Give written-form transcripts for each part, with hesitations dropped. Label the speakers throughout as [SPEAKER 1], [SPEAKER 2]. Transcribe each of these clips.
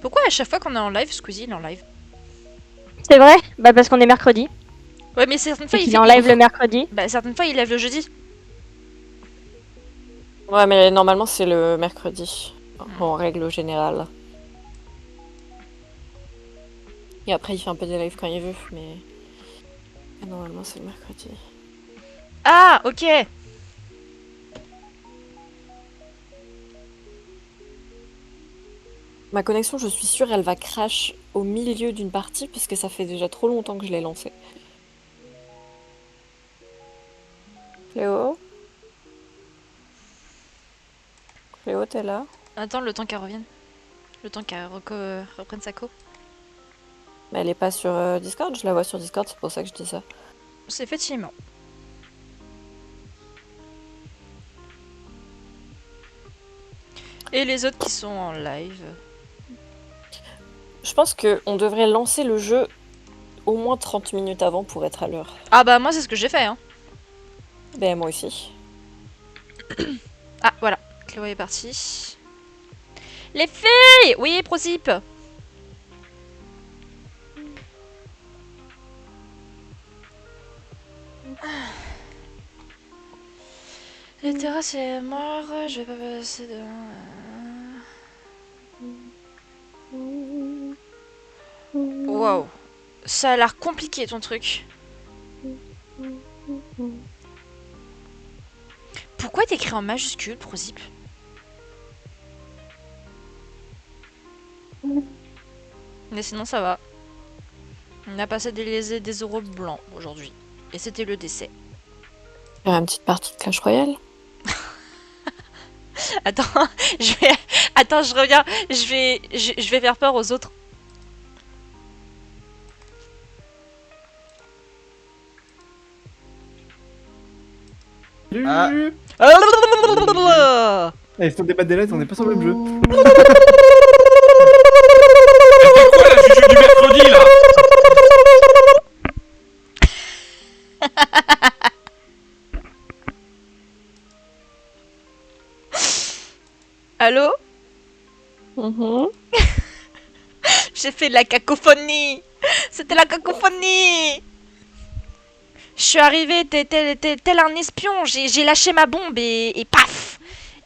[SPEAKER 1] Pourquoi à chaque fois qu'on est en live, Squeezie il est en live?
[SPEAKER 2] C'est vrai? Bah parce qu'on est mercredi.
[SPEAKER 1] Ouais, mais certaines fois
[SPEAKER 2] Et
[SPEAKER 1] il
[SPEAKER 2] qu'il
[SPEAKER 1] fait
[SPEAKER 2] est en live le mercredi.
[SPEAKER 1] Bah, certaines fois il lève le jeudi.
[SPEAKER 3] Ouais, mais normalement c'est le mercredi, en règle générale. Et après il fait un peu des lives quand il veut, mais normalement c'est le mercredi.
[SPEAKER 1] Ah, ok.
[SPEAKER 3] Ma connexion, je suis sûre, elle va crash au milieu d'une partie, puisque ça fait déjà trop longtemps que je l'ai lancée. Cléo? Cléo, t'es là?
[SPEAKER 1] Attends le temps qu'elle revienne. Le temps qu'elle reprenne sa co.
[SPEAKER 3] Mais elle est pas sur Discord, je la vois sur Discord, c'est pour ça que je dis ça.
[SPEAKER 1] C'est effectivement. Et les autres qui sont en live.
[SPEAKER 3] Je pense qu'on devrait lancer le jeu au moins 30 minutes avant pour être à l'heure.
[SPEAKER 1] Ah bah moi c'est ce que j'ai fait hein.
[SPEAKER 3] Ben moi aussi.
[SPEAKER 1] Ah voilà, Chloé est partie. Les filles! Oui, Prosip! Les terrasses est mort, je vais pas passer devant. Wow. Ça a l'air compliqué ton truc. Pourquoi t'écris en majuscule, Prosip? Mais sinon ça va. On a passé des euros blancs aujourd'hui. Et c'était le décès.
[SPEAKER 3] Faire une petite partie de Clash Royale.
[SPEAKER 1] Attends, je vais... Attends, je reviens. Je vais faire peur aux autres.
[SPEAKER 4] Ah.
[SPEAKER 1] Ah.
[SPEAKER 4] Eh, si on débat des lettres, on n'est pas sur le même jeu.
[SPEAKER 5] C'est quoi la juju du mercredi là?
[SPEAKER 1] Allô? J'ai fait de la cacophonie. C'était la cacophonie. Je suis arrivée tel un espion. J'ai lâché ma bombe et paf.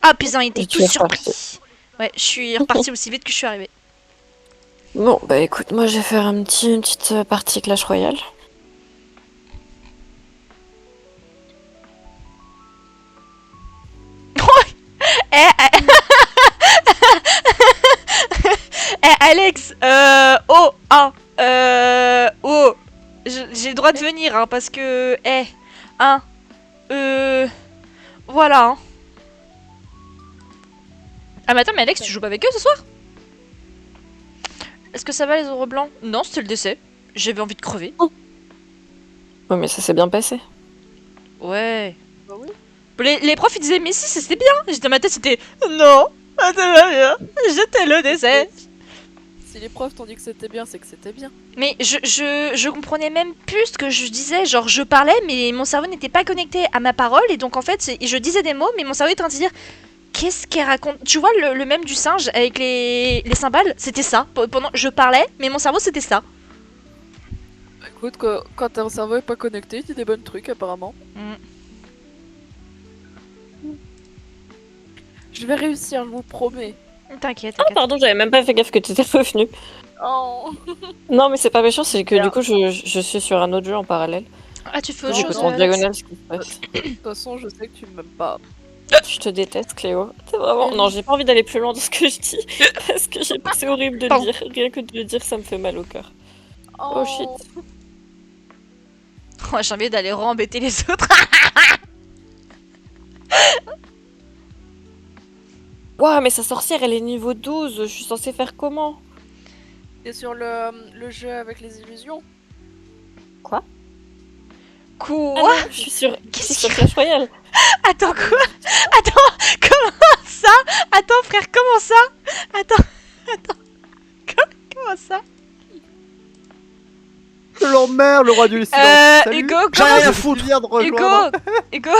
[SPEAKER 1] Hop, ils ont été
[SPEAKER 3] Et tu
[SPEAKER 1] tous
[SPEAKER 3] es
[SPEAKER 1] surpris.
[SPEAKER 3] reparti.
[SPEAKER 1] Ouais, je suis repartie aussi vite que je suis arrivée.
[SPEAKER 3] Bon, bah écoute, moi je vais faire une petite partie Clash Royale.
[SPEAKER 1] Alex, j'ai le droit de venir, hein, parce que, voilà. Hein. Ah mais attends, mais Alex, tu joues pas avec eux ce soir? Est-ce que ça va les euros blancs? Non, c'était le décès. J'avais envie de crever.
[SPEAKER 3] Ouais, mais ça s'est bien passé.
[SPEAKER 1] Ouais.
[SPEAKER 2] Bah oui.
[SPEAKER 1] Les profs ils disaient mais si c'était bien. J'étais dans ma tête c'était non, c'était pas bien. J'étais le décès.
[SPEAKER 6] Si les profs t'ont dit que c'était bien, c'est que c'était bien.
[SPEAKER 1] Mais je comprenais même plus ce que je disais. Genre je parlais mais mon cerveau n'était pas connecté à ma parole et donc en fait je disais des mots mais mon cerveau était en train de se dire qu'est-ce qu'elle raconte. Tu vois le même du singe avec les cymbales, c'était ça. Pendant je parlais mais mon cerveau c'était ça.
[SPEAKER 6] Écoute, quand ton cerveau est pas connecté, il dit des bonnes trucs apparemment.
[SPEAKER 1] Mm.
[SPEAKER 6] Je vais réussir, je vous promets.
[SPEAKER 1] T'inquiète,
[SPEAKER 3] Ah
[SPEAKER 1] t'inquiète.
[SPEAKER 3] pardon, j'avais même pas fait gaffe que tu étais revenu.
[SPEAKER 6] Oh.
[SPEAKER 3] Non, mais c'est pas méchant, c'est que du coup je suis sur un autre jeu en parallèle.
[SPEAKER 1] Ah tu fais autre
[SPEAKER 6] Non,
[SPEAKER 1] chose
[SPEAKER 3] en
[SPEAKER 1] Alex.
[SPEAKER 3] diagonale ce qui se passe.
[SPEAKER 6] De toute façon, je sais que tu m'aimes pas.
[SPEAKER 3] Je te déteste, Cléo. C'est vraiment. Non, j'ai pas envie d'aller plus loin dans ce que je dis. Parce que c'est horrible de le
[SPEAKER 1] Pardon.
[SPEAKER 3] dire. Rien que de le dire, ça me fait mal au cœur. Oh shit.
[SPEAKER 1] Oh, j'ai envie d'aller re-embêter les autres.
[SPEAKER 3] Ouah, mais sa sorcière, elle est niveau 12. Je suis censée faire comment?
[SPEAKER 6] Et sur le jeu avec les illusions.
[SPEAKER 3] Quoi?
[SPEAKER 1] Quoi?
[SPEAKER 3] Ah non, je suis sur Clash Royale.
[SPEAKER 1] Attends quoi? Attends, comment ça? Attends frère, comment ça? Attends. Comment ça?
[SPEAKER 4] Je l'emmerde, le roi du silence. Salut.
[SPEAKER 1] Hugo,
[SPEAKER 4] J'ai
[SPEAKER 1] comment
[SPEAKER 4] rien
[SPEAKER 1] ça?
[SPEAKER 4] à foutre. Viens de rejoindre.
[SPEAKER 1] Hugo,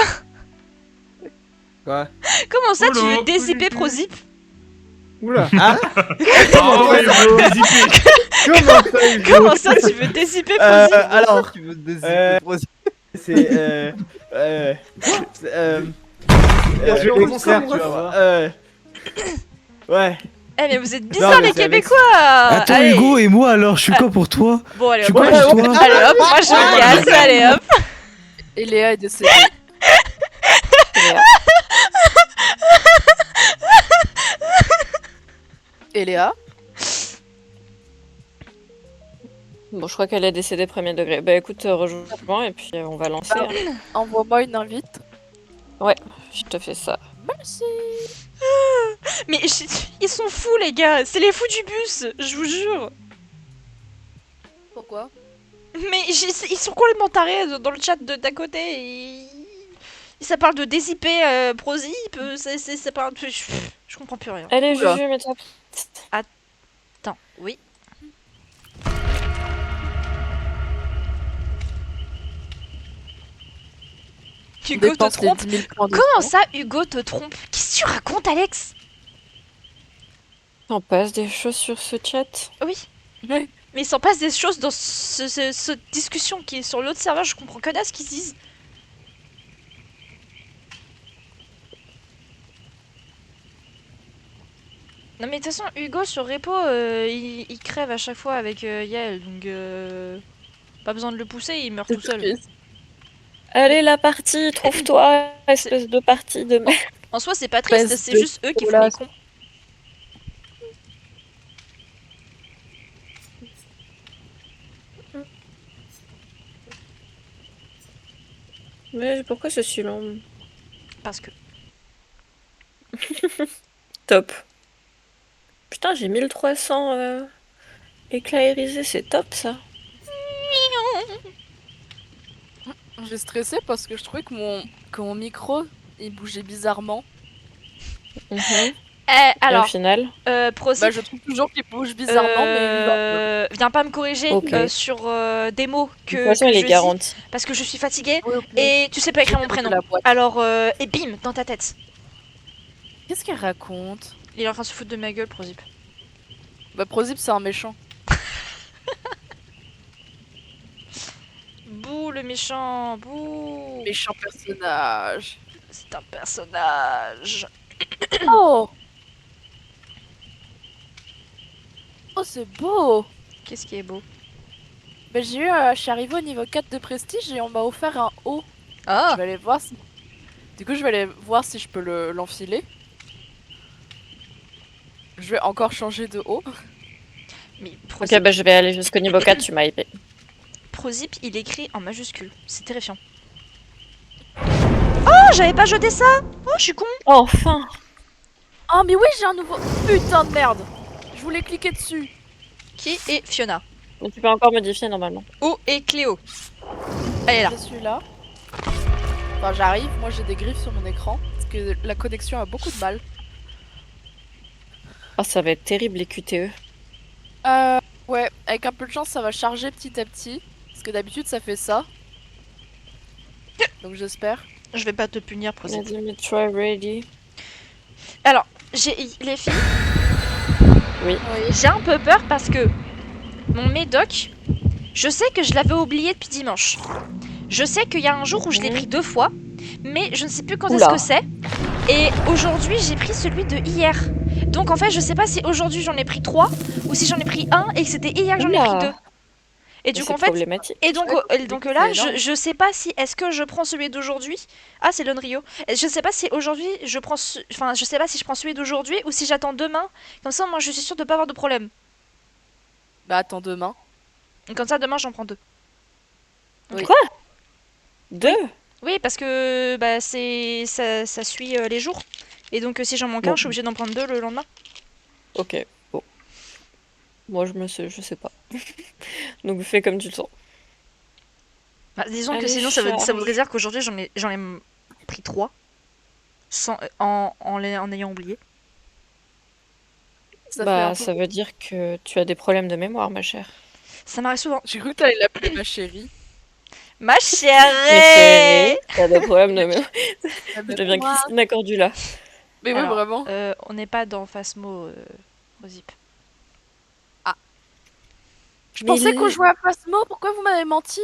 [SPEAKER 4] Quoi?
[SPEAKER 1] comment ça tu
[SPEAKER 5] Polo.
[SPEAKER 1] veux dézipper Prozip?
[SPEAKER 4] Oula.
[SPEAKER 7] Ah,
[SPEAKER 5] Ah ouais, on va dézipper.
[SPEAKER 4] Comment ça, Hugo
[SPEAKER 1] Comment ça, tu veux déciper Prozip
[SPEAKER 7] alors,
[SPEAKER 4] Tu veux décider
[SPEAKER 7] c'est
[SPEAKER 4] Je vais
[SPEAKER 7] mon frère,
[SPEAKER 4] tu
[SPEAKER 7] tu
[SPEAKER 4] vas
[SPEAKER 7] vas
[SPEAKER 4] voir.
[SPEAKER 7] voir. Ouais.
[SPEAKER 1] Eh mais vous êtes bizarres
[SPEAKER 7] mais
[SPEAKER 1] les
[SPEAKER 7] c'est avec-
[SPEAKER 1] Québécois.
[SPEAKER 8] Attends,
[SPEAKER 1] Allez.
[SPEAKER 8] Hugo, et moi alors, je suis quoi pour toi?
[SPEAKER 1] Bon allez
[SPEAKER 8] Je
[SPEAKER 1] hop,
[SPEAKER 8] suis quoi pour toi?
[SPEAKER 1] allez hop, moi je me casse, allez hop.
[SPEAKER 6] Et Léa est décédée. Et Léa?
[SPEAKER 3] Bon, je crois qu'elle est décédée premier degré. Bah écoute, rejoins et puis on va lancer. hein.
[SPEAKER 6] Envoie-moi une invite.
[SPEAKER 3] Je te fais ça.
[SPEAKER 6] Merci.
[SPEAKER 1] Mais ils sont fous les gars, c'est les fous du bus, je vous jure.
[SPEAKER 6] Pourquoi?
[SPEAKER 1] Mais ils sont complètement tarés dans le chat d'à côté. Ça parle de dézipper Prozip, ça parle de... Je comprends plus rien.
[SPEAKER 3] Allez,
[SPEAKER 6] Oula.
[SPEAKER 3] Juju, mets-toi.
[SPEAKER 1] Attends, oui.
[SPEAKER 6] On
[SPEAKER 1] Hugo te
[SPEAKER 6] dépense les
[SPEAKER 1] trompe.
[SPEAKER 6] 10 000 points de
[SPEAKER 1] Comment
[SPEAKER 6] sang.
[SPEAKER 1] ça, Hugo te trompe? Qu'est-ce que tu racontes, Alex?
[SPEAKER 3] On passe des choses sur ce chat.
[SPEAKER 1] Oui.
[SPEAKER 6] Ouais.
[SPEAKER 1] Mais il s'en passe des choses dans cette discussion qui est sur l'autre serveur, je comprends que dalle ce qu'ils disent. Non mais de toute façon, Hugo sur Repo, il crève à chaque fois avec Yael, donc pas besoin de le pousser, il meurt tout seul.
[SPEAKER 6] triste.
[SPEAKER 3] Allez, la partie, trouve-toi, espèce de partie de merde.
[SPEAKER 1] En soi, c'est pas triste,
[SPEAKER 6] Espèce
[SPEAKER 1] c'est
[SPEAKER 6] de
[SPEAKER 1] juste eux qui font les
[SPEAKER 6] colasse.
[SPEAKER 1] cons.
[SPEAKER 3] Mais pourquoi c'est si long?
[SPEAKER 1] Parce que...
[SPEAKER 3] Top. Putain, j'ai 1300 éclats irisés, c'est top ça.
[SPEAKER 6] J'ai stressé parce que je trouvais que mon micro il bougeait bizarrement.
[SPEAKER 1] Eh,
[SPEAKER 3] Et au
[SPEAKER 1] alors,
[SPEAKER 3] final,
[SPEAKER 1] Prozip,
[SPEAKER 6] Bah je trouve toujours qu'il bouge bizarrement mais
[SPEAKER 1] viens pas me corriger
[SPEAKER 3] Ok.
[SPEAKER 1] sur des mots
[SPEAKER 3] de
[SPEAKER 1] que,
[SPEAKER 3] toute façon,
[SPEAKER 1] que
[SPEAKER 3] il
[SPEAKER 1] je
[SPEAKER 3] est
[SPEAKER 1] dis,
[SPEAKER 3] garanti.
[SPEAKER 1] parce que je suis fatiguée
[SPEAKER 6] oui, ok.
[SPEAKER 1] et tu sais pas écrire mon prénom.
[SPEAKER 6] La boîte.
[SPEAKER 1] Alors, et bim, dans ta tête.
[SPEAKER 6] Qu'est-ce qu'elle raconte?
[SPEAKER 1] Il est en train de se foutre de ma gueule, Prozip.
[SPEAKER 6] Bah Prozip c'est un méchant.
[SPEAKER 1] Bouh, le méchant, bouh.
[SPEAKER 6] Méchant personnage.
[SPEAKER 1] C'est un personnage.
[SPEAKER 6] Oh! Oh c'est beau!
[SPEAKER 1] Qu'est-ce qui est beau?
[SPEAKER 6] Bah je suis arrivée au niveau 4 de prestige et on m'a offert un haut.
[SPEAKER 1] Ah,
[SPEAKER 6] Je vais aller voir si... Du coup je vais aller voir si je peux l'enfiler. Je vais encore changer de haut.
[SPEAKER 1] mais
[SPEAKER 3] Ok,
[SPEAKER 1] Prozip,
[SPEAKER 3] bah je vais aller jusqu'au niveau 4, tu m'as hypé.
[SPEAKER 1] Prozip, il écrit en majuscule. C'est terrifiant. Oh, j'avais pas jeté ça. Oh, je suis con.
[SPEAKER 3] Enfin!
[SPEAKER 6] Oh mais oui j'ai un nouveau... Putain de merde! Je voulais cliquer dessus.
[SPEAKER 1] Qui est Fiona?
[SPEAKER 3] Mais tu peux encore modifier normalement.
[SPEAKER 1] Où est Cléo? Elle est là.
[SPEAKER 6] Je suis là. Enfin j'arrive, moi j'ai des griffes sur mon écran. Parce que la connexion a beaucoup de mal.
[SPEAKER 3] Oh, ça va être terrible les QTE.
[SPEAKER 6] Ouais, avec un peu de chance ça va charger petit à petit. Parce que d'habitude ça fait ça. Donc j'espère.
[SPEAKER 1] Je vais pas te punir,
[SPEAKER 3] On a
[SPEAKER 1] Prozip.
[SPEAKER 3] dit mais try ready.
[SPEAKER 1] Alors, les filles.
[SPEAKER 3] Oui.
[SPEAKER 1] J'ai un peu peur parce que mon médoc, je sais que je l'avais oublié depuis dimanche. Je sais qu'il y a un jour où je l'ai pris 2 fois, mais je ne sais plus quand est-ce
[SPEAKER 3] Oula.
[SPEAKER 1] que c'est. Et aujourd'hui, j'ai pris celui de hier. Donc en fait, je sais pas si aujourd'hui j'en ai pris 3 ou si j'en ai pris 1 et que c'était hier que j'en ai
[SPEAKER 3] Oula.
[SPEAKER 1] pris 2. Et
[SPEAKER 3] Mais
[SPEAKER 1] du coup,
[SPEAKER 3] c'est
[SPEAKER 1] en fait,
[SPEAKER 3] problématique.
[SPEAKER 1] et donc, donc
[SPEAKER 6] c'est
[SPEAKER 1] là,
[SPEAKER 6] énorme.
[SPEAKER 1] je sais pas si est-ce que je prends celui d'aujourd'hui. Ah, c'est Lonrio. Je sais pas si aujourd'hui je prends, enfin, je sais pas si je prends celui d'aujourd'hui ou si j'attends demain. Comme ça, moi, je suis sûre de pas avoir de problème.
[SPEAKER 6] Bah attends demain.
[SPEAKER 1] Comme ça, demain, j'en prends 2.
[SPEAKER 6] Oui.
[SPEAKER 3] Quoi? 2?
[SPEAKER 1] Oui, parce que bah, ça suit les jours. Et donc, si j'en manque un,
[SPEAKER 3] Bon.
[SPEAKER 1] je suis obligée d'en prendre 2 le lendemain.
[SPEAKER 3] Ok, bon. Moi je sais pas. Donc fais comme tu le sens.
[SPEAKER 1] Bah, disons que
[SPEAKER 3] Allez,
[SPEAKER 1] sinon,
[SPEAKER 3] charge.
[SPEAKER 1] ça voudrait dire qu'aujourd'hui, j'en ai pris 3 sans, en ayant oublié.
[SPEAKER 6] Ça fait
[SPEAKER 3] Bah
[SPEAKER 6] un peu...
[SPEAKER 3] ça veut dire que tu as des problèmes de mémoire ma chère.
[SPEAKER 1] Ça m'arrive souvent.
[SPEAKER 6] J'ai cru que t'allais l'appeler ma chérie.
[SPEAKER 1] Ma
[SPEAKER 3] Mais
[SPEAKER 1] chérie.
[SPEAKER 3] chérie, t'as des problèmes de mémoire.
[SPEAKER 6] Ah,
[SPEAKER 3] Je deviens Christina Cordula.
[SPEAKER 6] Mais oui,
[SPEAKER 1] Alors,
[SPEAKER 6] vraiment.
[SPEAKER 1] On n'est pas dans Phasmo, Rosip.
[SPEAKER 6] Je
[SPEAKER 3] Mais
[SPEAKER 6] pensais qu'on jouait à Phasmo, pourquoi vous m'avez menti?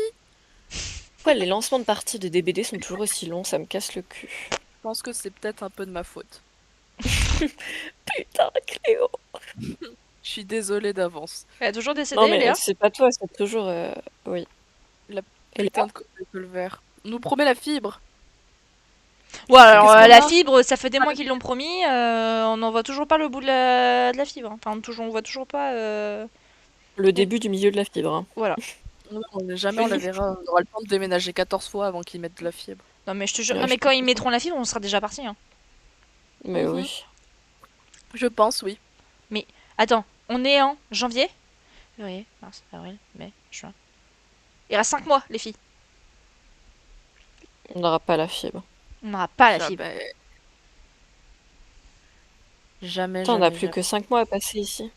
[SPEAKER 3] Pourquoi les lancements de parties de DBD sont toujours aussi longs? Ça me casse le cul.
[SPEAKER 6] Je pense que c'est peut-être un peu de ma faute.
[SPEAKER 3] Putain, Cléo.
[SPEAKER 6] Je suis désolée d'avance.
[SPEAKER 1] Elle a toujours décédé,
[SPEAKER 3] Non, mais
[SPEAKER 1] Léa.
[SPEAKER 3] c'est pas toi, c'est toujours. Oui.
[SPEAKER 6] La
[SPEAKER 3] Et
[SPEAKER 6] putain de vert. On nous promet la fibre.
[SPEAKER 1] Ouais, alors
[SPEAKER 6] Qu'est-ce qu'on
[SPEAKER 1] la
[SPEAKER 6] a
[SPEAKER 1] fibre, ça fait des mois qu'ils l'ont promis. On n'en voit toujours pas le bout de la fibre. Enfin, on voit toujours pas.
[SPEAKER 3] Le début du milieu de la fibre. Hein.
[SPEAKER 1] Voilà.
[SPEAKER 6] Non, jamais on la verra. On aura le temps de déménager 14 fois avant qu'ils mettent de la fibre.
[SPEAKER 1] Non, mais je te jure.
[SPEAKER 3] Ouais,
[SPEAKER 1] Non,
[SPEAKER 3] je
[SPEAKER 1] mais quand ils mettront la fibre, on sera déjà parti. Hein.
[SPEAKER 3] Mais
[SPEAKER 6] Mhm.
[SPEAKER 3] oui.
[SPEAKER 6] Je pense, oui.
[SPEAKER 1] Attends, on est en janvier, février, mars, avril, mai, juin. Il reste 5 mois, les filles.
[SPEAKER 3] On n'aura pas la fibre.
[SPEAKER 1] On n'aura pas la fibre.
[SPEAKER 6] Jamais.
[SPEAKER 3] Putain, on n'a plus que 5 mois à passer ici.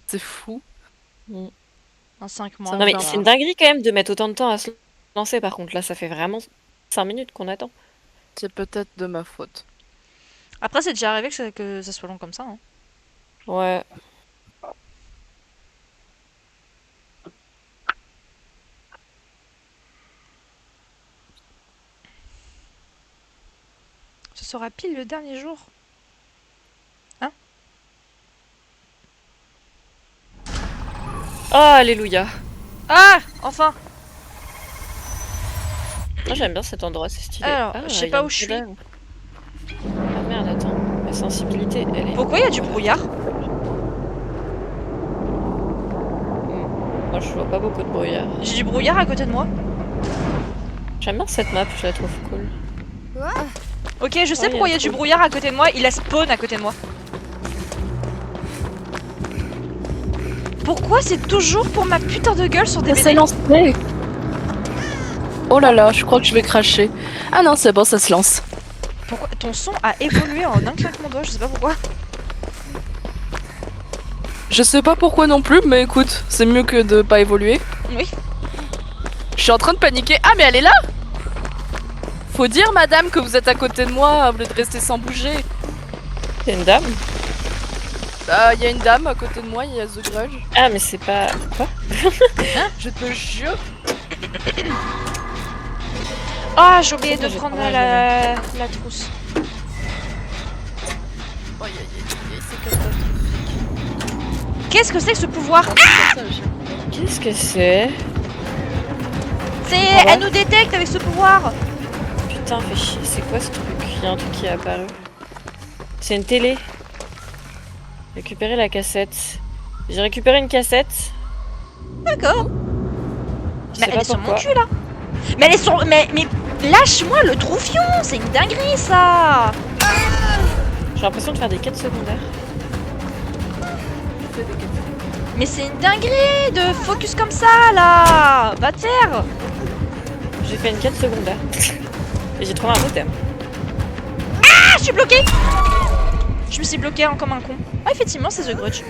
[SPEAKER 6] C'est fou.
[SPEAKER 1] En 5 mois.
[SPEAKER 3] Non,
[SPEAKER 1] on
[SPEAKER 3] mais
[SPEAKER 1] verra.
[SPEAKER 3] c'est une dinguerie quand même de mettre autant de temps à se lancer. Par contre, là, ça fait vraiment 5 minutes qu'on attend.
[SPEAKER 6] C'est peut-être de ma faute.
[SPEAKER 1] Après, c'est déjà arrivé que ça soit long comme ça. Hein.
[SPEAKER 3] Ouais.
[SPEAKER 1] Ce sera pile le dernier jour.
[SPEAKER 3] Oh, alléluia.
[SPEAKER 1] Ah, enfin.
[SPEAKER 3] Moi, j'aime bien cet endroit, c'est stylé.
[SPEAKER 1] Alors,
[SPEAKER 3] Ah,
[SPEAKER 1] je sais
[SPEAKER 3] il y
[SPEAKER 1] pas
[SPEAKER 3] a
[SPEAKER 1] où
[SPEAKER 3] un
[SPEAKER 1] je suis.
[SPEAKER 3] cadavre. Ah merde, attends. La sensibilité, elle est...
[SPEAKER 1] Pourquoi il y a du brouillard?
[SPEAKER 3] Moi, je vois pas beaucoup de brouillard.
[SPEAKER 1] J'ai du brouillard à côté de moi.
[SPEAKER 3] J'aime bien cette map, je la trouve cool.
[SPEAKER 1] Ok, je sais
[SPEAKER 3] Ouais,
[SPEAKER 1] pourquoi il y a
[SPEAKER 3] un
[SPEAKER 1] du
[SPEAKER 3] trou.
[SPEAKER 1] brouillard à côté de moi. Il a spawn à côté de moi. Pourquoi c'est toujours pour ma putain de gueule sur des
[SPEAKER 6] Ça s'est lancé. Oh là là, je crois que je vais cracher. Ah non, c'est bon, ça se lance.
[SPEAKER 1] Pourquoi ton son a évolué en un claquement de doigts, je sais pas pourquoi.
[SPEAKER 6] Je sais pas pourquoi non plus, mais écoute, c'est mieux que de pas évoluer.
[SPEAKER 1] Oui.
[SPEAKER 6] Je suis en train de paniquer. Ah, mais elle est là! Faut dire, madame, que vous êtes à côté de moi, au lieu de rester sans bouger.
[SPEAKER 3] C'est une dame?
[SPEAKER 6] Il y a une dame à côté de moi, il y a The Grudge.
[SPEAKER 3] Ah, mais c'est pas... Quoi?
[SPEAKER 6] Je te jure.
[SPEAKER 1] Ah, j'ai oublié de
[SPEAKER 3] J'ai
[SPEAKER 1] prendre
[SPEAKER 3] pas mal
[SPEAKER 1] la trousse.
[SPEAKER 6] Oh, c'est catastrophique.
[SPEAKER 1] Qu'est-ce que c'est que ce pouvoir?
[SPEAKER 3] Qu'est-ce que c'est?
[SPEAKER 1] C'est...
[SPEAKER 3] Ah ouais.
[SPEAKER 1] Elle nous détecte avec ce pouvoir.
[SPEAKER 3] Putain, fais chier, c'est quoi ce truc? Il y a un truc qui est apparu. C'est une télé. Récupérer la cassette. J'ai récupéré une cassette.
[SPEAKER 1] D'accord.
[SPEAKER 3] Je
[SPEAKER 1] Mais
[SPEAKER 3] sais
[SPEAKER 1] elle
[SPEAKER 3] pas
[SPEAKER 1] est sur mon
[SPEAKER 3] pourquoi.
[SPEAKER 1] cul là. Mais elle est sur... Mais lâche-moi le troufion. C'est une dinguerie ça.
[SPEAKER 3] J'ai l'impression de faire des quêtes secondaires.
[SPEAKER 1] Mais c'est une dinguerie de focus comme ça là. Va te faire.
[SPEAKER 3] J'ai fait une quête secondaire. Et j'ai trouvé un totem.
[SPEAKER 1] Ah, je suis bloquée. Je me suis bloquée comme un con. Ah, effectivement, c'est The Grudge.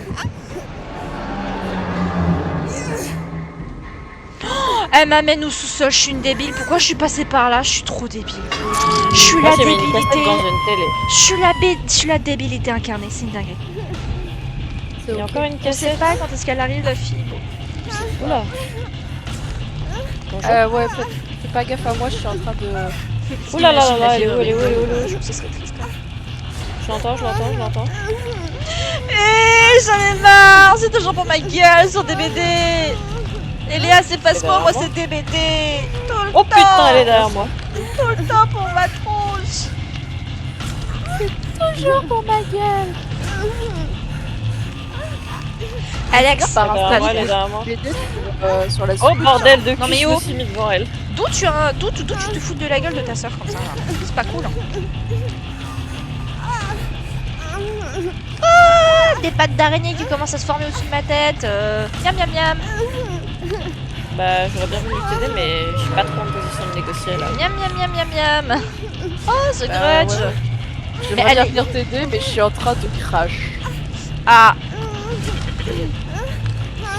[SPEAKER 1] Oh, elle m'amène au sous-sol, je suis une débile. Pourquoi je suis passée par là? Je suis trop débile. Je suis
[SPEAKER 3] Moi,
[SPEAKER 1] la
[SPEAKER 3] j'ai mis une cassette
[SPEAKER 1] débilité.
[SPEAKER 3] dans une télé.
[SPEAKER 1] Je suis la débilité incarnée, c'est une dinguerie.
[SPEAKER 3] Il y a encore une
[SPEAKER 1] Je sais
[SPEAKER 3] cassette.
[SPEAKER 1] pas quand est-ce qu'elle arrive, la fille.
[SPEAKER 3] Oula. Bonjour.
[SPEAKER 6] Ouais, fais pas gaffe à moi, je suis en train de...
[SPEAKER 3] Oula là là
[SPEAKER 1] Imagine la
[SPEAKER 3] là,
[SPEAKER 1] fille
[SPEAKER 3] elle est où, elle est où, elle est où, elle est où?
[SPEAKER 1] Je trouve que ce serait triste.
[SPEAKER 3] Je l'entends, je l'entends, je l'entends.
[SPEAKER 1] Eh, j'en ai marre. C'est toujours pour ma gueule sur DBD. Et Léa, c'est pas ce
[SPEAKER 3] derrière
[SPEAKER 1] moi,
[SPEAKER 3] moi.
[SPEAKER 1] c'est DBD. Tout le
[SPEAKER 3] Oh
[SPEAKER 1] temps.
[SPEAKER 3] putain, elle est derrière moi.
[SPEAKER 1] Tout le temps pour ma tronche.
[SPEAKER 6] Toujours pour ma gueule.
[SPEAKER 1] Alex,
[SPEAKER 6] Par
[SPEAKER 3] Elle est derrière moi, elle est
[SPEAKER 1] d'où
[SPEAKER 3] derrière moi.
[SPEAKER 6] BD sur la
[SPEAKER 3] Oh bordel de cul,
[SPEAKER 1] Non, mais
[SPEAKER 3] je
[SPEAKER 1] oh.
[SPEAKER 3] me suis mis devant elle.
[SPEAKER 1] tu te fous de la gueule de ta soeur comme ça là. C'est pas cool. Hein. Ah, des pattes d'araignée qui commencent à se former au-dessus de ma tête. Miam miam miam.
[SPEAKER 3] Bah j'aurais bien voulu t'aider mais je suis pas trop en position de négocier là.
[SPEAKER 1] Miam miam miam miam miam. Oh, The
[SPEAKER 6] Bah,
[SPEAKER 1] Grudge.
[SPEAKER 6] ouais. Je
[SPEAKER 1] Mais
[SPEAKER 6] vais
[SPEAKER 1] elle
[SPEAKER 6] bien
[SPEAKER 1] est-
[SPEAKER 6] venir t'aider, mais je suis en train de crash.
[SPEAKER 1] Ah.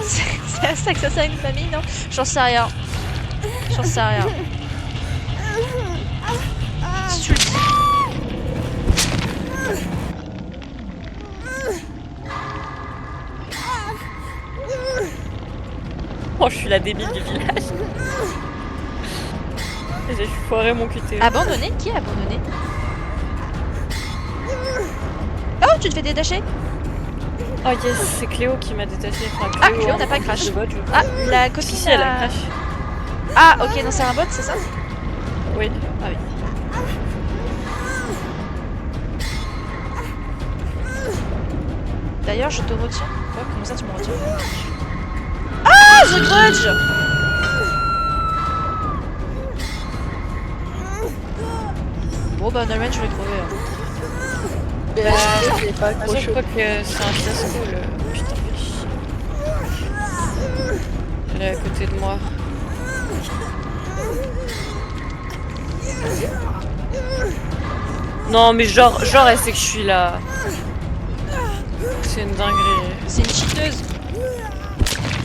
[SPEAKER 1] C'est à ça que ça sert une famille, non? J'en sais rien. J'en sais rien. Si tu le dis.
[SPEAKER 3] Oh, je suis la débile du village. J'ai foiré mon QTE.
[SPEAKER 1] Abandonné? Qui est abandonné? Oh, tu te fais détacher?
[SPEAKER 3] Oh yes, c'est Cléo qui m'a détaché. Enfin,
[SPEAKER 1] Ah, Cléo n'a pas crash.
[SPEAKER 3] de bot, je crois.
[SPEAKER 1] Ah, la copine
[SPEAKER 3] Si, elle a
[SPEAKER 1] a-
[SPEAKER 3] crash.
[SPEAKER 1] Ah, ok, non, c'est un bot, c'est ça?
[SPEAKER 3] Oui.
[SPEAKER 1] Ah oui. D'ailleurs, je te retiens. Quoi? Comment ça, tu me retiens? Ah, The Grudge! Bon, bah, Nolwenn, je vais crever. Hein.
[SPEAKER 6] Je sais pas trop
[SPEAKER 3] Je
[SPEAKER 6] chaud.
[SPEAKER 3] crois que c'est un fiasco le. Putain, fais chier. Elle est à côté de moi. Non, mais genre, elle sait que je suis là. C'est une dinguerie.
[SPEAKER 1] C'est une cheateuse.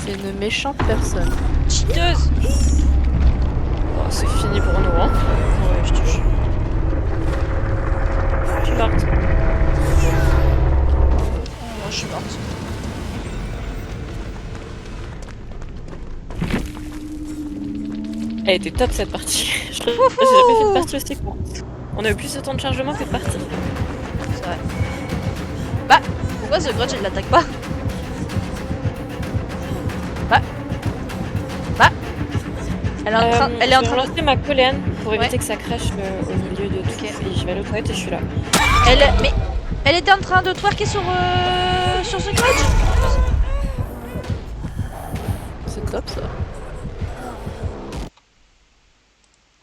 [SPEAKER 6] C'est une méchante personne.
[SPEAKER 1] Cheateuse.
[SPEAKER 3] Oh, c'est fini pour nous, hein.
[SPEAKER 1] Ouais, je te jure.
[SPEAKER 3] Je suis morte.
[SPEAKER 1] Moi, je suis morte.
[SPEAKER 3] Elle était top cette partie. J'ai jamais fait de partie aussi courte. On a eu plus de temps de chargement que de partie.
[SPEAKER 1] C'est vrai. Bah, pourquoi The Grudge, il l'attaque pas? Bah. Elle est en train, elle est en
[SPEAKER 3] Je vais
[SPEAKER 1] train de...
[SPEAKER 3] relancer ma colline pour éviter
[SPEAKER 1] Ouais.
[SPEAKER 3] que ça crache au milieu de tout.
[SPEAKER 1] Ok.
[SPEAKER 3] Et je vais aller aux toilettes et je suis là.
[SPEAKER 1] Mais elle était en train de twerker sur The Grudge.
[SPEAKER 6] C'est top ça.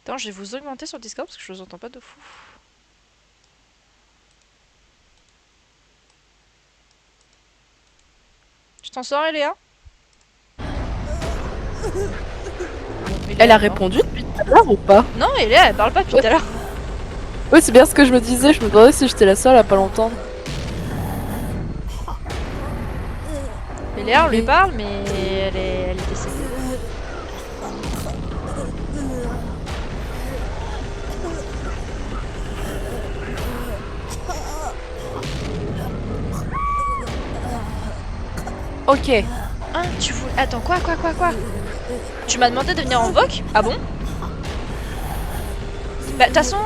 [SPEAKER 1] Attends, je vais vous augmenter sur Discord parce que je vous entends pas de fou. Tu t'en sors, Eléa?
[SPEAKER 6] Elle a répondu depuis tout à l'heure ou pas?
[SPEAKER 1] Non, Eléa, elle parle pas depuis tout à l'heure.
[SPEAKER 6] Oui, c'est bien ce que je me disais. Je me demandais si j'étais la seule à pas l'entendre.
[SPEAKER 1] Eléa, on lui parle, mais elle est décédée.
[SPEAKER 6] Ok.
[SPEAKER 1] Ah, tu voulais... Attends, quoi? Tu m'as demandé de venir en Voc? Ah bon? Bah, de toute façon,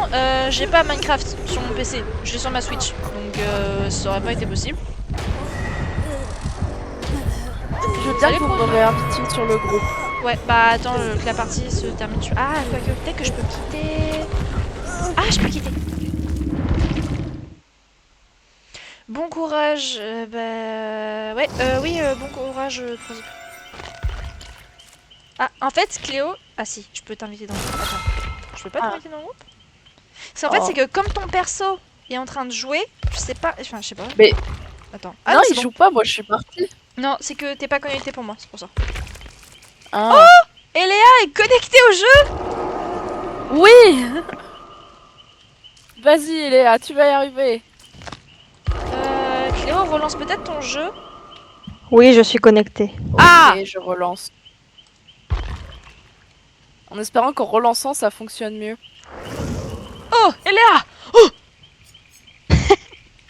[SPEAKER 1] j'ai pas Minecraft sur mon PC. Je l'ai sur ma Switch. Donc, ça aurait pas été possible.
[SPEAKER 6] Je veux bien que vous me réinvitiez sur le groupe.
[SPEAKER 1] Ouais, bah attends que la partie se termine. Ah, quoique, peut-être que je peux quitter. Ah, je peux quitter. Bon courage, bah... Ouais, oui, bon courage, troisième. Ah, en fait, Cléo... Ah si, je peux t'inviter dans le groupe. Attends, je peux pas t'inviter dans le groupe? Parce qu'en fait, c'est que comme ton perso est en train de jouer, je sais pas... Enfin, je sais pas.
[SPEAKER 6] Mais-
[SPEAKER 1] Attends.
[SPEAKER 6] non,
[SPEAKER 1] c'est
[SPEAKER 6] il
[SPEAKER 1] bon.
[SPEAKER 6] joue pas, moi je suis partie.
[SPEAKER 1] Non, c'est que t'es pas connecté pour moi, c'est pour ça.
[SPEAKER 6] Ah.
[SPEAKER 1] Eléa est connectée au jeu.
[SPEAKER 6] Oui. Vas-y, Léa, tu vas y arriver.
[SPEAKER 1] Cléo, relance peut-être ton jeu.
[SPEAKER 2] Oui, je suis connectée.
[SPEAKER 1] Ah!
[SPEAKER 6] Ok, je relance. En espérant qu'en relançant, ça fonctionne mieux.
[SPEAKER 1] Oh, Eléa! Oh!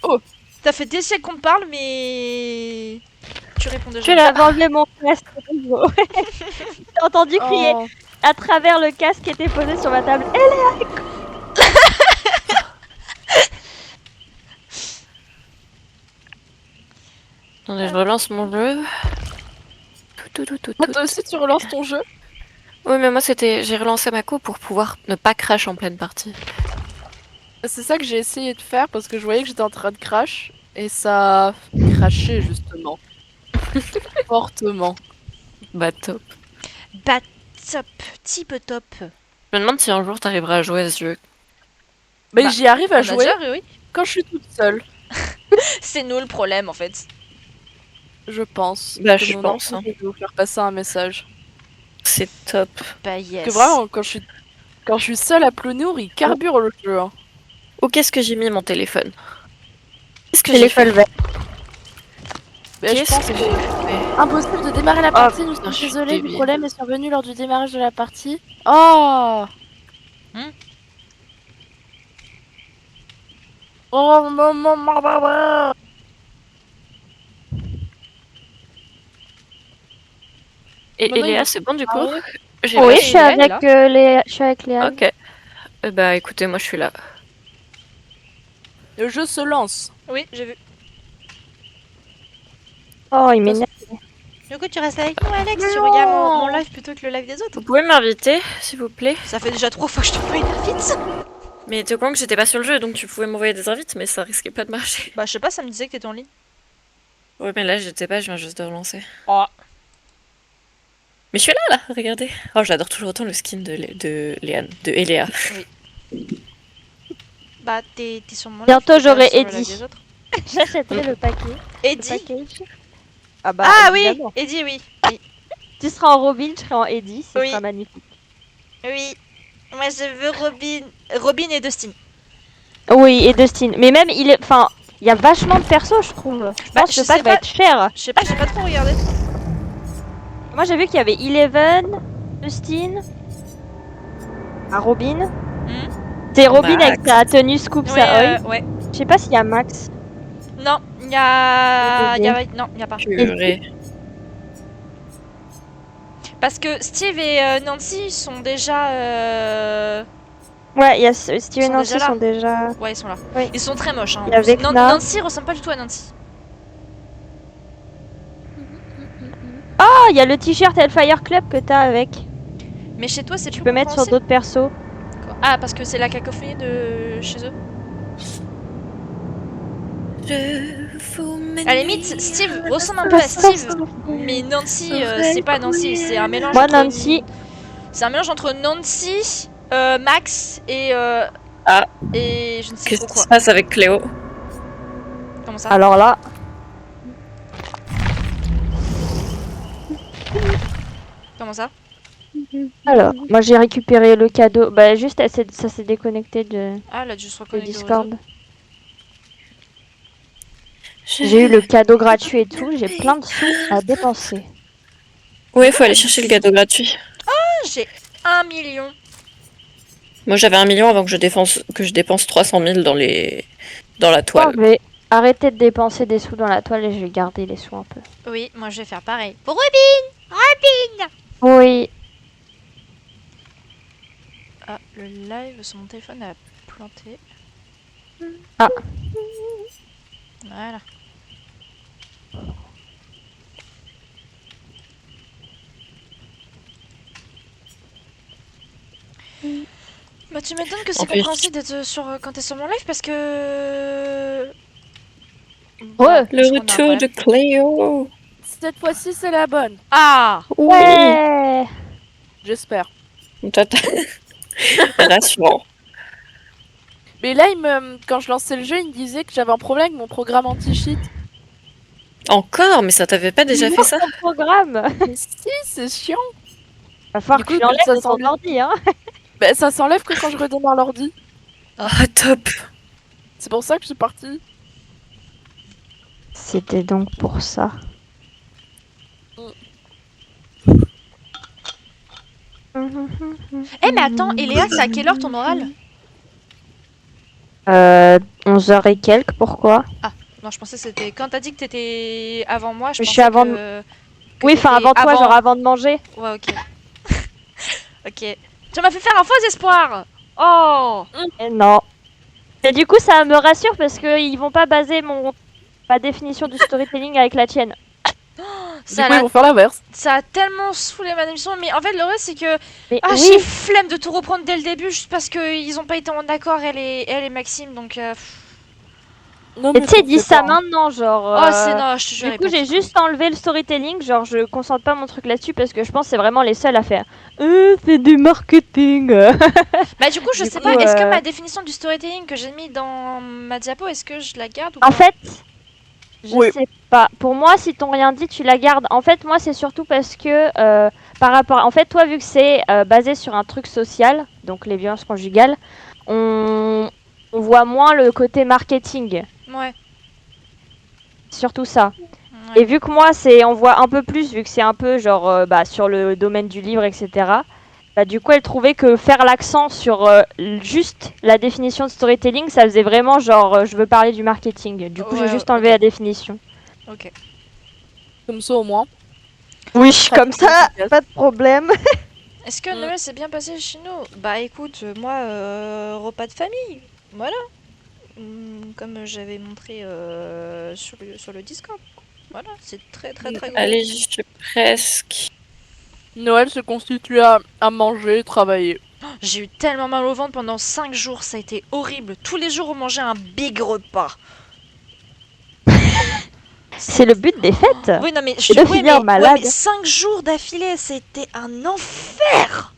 [SPEAKER 6] Oh.
[SPEAKER 1] T'as fait des siècles qu'on te parle, mais... Tu réponds déjà.
[SPEAKER 2] J'avais enlevé mon casque. J'ai entendu crier
[SPEAKER 6] Oh.
[SPEAKER 2] à travers le casque qui était posé sur ma table.
[SPEAKER 3] Attendez, je relance mon jeu.
[SPEAKER 6] Toi aussi, tu relances ton jeu?
[SPEAKER 3] Oui, mais moi, j'ai relancé ma co pour pouvoir ne pas crash en pleine partie.
[SPEAKER 6] C'est ça que j'ai essayé de faire parce que je voyais que j'étais en train de crash et ça a craché justement. Fortement.
[SPEAKER 3] Bah, top.
[SPEAKER 1] Bah, top. Type top.
[SPEAKER 3] Je me demande si un jour t'arriveras à jouer à ce jeu.
[SPEAKER 6] Mais
[SPEAKER 1] Bah,
[SPEAKER 6] j'y arrive
[SPEAKER 1] On
[SPEAKER 6] à
[SPEAKER 1] a
[SPEAKER 6] jouer
[SPEAKER 1] déjà, oui.
[SPEAKER 6] quand je suis toute seule,
[SPEAKER 1] C'est nous le problème, en fait.
[SPEAKER 6] je pense.
[SPEAKER 3] Bah,
[SPEAKER 6] Que
[SPEAKER 3] je
[SPEAKER 6] mon
[SPEAKER 3] pense,
[SPEAKER 6] enfant, Je vais vous faire passer un message.
[SPEAKER 3] C'est top.
[SPEAKER 1] Bah, yes.
[SPEAKER 6] Parce que vraiment, quand je suis seule à Plonour, il carbure le jeu. Hein.
[SPEAKER 3] Où qu'est-ce que j'ai mis mon téléphone? Qu'est-ce que
[SPEAKER 2] C'est
[SPEAKER 3] j'ai
[SPEAKER 2] les
[SPEAKER 3] fait?
[SPEAKER 2] feuilles vertes.
[SPEAKER 6] Mais je
[SPEAKER 3] Qu'est-ce
[SPEAKER 6] pense
[SPEAKER 3] que
[SPEAKER 6] que
[SPEAKER 3] j'ai fait?
[SPEAKER 6] impossible de démarrer la partie. Nous
[SPEAKER 3] putain,
[SPEAKER 6] sommes
[SPEAKER 3] je suis
[SPEAKER 6] désolés, le
[SPEAKER 3] débile.
[SPEAKER 6] problème est survenu lors du démarrage de la partie. Oh.
[SPEAKER 1] Hmm.
[SPEAKER 6] Oh maman.
[SPEAKER 3] Et
[SPEAKER 6] Maintenant,
[SPEAKER 3] Léa,
[SPEAKER 6] il-
[SPEAKER 3] c'est bon du coup? J'ai
[SPEAKER 2] Oui,
[SPEAKER 3] pas-
[SPEAKER 2] je suis
[SPEAKER 1] elle,
[SPEAKER 2] avec je suis avec Léa.
[SPEAKER 3] Ok. Bah écoutez, moi je suis là.
[SPEAKER 6] Le jeu se lance.
[SPEAKER 1] Oui, j'ai vu.
[SPEAKER 2] Oh, il m'énerve.
[SPEAKER 1] Du coup, tu restes avec nous, Alex. Tu regardes mon live plutôt que le live des autres.
[SPEAKER 3] Vous pouvez m'inviter, s'il vous plaît?
[SPEAKER 1] Ça fait déjà 3 fois que je te fais une invite.
[SPEAKER 3] Mais t'es au courant que j'étais pas sur le jeu, donc tu pouvais m'envoyer des invites, mais ça risquait pas de marcher.
[SPEAKER 1] Bah, je sais pas, ça me disait que t'étais en ligne.
[SPEAKER 3] Ouais, mais là j'étais pas, je viens juste de relancer.
[SPEAKER 1] Oh.
[SPEAKER 3] Mais je suis là, regardez. Oh, j'adore toujours autant le skin de Léane, de Eléa.
[SPEAKER 1] Bah, t'es sur mon live.
[SPEAKER 2] Bientôt,
[SPEAKER 1] t'es pas
[SPEAKER 2] j'aurai
[SPEAKER 1] sur le
[SPEAKER 2] Eddie.
[SPEAKER 1] live des autres.
[SPEAKER 2] J'achèterai le paquet. Le
[SPEAKER 1] Eddie.
[SPEAKER 2] package. Ah bah,
[SPEAKER 1] Ah oui,
[SPEAKER 2] évidemment.
[SPEAKER 1] Eddie, oui.
[SPEAKER 2] Tu seras en Robin, je serai en Eddie, ce
[SPEAKER 1] Oui.
[SPEAKER 2] sera magnifique.
[SPEAKER 1] Oui. Moi, je veux Robin et Dustin.
[SPEAKER 2] Oui, et Dustin. Mais même, enfin, il y a vachement de persos, je trouve. Je pense
[SPEAKER 1] je
[SPEAKER 2] que le
[SPEAKER 1] sais
[SPEAKER 2] pack va
[SPEAKER 1] pas.
[SPEAKER 2] être cher.
[SPEAKER 1] Je sais pas, j'ai pas trop regardé.
[SPEAKER 2] Moi, j'ai vu qu'il y avait Eleven, Dustin, Robin. C'est Robin avec
[SPEAKER 3] Max.
[SPEAKER 2] sa tenue scoop,
[SPEAKER 1] Ouais,
[SPEAKER 2] ça, oui.
[SPEAKER 1] ouais.
[SPEAKER 2] Je sais pas s'il y a Max.
[SPEAKER 1] Non, il y a... Non, il y a pas.
[SPEAKER 3] Purée.
[SPEAKER 1] Parce que Steve et Nancy sont déjà...
[SPEAKER 2] Ouais, il y a Steven
[SPEAKER 1] Ils
[SPEAKER 2] et
[SPEAKER 1] sont
[SPEAKER 2] Nancy
[SPEAKER 1] déjà là.
[SPEAKER 2] sont déjà...
[SPEAKER 1] Ouais, ils sont là.
[SPEAKER 2] Oui.
[SPEAKER 1] Ils sont très moches. Hein.
[SPEAKER 2] Il y a Vecna.
[SPEAKER 1] Nancy ressemble pas du tout à Nancy.
[SPEAKER 2] Oh, il y a le t-shirt Hellfire Club que t'as avec.
[SPEAKER 1] Mais chez toi, c'est
[SPEAKER 2] Tu
[SPEAKER 1] plus
[SPEAKER 2] peux mettre sur
[SPEAKER 1] compréhensible.
[SPEAKER 2] d'autres persos.
[SPEAKER 1] Ah, parce que c'est la cacophonie de chez eux. À la limite, Steve ressemble un peu à Steve, mais Nancy, c'est pas Nancy, c'est un mélange
[SPEAKER 2] Moi,
[SPEAKER 1] entre...
[SPEAKER 2] Nancy,
[SPEAKER 1] C'est un mélange entre Nancy, Max et... Et je ne sais
[SPEAKER 3] Qu'est-ce
[SPEAKER 1] trop
[SPEAKER 3] qui
[SPEAKER 1] quoi.
[SPEAKER 3] se passe avec Cléo?
[SPEAKER 1] Comment ça?
[SPEAKER 2] alors là,
[SPEAKER 1] Comment ça?
[SPEAKER 2] alors, moi j'ai récupéré le cadeau. Bah, juste, ça s'est déconnecté de
[SPEAKER 1] Ah, là, je se
[SPEAKER 2] de
[SPEAKER 1] reconnecte au
[SPEAKER 2] Discord.
[SPEAKER 1] réseau.
[SPEAKER 2] J'ai eu le cadeau gratuit et tout. J'ai plein de sous à dépenser.
[SPEAKER 3] Ouais, faut aller chercher le cadeau gratuit.
[SPEAKER 1] Ah, j'ai 1 million.
[SPEAKER 3] Moi j'avais 1 million avant que je dépense 300 000 dans la
[SPEAKER 2] Moi,
[SPEAKER 3] toile.
[SPEAKER 2] je vais arrêter de dépenser des sous dans la toile et je vais garder les sous un peu.
[SPEAKER 1] Oui, moi je vais faire pareil. Pour Robin!
[SPEAKER 2] Oui.
[SPEAKER 1] Ah, le live sur mon téléphone a planté.
[SPEAKER 2] Ah.
[SPEAKER 1] Voilà. Bah tu m'étonnes que c'est
[SPEAKER 3] En plus-
[SPEAKER 1] compréhensible d'être quand t'es sur mon live parce que...
[SPEAKER 2] Ouais.
[SPEAKER 3] Le
[SPEAKER 1] je crois qu'on a un
[SPEAKER 3] retour de
[SPEAKER 1] problème.
[SPEAKER 3] Cléo.
[SPEAKER 6] Cette fois-ci, c'est la bonne.
[SPEAKER 1] Ah!
[SPEAKER 3] Oui.
[SPEAKER 2] Ouais.
[SPEAKER 6] J'espère.
[SPEAKER 3] Rassurant.
[SPEAKER 6] Mais là, quand je lançais le jeu, il me disait que j'avais un problème avec mon programme anti-cheat.
[SPEAKER 3] Encore, mais ça t'avait pas déjà fait ça?
[SPEAKER 2] Ton programme.
[SPEAKER 6] Mais si, c'est chiant.
[SPEAKER 2] Va falloir
[SPEAKER 6] Du
[SPEAKER 2] que
[SPEAKER 6] coup,
[SPEAKER 2] tu l'enlèves
[SPEAKER 6] ça
[SPEAKER 2] de ton
[SPEAKER 6] sent-
[SPEAKER 2] ordi, hein.
[SPEAKER 6] Bah, ça s'enlève que quand je redémarre l'ordi.
[SPEAKER 3] Ah, top.
[SPEAKER 6] C'est pour ça que je suis partie.
[SPEAKER 2] C'était donc pour ça.
[SPEAKER 1] Eh mais attends, Eléa, c'est à quelle heure ton oral?
[SPEAKER 2] 11h et quelques, pourquoi?
[SPEAKER 1] Non, je pensais que c'était... Quand t'as dit que t'étais avant moi, je
[SPEAKER 2] Je
[SPEAKER 1] pensais
[SPEAKER 2] suis avant
[SPEAKER 1] que
[SPEAKER 2] Oui, enfin
[SPEAKER 1] t'étais
[SPEAKER 2] avant toi, genre avant de manger.
[SPEAKER 1] Ouais, ok. Ok. Tu m'as fait faire un faux espoir. Oh.
[SPEAKER 2] Et non. Et du coup, ça me rassure parce que ils vont pas baser ma définition du storytelling avec la tienne.
[SPEAKER 6] Du coup, ils vont faire l'inverse.
[SPEAKER 1] Ça a tellement saoulé ma émission, mais en fait le reste c'est que
[SPEAKER 2] Mais
[SPEAKER 1] ah
[SPEAKER 2] oui,
[SPEAKER 1] j'ai flemme de tout reprendre dès le début juste parce qu'ils ont pas été en accord elle et Maxime donc
[SPEAKER 6] Non,
[SPEAKER 2] mais tu sais,
[SPEAKER 6] t'en
[SPEAKER 2] dis
[SPEAKER 6] fais
[SPEAKER 2] ça
[SPEAKER 6] pas, hein.
[SPEAKER 2] maintenant, genre.
[SPEAKER 1] oh c'est non je te jure.
[SPEAKER 2] Du coup, j'ai juste enlevé le storytelling, genre je concentre pas mon truc là-dessus parce que je pense que c'est vraiment les seuls à faire. C'est du marketing.
[SPEAKER 1] Bah du coup je
[SPEAKER 2] Du
[SPEAKER 1] sais
[SPEAKER 2] coup,
[SPEAKER 1] pas, est-ce que ma définition du storytelling que j'ai mis dans ma diapo, est-ce que je la garde ou pas?
[SPEAKER 2] En fait, je
[SPEAKER 6] Oui.
[SPEAKER 2] sais pas. Pour moi, si t'ont rien dit, tu la gardes. En fait, moi, c'est surtout parce que par rapport. En fait, toi, vu que c'est basé sur un truc social, donc les violences conjugales, on voit moins le côté marketing.
[SPEAKER 1] Ouais.
[SPEAKER 2] Surtout ça.
[SPEAKER 1] Ouais.
[SPEAKER 2] Et vu que moi, on voit un peu plus, vu que c'est un peu genre sur le domaine du livre, etc. Bah, du coup, elle trouvait que faire l'accent sur juste la définition de storytelling, ça faisait vraiment genre je veux parler du marketing. Du coup,
[SPEAKER 1] Ouais,
[SPEAKER 2] j'ai juste enlevé
[SPEAKER 1] ok.
[SPEAKER 2] la définition.
[SPEAKER 1] Ok.
[SPEAKER 6] Comme ça, au moins.
[SPEAKER 2] Oui, comme ça, pas de problème.
[SPEAKER 1] Est-ce que Noël s'est bien passé chez nous? Bah écoute, moi, repas de famille, voilà. Comme j'avais montré sur le Discord. Voilà, c'est très très très gros.
[SPEAKER 3] Allez, j'y suis presque.
[SPEAKER 6] Noël se constitue à manger, travailler.
[SPEAKER 1] J'ai eu tellement mal au ventre pendant 5 jours, ça a été horrible. Tous les jours, on mangeait un big repas.
[SPEAKER 2] C'est le but des fêtes.
[SPEAKER 1] Oui, non, mais
[SPEAKER 2] Et de finir malade.
[SPEAKER 1] 5 jours d'affilée, c'était un enfer.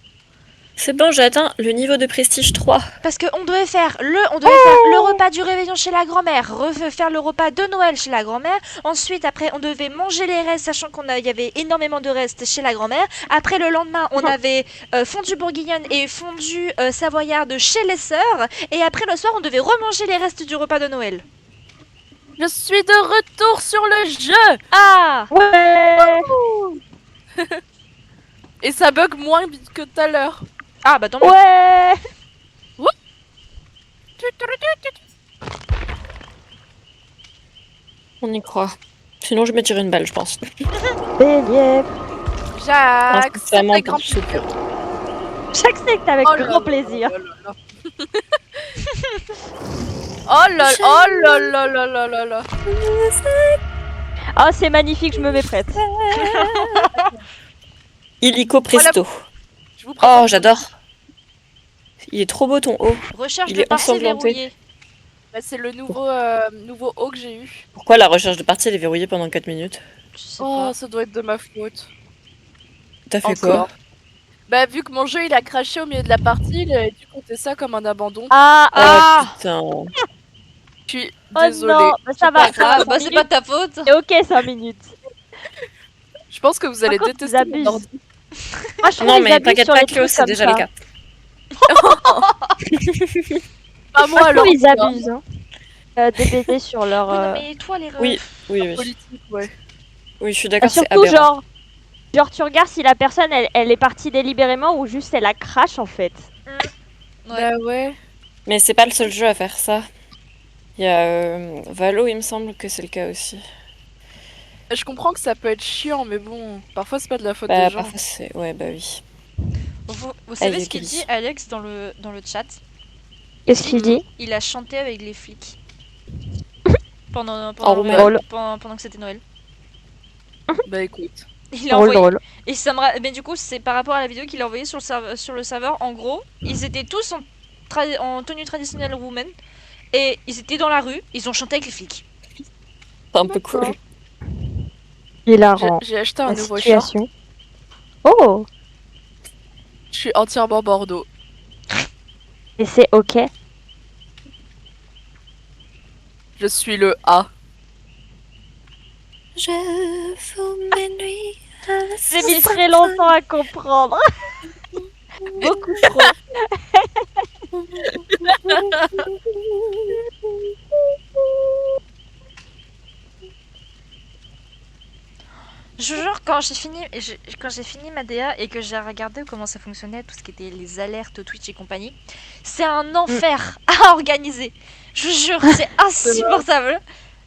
[SPEAKER 3] C'est bon, j'ai atteint le niveau de prestige 3.
[SPEAKER 1] Parce qu'on devait faire le repas du réveillon chez la grand-mère, faire le repas de Noël chez la grand-mère. Ensuite, après, on devait manger les restes, sachant y avait énormément de restes chez la grand-mère. Après, le lendemain, on avait fondue bourguignonne et fondue savoyarde chez les sœurs. Et après, le soir, on devait remanger les restes du repas de Noël.
[SPEAKER 6] Je suis de retour sur le jeu.
[SPEAKER 1] Ah!
[SPEAKER 2] Ouais.
[SPEAKER 6] Et ça bug moins vite que tout à l'heure.
[SPEAKER 1] Ah, bah tant mieux.
[SPEAKER 2] Ouais.
[SPEAKER 3] On y croit. Sinon, je me tire une balle, je pense.
[SPEAKER 2] Bélier.
[SPEAKER 6] Jacques,
[SPEAKER 3] ça
[SPEAKER 6] c'est
[SPEAKER 3] manque
[SPEAKER 6] grand
[SPEAKER 3] de soupe.
[SPEAKER 6] plaisir.
[SPEAKER 2] J'accepte avec
[SPEAKER 6] Oh là
[SPEAKER 2] grand
[SPEAKER 6] là
[SPEAKER 2] plaisir.
[SPEAKER 6] là là là. Oh là là là là là.
[SPEAKER 2] Oh, c'est magnifique, je me mets prête.
[SPEAKER 3] Illico presto.
[SPEAKER 6] Je vous présente-
[SPEAKER 3] Oh, j'adore. Il est trop beau ton haut.
[SPEAKER 1] Recherche
[SPEAKER 3] Il
[SPEAKER 1] de
[SPEAKER 3] est
[SPEAKER 1] partie
[SPEAKER 3] ensanglanté.
[SPEAKER 1] verrouillée.
[SPEAKER 6] Bah, c'est le nouveau haut que j'ai eu.
[SPEAKER 3] Pourquoi la recherche de partie elle est verrouillée pendant 4 minutes?
[SPEAKER 1] Je sais
[SPEAKER 6] Oh,
[SPEAKER 1] pas.
[SPEAKER 6] ça doit être de ma faute.
[SPEAKER 3] T'as fait
[SPEAKER 6] Encore.
[SPEAKER 3] quoi?
[SPEAKER 6] Bah, vu que mon jeu il a craché au milieu de la partie, il a dû compter ça comme un abandon.
[SPEAKER 2] Ah,
[SPEAKER 1] Ah.
[SPEAKER 3] Oh putain.
[SPEAKER 6] Je suis
[SPEAKER 2] oh
[SPEAKER 6] désolée.
[SPEAKER 2] non, bah, ça va.
[SPEAKER 1] Ah,
[SPEAKER 2] ça
[SPEAKER 1] bah
[SPEAKER 2] va,
[SPEAKER 1] c'est pas de ta faute.
[SPEAKER 2] C'est ok 5 minutes.
[SPEAKER 6] Je pense que vous allez
[SPEAKER 2] contre,
[SPEAKER 6] détester
[SPEAKER 2] ils
[SPEAKER 6] mon
[SPEAKER 2] abusent.
[SPEAKER 6] ordi.
[SPEAKER 2] Moi, je trouve
[SPEAKER 3] Non
[SPEAKER 2] ils
[SPEAKER 3] mais
[SPEAKER 2] abusent
[SPEAKER 3] t'inquiète
[SPEAKER 2] sur
[SPEAKER 3] pas
[SPEAKER 2] les
[SPEAKER 3] Cléo,
[SPEAKER 2] trucs
[SPEAKER 3] c'est
[SPEAKER 2] comme
[SPEAKER 3] déjà
[SPEAKER 2] ça.
[SPEAKER 3] le cas.
[SPEAKER 6] Pas
[SPEAKER 2] Moi,
[SPEAKER 6] moi
[SPEAKER 2] je
[SPEAKER 6] alors.
[SPEAKER 2] trouve ils abusent. Hein. DBD sur leur.
[SPEAKER 1] Oui, non, mais toi, les refs.
[SPEAKER 3] Oui, oui, oui.
[SPEAKER 6] Politique, ouais.
[SPEAKER 3] Oui, je suis d'accord, c'est
[SPEAKER 2] Surtout,
[SPEAKER 3] aberrant.
[SPEAKER 2] genre, tu regardes si la personne elle est partie délibérément ou juste elle a crash en fait.
[SPEAKER 1] Ouais.
[SPEAKER 6] Bah ouais.
[SPEAKER 3] Mais c'est pas le seul jeu à faire ça. Il y a Valo, il me semble que c'est le cas aussi.
[SPEAKER 6] Je comprends que ça peut être chiant, mais bon, parfois c'est pas de la faute
[SPEAKER 3] Bah
[SPEAKER 6] des gens.
[SPEAKER 3] parfois c'est... Ouais bah oui.
[SPEAKER 1] Vous savez
[SPEAKER 3] Allez,
[SPEAKER 1] ce qu'il
[SPEAKER 3] Billy.
[SPEAKER 1] dit, Alex, dans le chat?
[SPEAKER 2] Qu'est-ce qu'il dit?
[SPEAKER 1] Il a chanté avec les flics. Pendant
[SPEAKER 3] roumain.
[SPEAKER 1] pendant que c'était Noël.
[SPEAKER 6] Bah écoute.
[SPEAKER 1] Il a
[SPEAKER 2] Drôle,
[SPEAKER 1] envoyé.
[SPEAKER 2] drôle.
[SPEAKER 1] Et mais du coup, c'est par rapport à la vidéo qu'il a envoyée sur le serveur. En gros, ils étaient tous en tenue traditionnelle roumaine. Et ils étaient dans la rue, ils ont chanté avec les flics.
[SPEAKER 3] C'est un peu cool.
[SPEAKER 2] D'accord. Hilarant.
[SPEAKER 6] J'ai acheté un
[SPEAKER 2] La
[SPEAKER 6] nouveau short.
[SPEAKER 2] situation. Oh!
[SPEAKER 6] Je suis entièrement Bordeaux.
[SPEAKER 2] Et c'est ok.
[SPEAKER 6] Je suis le A.
[SPEAKER 3] Je vous nuits à la
[SPEAKER 2] J'ai mis très longtemps à comprendre. Beaucoup trop.
[SPEAKER 1] Je vous jure, quand j'ai fini ma DA et que j'ai regardé comment ça fonctionnait, tout ce qui était les alertes Twitch et compagnie, c'est un enfer à organiser. Je vous jure, c'est insupportable.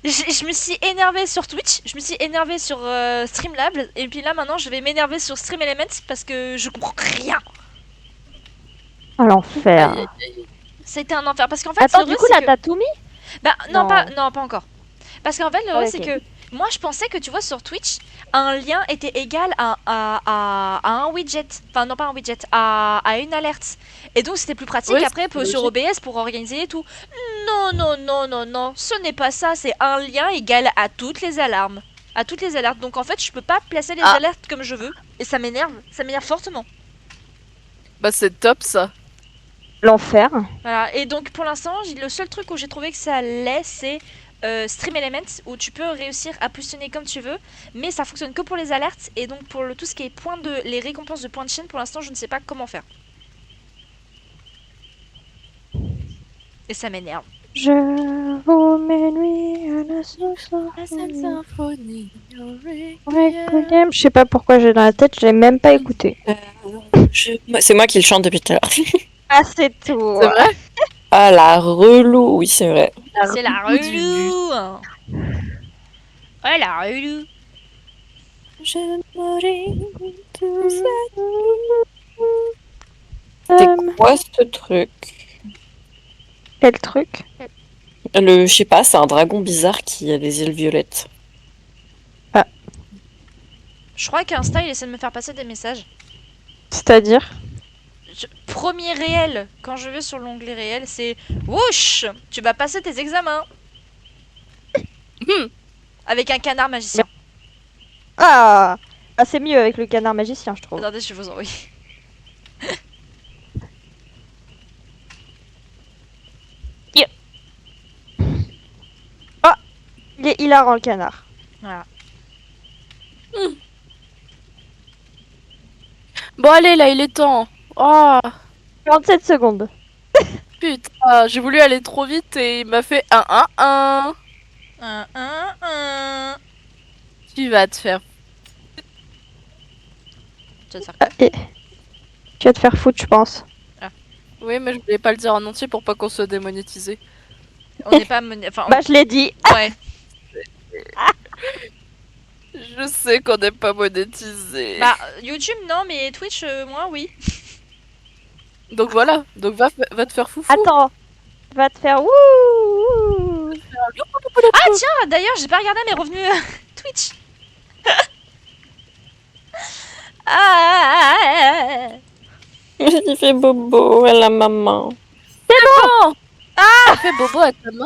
[SPEAKER 1] Je me suis énervée sur Twitch, je me suis énervée sur Streamlabs, et puis là maintenant je vais m'énerver sur Stream Elements parce que je comprends rien.
[SPEAKER 2] Oh l'enfer.
[SPEAKER 1] C'était un enfer parce qu'en fait,
[SPEAKER 2] Attends,
[SPEAKER 1] le
[SPEAKER 2] du
[SPEAKER 1] vrai,
[SPEAKER 2] coup,
[SPEAKER 1] c'est
[SPEAKER 2] là, t'as tout mis?
[SPEAKER 1] Bah non,
[SPEAKER 2] Non.
[SPEAKER 1] pas encore. Parce qu'en fait, le vrai,
[SPEAKER 2] ok.
[SPEAKER 1] c'est que moi, je pensais que, tu vois, sur Twitch, un lien était égal à un widget. Enfin, non, pas un widget, à une alerte. Et donc, c'était plus pratique
[SPEAKER 6] Ouais,
[SPEAKER 1] après
[SPEAKER 6] c'est
[SPEAKER 1] sur OBS pour organiser et tout. Non, non, non, non, non. Ce n'est pas ça. C'est un lien égal à toutes les alarmes. À toutes les alertes. Donc, en fait, je peux pas placer les alertes comme je veux. Et ça m'énerve. Ça m'énerve fortement.
[SPEAKER 6] Bah c'est top ça.
[SPEAKER 2] L'enfer.
[SPEAKER 1] Voilà. Et donc, pour l'instant, le seul truc où j'ai trouvé que ça allait, c'est Stream Elements, où tu peux réussir à positionner comme tu veux, mais ça fonctionne que pour les alertes. Et donc, pour tout ce qui est les récompenses de points de chaîne, pour l'instant, je ne sais pas comment faire. Et ça m'énerve.
[SPEAKER 2] Je vous mets nuit à la
[SPEAKER 6] symphonie.
[SPEAKER 2] Requiem. Je sais pas pourquoi j'ai dans la tête, j'ai même pas écouté.
[SPEAKER 3] C'est moi qui le chante depuis tout à l'heure.
[SPEAKER 2] Ah, c'est tout.
[SPEAKER 6] C'est vrai?
[SPEAKER 3] Ah la relou, oui c'est vrai.
[SPEAKER 1] C'est la relou. Ouais, la relou.
[SPEAKER 3] Je mourrai tout seul. C'est quoi ce truc?
[SPEAKER 2] Quel truc?
[SPEAKER 3] Je sais pas, c'est un dragon bizarre qui a des ailes violettes.
[SPEAKER 1] Je crois qu'Insta il essaie de me faire passer des messages.
[SPEAKER 2] C'est-à-dire?
[SPEAKER 1] Premier réel, quand je vais sur l'onglet réel, c'est Wouch, tu vas passer tes examens. Avec un canard magicien.
[SPEAKER 2] Ah, c'est mieux avec le canard magicien, je trouve.
[SPEAKER 1] Attendez, je vais vous envoyer.
[SPEAKER 2] Il est hilarant, le canard.
[SPEAKER 1] Voilà.
[SPEAKER 6] Bon, allez, là, il est temps. Oh,
[SPEAKER 2] 47 secondes.
[SPEAKER 6] putain, j'ai voulu aller trop vite et il m'a fait 1-1-1.
[SPEAKER 1] Un.
[SPEAKER 6] Tu vas te faire.
[SPEAKER 1] Tu vas te faire quoi?
[SPEAKER 2] Et... Tu vas te faire foutre, je pense.
[SPEAKER 6] Oui, mais je voulais pas le dire en entier pour pas qu'on soit démonétisé.
[SPEAKER 1] On n'est pas enfin,
[SPEAKER 2] Bah, je l'ai dit.
[SPEAKER 1] ouais.
[SPEAKER 6] Je sais qu'on n'est pas monétisé.
[SPEAKER 1] Bah, YouTube, non, mais Twitch, moi, oui.
[SPEAKER 6] Donc voilà, donc va te faire foufou.
[SPEAKER 2] Attends. Va te faire wouh.
[SPEAKER 1] Ah, tiens, d'ailleurs, j'ai pas regardé mes revenus Twitch. Ah.
[SPEAKER 3] Il fait bobo à la maman.
[SPEAKER 6] Fais bobo à ta main.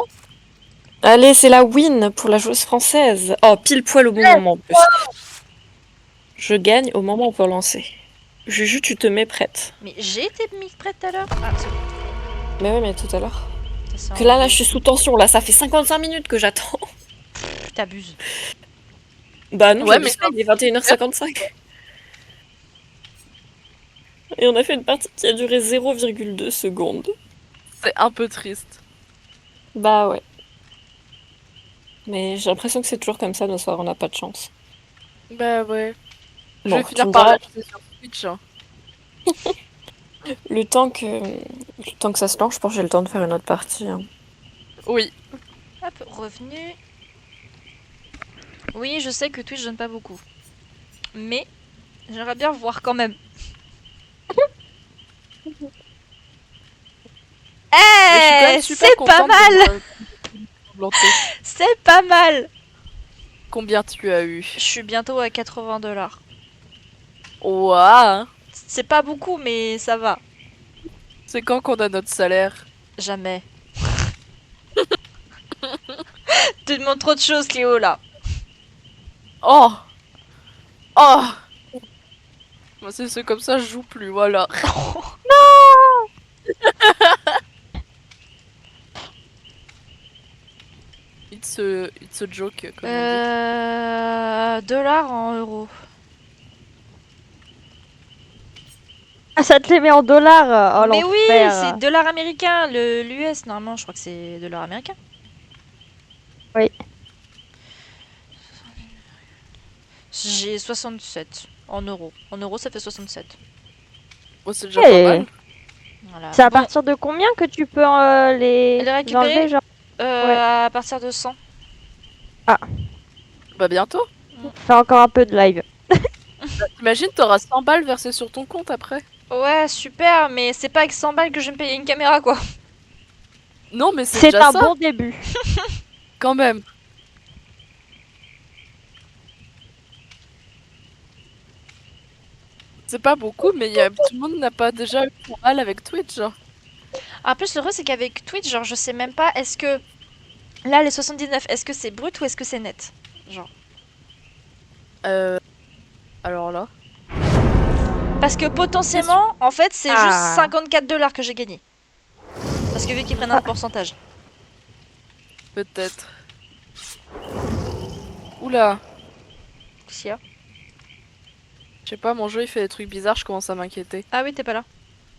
[SPEAKER 3] Allez, c'est la win pour la joueuse française. Oh, pile poil au bon moment en plus. Je gagne au moment où on peut lancer. Juju, tu te mets prête.
[SPEAKER 1] Mais j'ai été mis prête tout à l'heure. Ah, c'est bon.
[SPEAKER 3] Mais oui, mais tout à l'heure.
[SPEAKER 1] Ça
[SPEAKER 3] Que là, je suis sous tension. Là, ça fait 55 minutes que j'attends.
[SPEAKER 1] T'abuses.
[SPEAKER 3] Bah non,
[SPEAKER 6] Ouais,
[SPEAKER 3] mais
[SPEAKER 6] mais
[SPEAKER 3] il est 21h55. Et on a fait une partie qui a duré 0,2 secondes.
[SPEAKER 6] C'est un peu triste.
[SPEAKER 3] Bah ouais. Mais j'ai l'impression que c'est toujours comme ça, nos soirs, on n'a pas de chance.
[SPEAKER 6] Bah ouais. Je
[SPEAKER 3] Bon,
[SPEAKER 6] vais
[SPEAKER 3] tu
[SPEAKER 6] finir
[SPEAKER 3] me
[SPEAKER 6] par
[SPEAKER 3] diras,
[SPEAKER 6] l'acheter sur Twitch.
[SPEAKER 3] le temps que ça se lance, je pense que j'ai le temps de faire une autre partie. Hein.
[SPEAKER 6] Oui.
[SPEAKER 1] Hop, revenu. Oui, je sais que Twitch donne pas beaucoup. Mais j'aimerais bien voir quand même.
[SPEAKER 6] Mais je suis quand même super
[SPEAKER 1] C'est pas
[SPEAKER 6] contente
[SPEAKER 1] mal.
[SPEAKER 6] de planter.
[SPEAKER 1] C'est pas mal.
[SPEAKER 6] Combien tu as eu?
[SPEAKER 1] Je suis bientôt à 80$.
[SPEAKER 6] Ouah.
[SPEAKER 1] C'est pas beaucoup, mais ça va.
[SPEAKER 6] C'est quand qu'on a notre salaire?
[SPEAKER 1] Jamais. Tu demandes trop de choses, Cléo, là.
[SPEAKER 6] Oh. Oh. Moi, c'est comme ça, je joue plus, voilà. It's a joke, comme on dit.
[SPEAKER 1] Dollars en euros.
[SPEAKER 2] Ah, ça te les met en dollars. Oh,
[SPEAKER 1] Mais oui,
[SPEAKER 2] l'enfer.
[SPEAKER 1] c'est dollars américains. L'US, normalement, je crois que c'est dollars américains.
[SPEAKER 2] Oui.
[SPEAKER 1] J'ai 67 en euros. En euros, ça fait 67.
[SPEAKER 6] Oh, c'est déjà
[SPEAKER 2] Hey.
[SPEAKER 6] pas mal.
[SPEAKER 1] Voilà.
[SPEAKER 2] C'est à
[SPEAKER 1] Bon,
[SPEAKER 2] partir de combien que tu peux les
[SPEAKER 1] récupérer
[SPEAKER 2] enlever, genre
[SPEAKER 1] à partir de 100.
[SPEAKER 6] Bah, bientôt.
[SPEAKER 2] Fais encore un peu de live.
[SPEAKER 6] T'imagines, t'auras 100 balles versées sur ton compte après.
[SPEAKER 1] Ouais, super, mais c'est pas avec 100 balles que je vais me payer une caméra, quoi.
[SPEAKER 6] Non, mais c'est
[SPEAKER 2] C'est
[SPEAKER 6] déjà
[SPEAKER 2] un
[SPEAKER 6] ça,
[SPEAKER 2] bon début.
[SPEAKER 6] quand même. C'est pas beaucoup, mais tout le monde n'a pas déjà eu pour mal avec Twitch. Genre.
[SPEAKER 1] En plus, le heureux, c'est qu'avec Twitch, genre, je sais même pas, est-ce que... Là, les 79, est-ce que c'est brut ou est-ce que c'est net? Genre.
[SPEAKER 6] Alors là.
[SPEAKER 1] Parce que potentiellement, en fait, c'est
[SPEAKER 2] Ah.
[SPEAKER 1] juste 54$ que j'ai gagné. Parce que vu qu'ils prennent un pourcentage.
[SPEAKER 6] Peut-être. Oula.
[SPEAKER 1] Qu'est-ce qu'il y a?
[SPEAKER 6] Je sais pas, mon jeu il fait des trucs bizarres, je commence à m'inquiéter.
[SPEAKER 1] Ah oui, t'es pas là.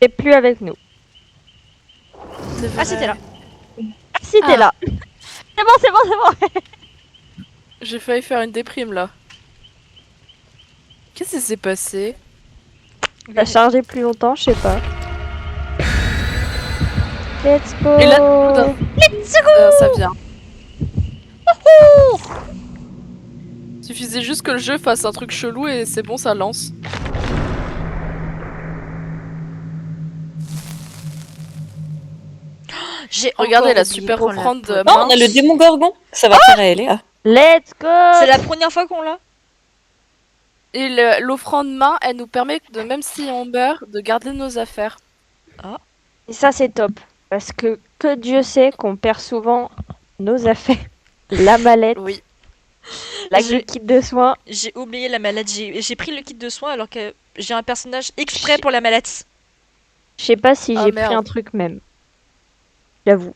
[SPEAKER 2] T'es plus avec nous.
[SPEAKER 1] Ah, c'était là.
[SPEAKER 2] Ah, si, t'es
[SPEAKER 6] Ah.
[SPEAKER 2] là. C'est bon, c'est bon, c'est bon.
[SPEAKER 6] J'ai failli faire une déprime là. Qu'est-ce qui s'est passé?
[SPEAKER 2] T'as chargé plus longtemps, je sais pas. Let's go.
[SPEAKER 6] Et là, ça vient. Suffisait juste que le jeu fasse un truc chelou et c'est bon, ça lance.
[SPEAKER 1] J'ai
[SPEAKER 6] Regardez
[SPEAKER 1] encore
[SPEAKER 6] la
[SPEAKER 1] oublié
[SPEAKER 6] super
[SPEAKER 1] qu'on l'a
[SPEAKER 6] offrande
[SPEAKER 1] pas.
[SPEAKER 3] Non, on a le démon gorgon. Ça va faire à Eléa.
[SPEAKER 2] Let's go.
[SPEAKER 1] C'est la première fois qu'on l'a.
[SPEAKER 6] Et l'offrande main, elle nous permet de, même si on meurt, de garder nos affaires.
[SPEAKER 2] Et ça, c'est top. Parce que Dieu sait qu'on perd souvent nos affaires. La mallette,
[SPEAKER 6] Oui.
[SPEAKER 2] le kit de soins.
[SPEAKER 1] J'ai oublié la mallette. J'ai pris le kit de soins alors que j'ai un personnage exprès pour la mallette.
[SPEAKER 2] Je sais pas si
[SPEAKER 6] Ah,
[SPEAKER 2] j'ai
[SPEAKER 6] merde.
[SPEAKER 2] pris un truc même. J'avoue.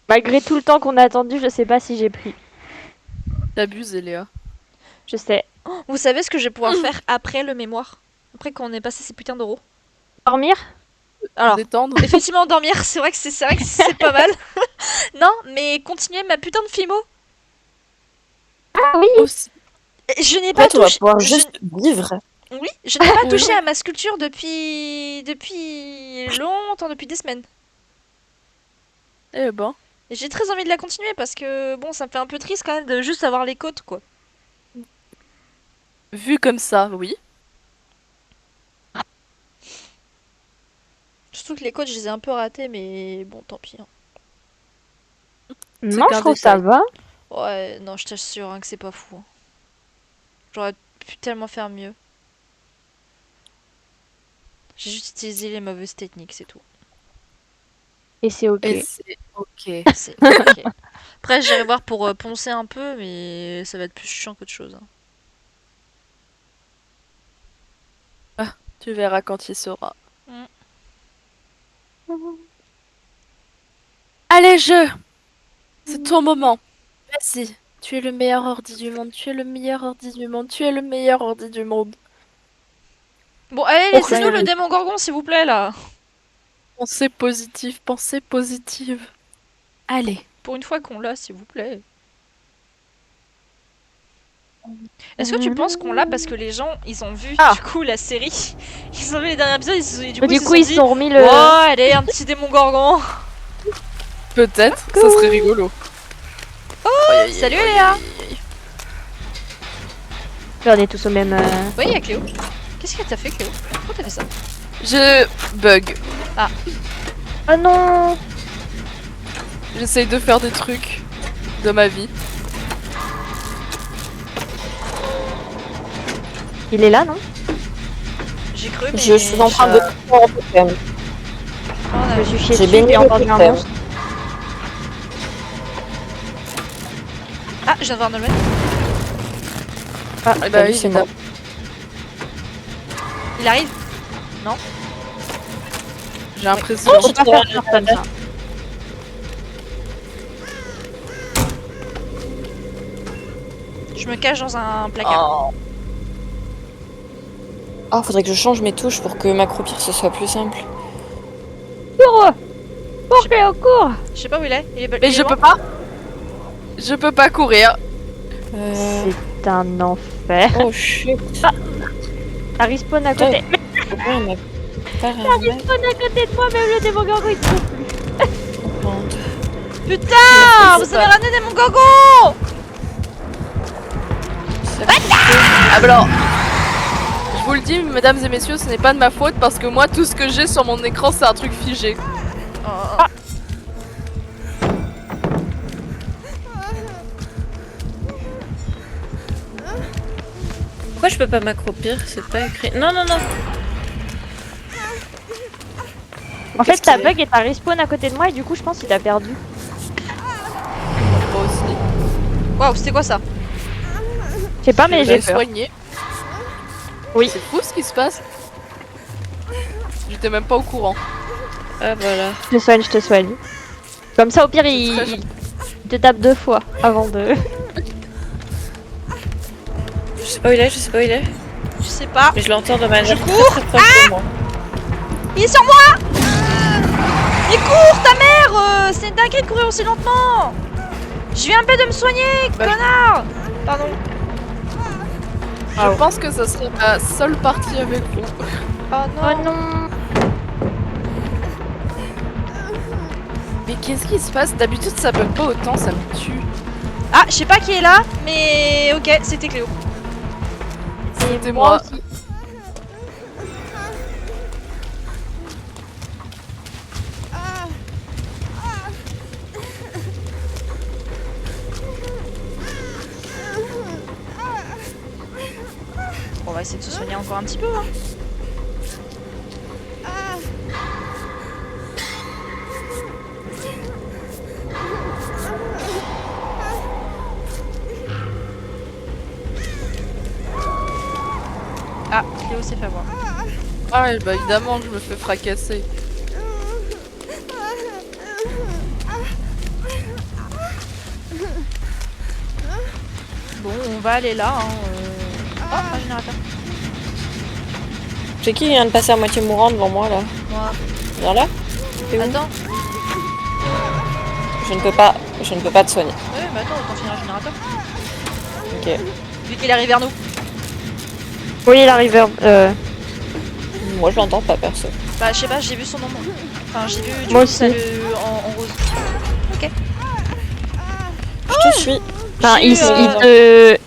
[SPEAKER 2] Malgré tout le temps qu'on a attendu, je sais pas si j'ai pris.
[SPEAKER 6] T'abuses, Eléa.
[SPEAKER 2] Je sais.
[SPEAKER 1] Vous savez ce que je vais pouvoir faire après le mémoire? Après qu'on ait passé ces putains d'euros?
[SPEAKER 2] Dormir?
[SPEAKER 1] Alors,
[SPEAKER 6] Détendre.
[SPEAKER 1] effectivement, dormir, c'est vrai que c'est pas mal. Non, mais continuer ma putain de FIMO.
[SPEAKER 2] Ah oui.
[SPEAKER 6] Aussi.
[SPEAKER 1] Je n'ai
[SPEAKER 3] En
[SPEAKER 1] pas
[SPEAKER 3] fait, on va
[SPEAKER 1] touché.
[SPEAKER 3] pouvoir juste vivre.
[SPEAKER 1] Oui, je n'ai pas
[SPEAKER 6] Oui.
[SPEAKER 1] touché à ma sculpture depuis longtemps, depuis des semaines.
[SPEAKER 6] Eh ben.
[SPEAKER 1] Et j'ai très envie de la continuer parce que bon, ça me fait un peu triste quand même de juste avoir les côtes quoi.
[SPEAKER 6] Vu comme ça, oui.
[SPEAKER 1] Surtout que les côtes, je les ai un peu ratées, mais bon, tant pis. Hein.
[SPEAKER 2] Non,
[SPEAKER 6] qu'un
[SPEAKER 2] je trouve ça
[SPEAKER 6] détail.
[SPEAKER 2] va.
[SPEAKER 1] Ouais, non, je t'assure hein, que c'est pas fou. Hein. J'aurais pu tellement faire mieux. J'ai juste utilisé les mauvaises techniques, c'est tout.
[SPEAKER 2] Et c'est ok.
[SPEAKER 6] Et c'est ok.
[SPEAKER 1] C'est ok. Après, j'irai voir pour poncer un peu, mais ça va être plus chiant qu'autre chose. Hein.
[SPEAKER 6] Tu verras quand il sera.
[SPEAKER 1] Mm.
[SPEAKER 6] Allez, jeu! C'est ton moment. Vas-y. Tu es le meilleur ordi du monde. Tu es le meilleur ordi du monde. Tu es le meilleur ordi du monde.
[SPEAKER 1] Bon, allez,
[SPEAKER 6] Oh,
[SPEAKER 1] laissez-nous
[SPEAKER 6] ouais,
[SPEAKER 1] le
[SPEAKER 6] ouais.
[SPEAKER 1] démon gorgon, s'il vous plaît, là.
[SPEAKER 6] Pensée positive, pensée positive. Allez.
[SPEAKER 1] Pour une fois qu'on l'a, s'il vous plaît. Est-ce que tu penses qu'on l'a parce que les gens, ils ont vu
[SPEAKER 6] Ah.
[SPEAKER 1] du coup la série, ils ont vu les derniers épisodes, du coup,
[SPEAKER 2] Du
[SPEAKER 1] ils
[SPEAKER 2] coup,
[SPEAKER 1] se
[SPEAKER 2] ils
[SPEAKER 1] sont dit,
[SPEAKER 2] sont remis le.
[SPEAKER 1] oh, allez, un petit démon gorgon.
[SPEAKER 6] Peut-être. Ça serait rigolo.
[SPEAKER 1] Salut Léa.
[SPEAKER 2] On est tous au même.
[SPEAKER 1] Oui, il y a Cléo. Qu'est-ce que t'as fait, Cléo? Pourquoi t'as fait ça?
[SPEAKER 6] Je bug.
[SPEAKER 2] Oh non.
[SPEAKER 6] J'essaye de faire des trucs de ma vie.
[SPEAKER 2] Il est là, non?
[SPEAKER 1] J'ai cru, mais
[SPEAKER 3] Je suis en train de prendre un peu quand même.
[SPEAKER 2] Je me suis chié
[SPEAKER 3] J'ai
[SPEAKER 2] dessus,
[SPEAKER 3] baigné
[SPEAKER 2] j'ai
[SPEAKER 3] le
[SPEAKER 2] entendu un
[SPEAKER 3] système.
[SPEAKER 2] monstre.
[SPEAKER 1] Ah, je viens de voir Nolwenn.
[SPEAKER 2] Ah,
[SPEAKER 6] Eh bah oui,
[SPEAKER 3] c'est
[SPEAKER 6] c'est
[SPEAKER 3] mort.
[SPEAKER 1] Il arrive.
[SPEAKER 6] J'ai l'impression.
[SPEAKER 2] Faut pas faire peur comme ça.
[SPEAKER 1] Je me cache dans un placard.
[SPEAKER 6] Oh.
[SPEAKER 3] Ah, faudrait que je change mes touches pour que m'accroupir ce soit plus simple.
[SPEAKER 2] Cours! Cours, Cléo, cours!
[SPEAKER 1] Je sais pas où il est.
[SPEAKER 6] Mais je peux pas. Je peux pas courir.
[SPEAKER 2] C'est un enfer.
[SPEAKER 3] Oh shit.
[SPEAKER 2] Ça respawn à côté. Mais
[SPEAKER 3] Pourquoi elle m'a pas
[SPEAKER 2] ça respawn à côté de moi, même le démon gorgon, il trouve plus.
[SPEAKER 1] Putain, vous avez ramené démon gorgon.
[SPEAKER 6] Ah bah alors. Je vous le dis, mesdames et messieurs, ce n'est pas de ma faute parce que moi, tout ce que j'ai sur mon écran, c'est un truc figé.
[SPEAKER 1] Oh.
[SPEAKER 3] Pourquoi je peux pas m'accroupir? C'est pas écrit. Non, non, non.
[SPEAKER 2] En fait,
[SPEAKER 3] Qu'est-ce
[SPEAKER 2] t'as
[SPEAKER 3] qu'il y a
[SPEAKER 2] bug et t'as respawn à côté de moi, et du coup, je pense qu'il t'a perdu.
[SPEAKER 6] Moi aussi.
[SPEAKER 1] Waouh, c'était quoi ça?
[SPEAKER 2] Je sais pas, mais
[SPEAKER 6] J'ai
[SPEAKER 2] j'ai peur.
[SPEAKER 6] soigné.
[SPEAKER 2] Oui.
[SPEAKER 6] C'est fou ce qui se passe. J'étais même pas au courant.
[SPEAKER 3] Ah, voilà.
[SPEAKER 2] Je te soigne, je te soigne. Comme ça, au pire,
[SPEAKER 6] très
[SPEAKER 2] il te tape 2 fois avant de.
[SPEAKER 3] Je sais pas où il est, je sais pas où il est.
[SPEAKER 1] Je sais pas.
[SPEAKER 3] Mais je l'entends de manière
[SPEAKER 1] Je
[SPEAKER 3] très
[SPEAKER 1] cours.
[SPEAKER 3] très proche de moi.
[SPEAKER 1] Il est sur moi. Mais cours, ta mère. C'est une dinguerie de courir aussi lentement. Je viens un peu de me soigner,
[SPEAKER 6] Bah,
[SPEAKER 1] connard. Pardon.
[SPEAKER 6] Je pense que ça serait ma seule partie avec vous.
[SPEAKER 1] Oh non.
[SPEAKER 2] Oh non!
[SPEAKER 6] Mais qu'est-ce qui se passe? D'habitude, ça bug pas autant, ça me tue.
[SPEAKER 1] Ah, je sais pas qui est là, mais ok, c'était Cléo.
[SPEAKER 6] C'était moi.
[SPEAKER 2] aussi.
[SPEAKER 1] On va essayer de se soigner encore un petit peu. Hein. Ah, Cléo s'est fait avoir.
[SPEAKER 6] Ah, bah évidemment, je me fais fracasser.
[SPEAKER 1] Bon, on va aller là. Hein, Oh, un générateur.
[SPEAKER 3] C'est qui vient de passer à moitié mourant devant moi là?
[SPEAKER 1] Moi.
[SPEAKER 3] Viens là. T'es où?
[SPEAKER 1] Attends.
[SPEAKER 3] Je ne peux pas te soigner.
[SPEAKER 1] Ouais, bah attends, autant finir un générateur.
[SPEAKER 3] Ok.
[SPEAKER 1] Vu qu'il arrive vers nous.
[SPEAKER 2] Oui, la river.
[SPEAKER 3] Moi je l'entends pas perso.
[SPEAKER 1] Bah, je sais pas, j'ai vu son nom. Enfin, j'ai vu du
[SPEAKER 2] Moi
[SPEAKER 1] coup, ça,
[SPEAKER 2] aussi.
[SPEAKER 1] en rose. Ok.
[SPEAKER 3] Je te suis.
[SPEAKER 2] Enfin,
[SPEAKER 1] J'ai
[SPEAKER 2] il,
[SPEAKER 1] eu,
[SPEAKER 2] il te,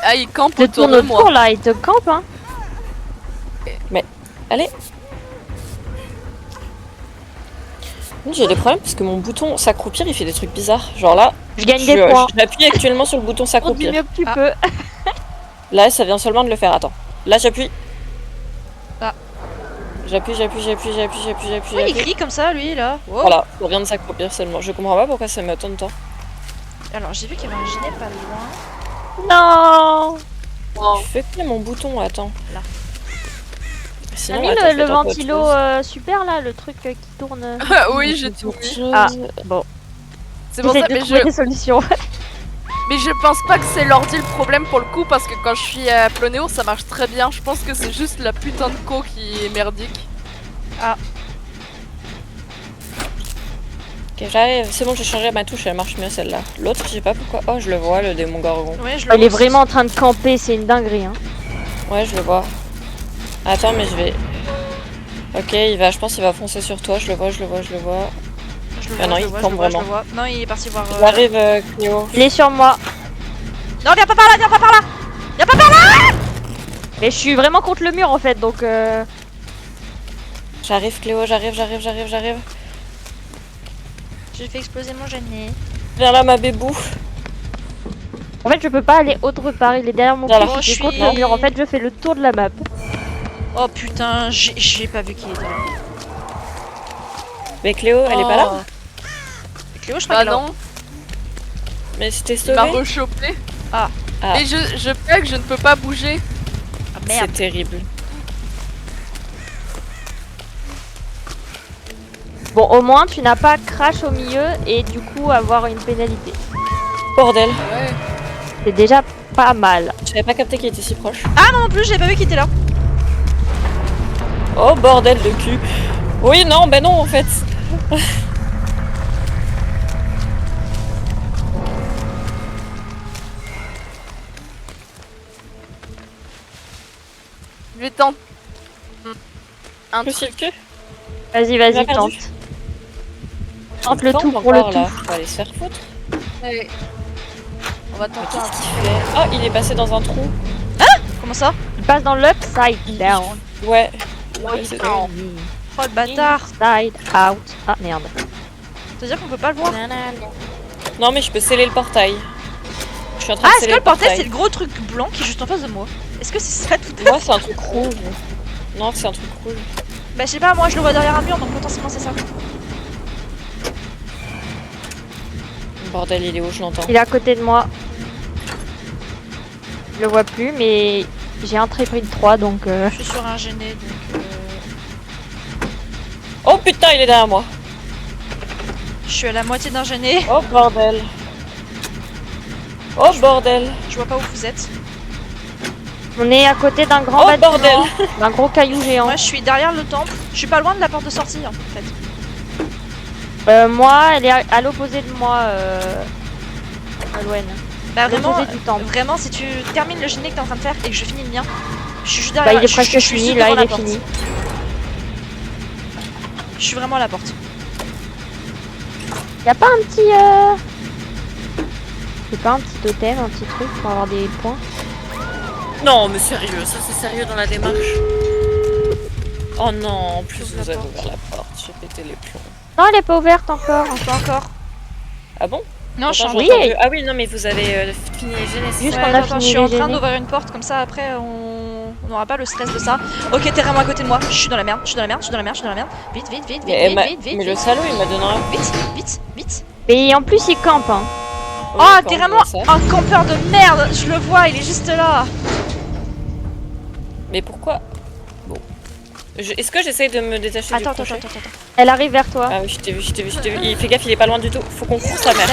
[SPEAKER 6] Ah, il campe
[SPEAKER 2] te
[SPEAKER 6] autour
[SPEAKER 2] tourne
[SPEAKER 6] de moi.
[SPEAKER 2] autour là, il te campe hein.
[SPEAKER 3] Allez. J'ai des problèmes parce que mon bouton s'accroupir il fait des trucs bizarres. Genre là,
[SPEAKER 2] Je gagne des points.
[SPEAKER 3] j'appuie actuellement sur le bouton
[SPEAKER 2] On dit
[SPEAKER 3] s'accroupir.
[SPEAKER 2] mieux que tu
[SPEAKER 1] Ah.
[SPEAKER 2] peux.
[SPEAKER 3] Là ça vient seulement de le faire. Attends. Là j'appuie.
[SPEAKER 1] Ah.
[SPEAKER 3] J'appuie.
[SPEAKER 1] Pourquoi il crie comme ça, lui, là? Wow.
[SPEAKER 3] Voilà, ça vient de s'accroupir seulement. Je comprends pas pourquoi ça met autant de temps.
[SPEAKER 1] Alors, j'ai vu qu'il y avait un gilet pas loin.
[SPEAKER 2] Non.
[SPEAKER 3] Je fais que mon bouton, attends.
[SPEAKER 1] Là.
[SPEAKER 2] T'as
[SPEAKER 3] Sinon,
[SPEAKER 2] mis
[SPEAKER 3] attends,
[SPEAKER 2] le
[SPEAKER 3] je vais tenter autre
[SPEAKER 2] ventilo
[SPEAKER 3] chose.
[SPEAKER 2] super là, le truc qui tourne.
[SPEAKER 6] Ah oui, j'ai tout mis.
[SPEAKER 2] Ah, bon.
[SPEAKER 6] C'est pour
[SPEAKER 2] J'essaie
[SPEAKER 6] ça,
[SPEAKER 2] de
[SPEAKER 6] mais
[SPEAKER 2] trouver
[SPEAKER 6] je...
[SPEAKER 2] des solutions.
[SPEAKER 6] mais je pense pas que c'est l'ordi le problème pour le coup, parce que quand je suis à Plonéo, ça marche très bien. Je pense que c'est juste la putain de co qui est merdique.
[SPEAKER 3] Ok, j'arrive. C'est bon, j'ai changé ma touche, elle marche mieux celle-là. L'autre, je sais pas pourquoi. Oh, je le vois, le démon gorgon.
[SPEAKER 1] Ouais, je le
[SPEAKER 2] Il est
[SPEAKER 1] vois
[SPEAKER 2] vraiment en train de camper, c'est une dinguerie hein.
[SPEAKER 3] Ouais, je le vois. Attends, mais je vais. Ok, il va, je pense qu'il va foncer sur toi. Je le vois.
[SPEAKER 1] aussi. Je le
[SPEAKER 3] Ah non,
[SPEAKER 1] vois,
[SPEAKER 3] il
[SPEAKER 1] je le vois,
[SPEAKER 3] tombe
[SPEAKER 1] je le vois, je
[SPEAKER 3] vraiment.
[SPEAKER 1] le vois. Non, il est parti voir.
[SPEAKER 3] J'arrive, Cléo.
[SPEAKER 2] Il est sur moi.
[SPEAKER 1] Non, viens pas par là, viens pas par là! Viens pas par là!
[SPEAKER 2] Mais je suis vraiment contre le mur en fait, donc
[SPEAKER 3] J'arrive, Cléo, j'arrive.
[SPEAKER 1] J'ai fait exploser mon gêné.
[SPEAKER 3] Viens là, ma bébou.
[SPEAKER 2] en fait je peux pas aller autre part, il est derrière mon
[SPEAKER 3] Voilà.
[SPEAKER 2] cul,
[SPEAKER 1] Bon,
[SPEAKER 2] je suis
[SPEAKER 1] je
[SPEAKER 2] contre
[SPEAKER 1] suis-
[SPEAKER 2] le mur, en fait je fais le tour de la map.
[SPEAKER 1] Oh putain, j'ai pas vu qui était là.
[SPEAKER 3] Mais Cléo, elle est pas là?
[SPEAKER 1] Oh. Cléo, je crois
[SPEAKER 6] Bah
[SPEAKER 1] qu'elle est là.
[SPEAKER 6] non,
[SPEAKER 3] Mais c'était
[SPEAKER 6] il m'a
[SPEAKER 3] sauvé.
[SPEAKER 6] rechopé.
[SPEAKER 1] Ah.
[SPEAKER 3] Ah.
[SPEAKER 6] Mais je crois que je ne peux pas bouger.
[SPEAKER 1] Ah
[SPEAKER 3] C'est
[SPEAKER 1] merde.
[SPEAKER 3] terrible.
[SPEAKER 2] Bon au moins tu n'as pas crash au milieu et du coup avoir une pénalité.
[SPEAKER 3] Bordel.
[SPEAKER 6] Ouais.
[SPEAKER 2] C'est déjà pas mal.
[SPEAKER 3] J'avais pas capté qu'il était si proche.
[SPEAKER 1] Ah non, non plus, j'ai pas vu qui était là.
[SPEAKER 3] Oh, bordel de cul. Oui, non, ben non, en fait.
[SPEAKER 6] Je vais tenter un
[SPEAKER 3] Je
[SPEAKER 6] truc.
[SPEAKER 3] suis le cul.
[SPEAKER 2] Vas-y,
[SPEAKER 3] Il
[SPEAKER 2] vas-y,
[SPEAKER 3] m'a perdu.
[SPEAKER 2] tente. Tente le
[SPEAKER 3] Tombe
[SPEAKER 2] tout pour le
[SPEAKER 3] encore, là.
[SPEAKER 2] tout.
[SPEAKER 3] On va aller se faire foutre.
[SPEAKER 6] Ouais. On va
[SPEAKER 3] Mais
[SPEAKER 6] tenter
[SPEAKER 3] qu'est-ce
[SPEAKER 6] un
[SPEAKER 3] qu'il
[SPEAKER 6] truc.
[SPEAKER 3] fait? Oh, il est passé dans un trou.
[SPEAKER 1] Comment ça?
[SPEAKER 2] Il passe dans l'upside down.
[SPEAKER 3] Ouais. Ouais, c'est-
[SPEAKER 1] Oh le bâtard.
[SPEAKER 2] Inside out. Ah merde.
[SPEAKER 1] C'est-à-dire qu'on peut pas le voir.
[SPEAKER 3] Non, mais je peux sceller le portail. Je suis en train
[SPEAKER 1] Ah,
[SPEAKER 3] de
[SPEAKER 1] est-ce
[SPEAKER 3] sceller
[SPEAKER 1] que le portail c'est
[SPEAKER 3] portail.
[SPEAKER 1] le gros truc blanc qui est juste en face de moi? Est-ce que c'est ça tout?
[SPEAKER 3] Moi, c'est un truc rouge. Non, c'est un truc rouge.
[SPEAKER 1] Bah, je sais pas, moi je le vois derrière un mur donc potentiellement c'est ça.
[SPEAKER 3] Bordel, il est où? Je l'entends.
[SPEAKER 2] Il est à côté de moi. Je le vois plus, mais j'ai un trait pris de 3 donc.
[SPEAKER 1] Je suis sur un gêné donc.
[SPEAKER 3] Oh putain, il est derrière moi.
[SPEAKER 1] Je suis à la moitié d'un gêné.
[SPEAKER 3] Oh bordel. Oh bordel.
[SPEAKER 1] Je vois pas où vous êtes.
[SPEAKER 2] On est à côté d'un grand
[SPEAKER 3] Oh
[SPEAKER 2] bâtiment,
[SPEAKER 3] bordel.
[SPEAKER 2] d'un gros caillou géant.
[SPEAKER 1] Moi je suis derrière le temple. Je suis pas loin de la porte de sortie en fait.
[SPEAKER 2] Moi, elle est à l'opposé de moi, Alouen.
[SPEAKER 1] Bah
[SPEAKER 2] À
[SPEAKER 1] vraiment,
[SPEAKER 2] l'opposé du temple.
[SPEAKER 1] vraiment si tu termines le gêné que t'es en train de faire et que je finis le mien, je suis juste
[SPEAKER 2] Bah,
[SPEAKER 1] derrière.
[SPEAKER 2] il est
[SPEAKER 1] je
[SPEAKER 2] presque
[SPEAKER 1] suis
[SPEAKER 2] fini,
[SPEAKER 1] juste
[SPEAKER 2] là,
[SPEAKER 1] devant
[SPEAKER 2] il
[SPEAKER 1] la
[SPEAKER 2] est
[SPEAKER 1] porte.
[SPEAKER 2] fini.
[SPEAKER 1] Je suis vraiment à la porte.
[SPEAKER 2] Y a pas un petit. C'est pas un petit totem, un petit truc pour avoir des points?
[SPEAKER 3] Non, mais sérieux, ça c'est sérieux dans la démarche. Oh non, en plus
[SPEAKER 1] Ouvre
[SPEAKER 3] vous
[SPEAKER 1] la
[SPEAKER 3] avez
[SPEAKER 1] porte.
[SPEAKER 3] ouvert la porte, j'ai pété les plombs.
[SPEAKER 2] Non, elle est pas ouverte encore.
[SPEAKER 1] Pas encore.
[SPEAKER 3] Ah bon?
[SPEAKER 1] Non, je suis en
[SPEAKER 3] Attends,
[SPEAKER 2] Oui.
[SPEAKER 3] j'ai entendu- Ah oui, non mais vous avez fini les gènes.
[SPEAKER 2] Juste
[SPEAKER 1] Ouais,
[SPEAKER 2] qu'on a
[SPEAKER 1] attends,
[SPEAKER 2] fini
[SPEAKER 1] je suis en
[SPEAKER 2] les
[SPEAKER 1] train
[SPEAKER 2] gêner.
[SPEAKER 1] d'ouvrir une porte, comme ça après on n'aura pas le stress de ça. Ok, t'es vraiment à côté de moi, je suis dans la merde, je suis dans la merde, je suis dans la merde, je suis dans la merde. Vite, vite, vite,
[SPEAKER 3] Mais,
[SPEAKER 1] vite, vite, vite,
[SPEAKER 3] mais le
[SPEAKER 1] vite,
[SPEAKER 3] salaud il m'a donné un...
[SPEAKER 1] vite, vite, vite.
[SPEAKER 2] Et en plus, il campe, hein.
[SPEAKER 1] Oh, t'es vraiment un campeur de merde, je le vois, il est juste là.
[SPEAKER 3] Mais pourquoi? Bon. Est-ce que j'essaye de me détacher du
[SPEAKER 1] Attends,
[SPEAKER 3] crochet?
[SPEAKER 1] attends.
[SPEAKER 2] Elle arrive vers toi.
[SPEAKER 3] Ah oui, je t'ai vu. Fais gaffe, il est pas loin du tout. Faut qu'on court sa mère.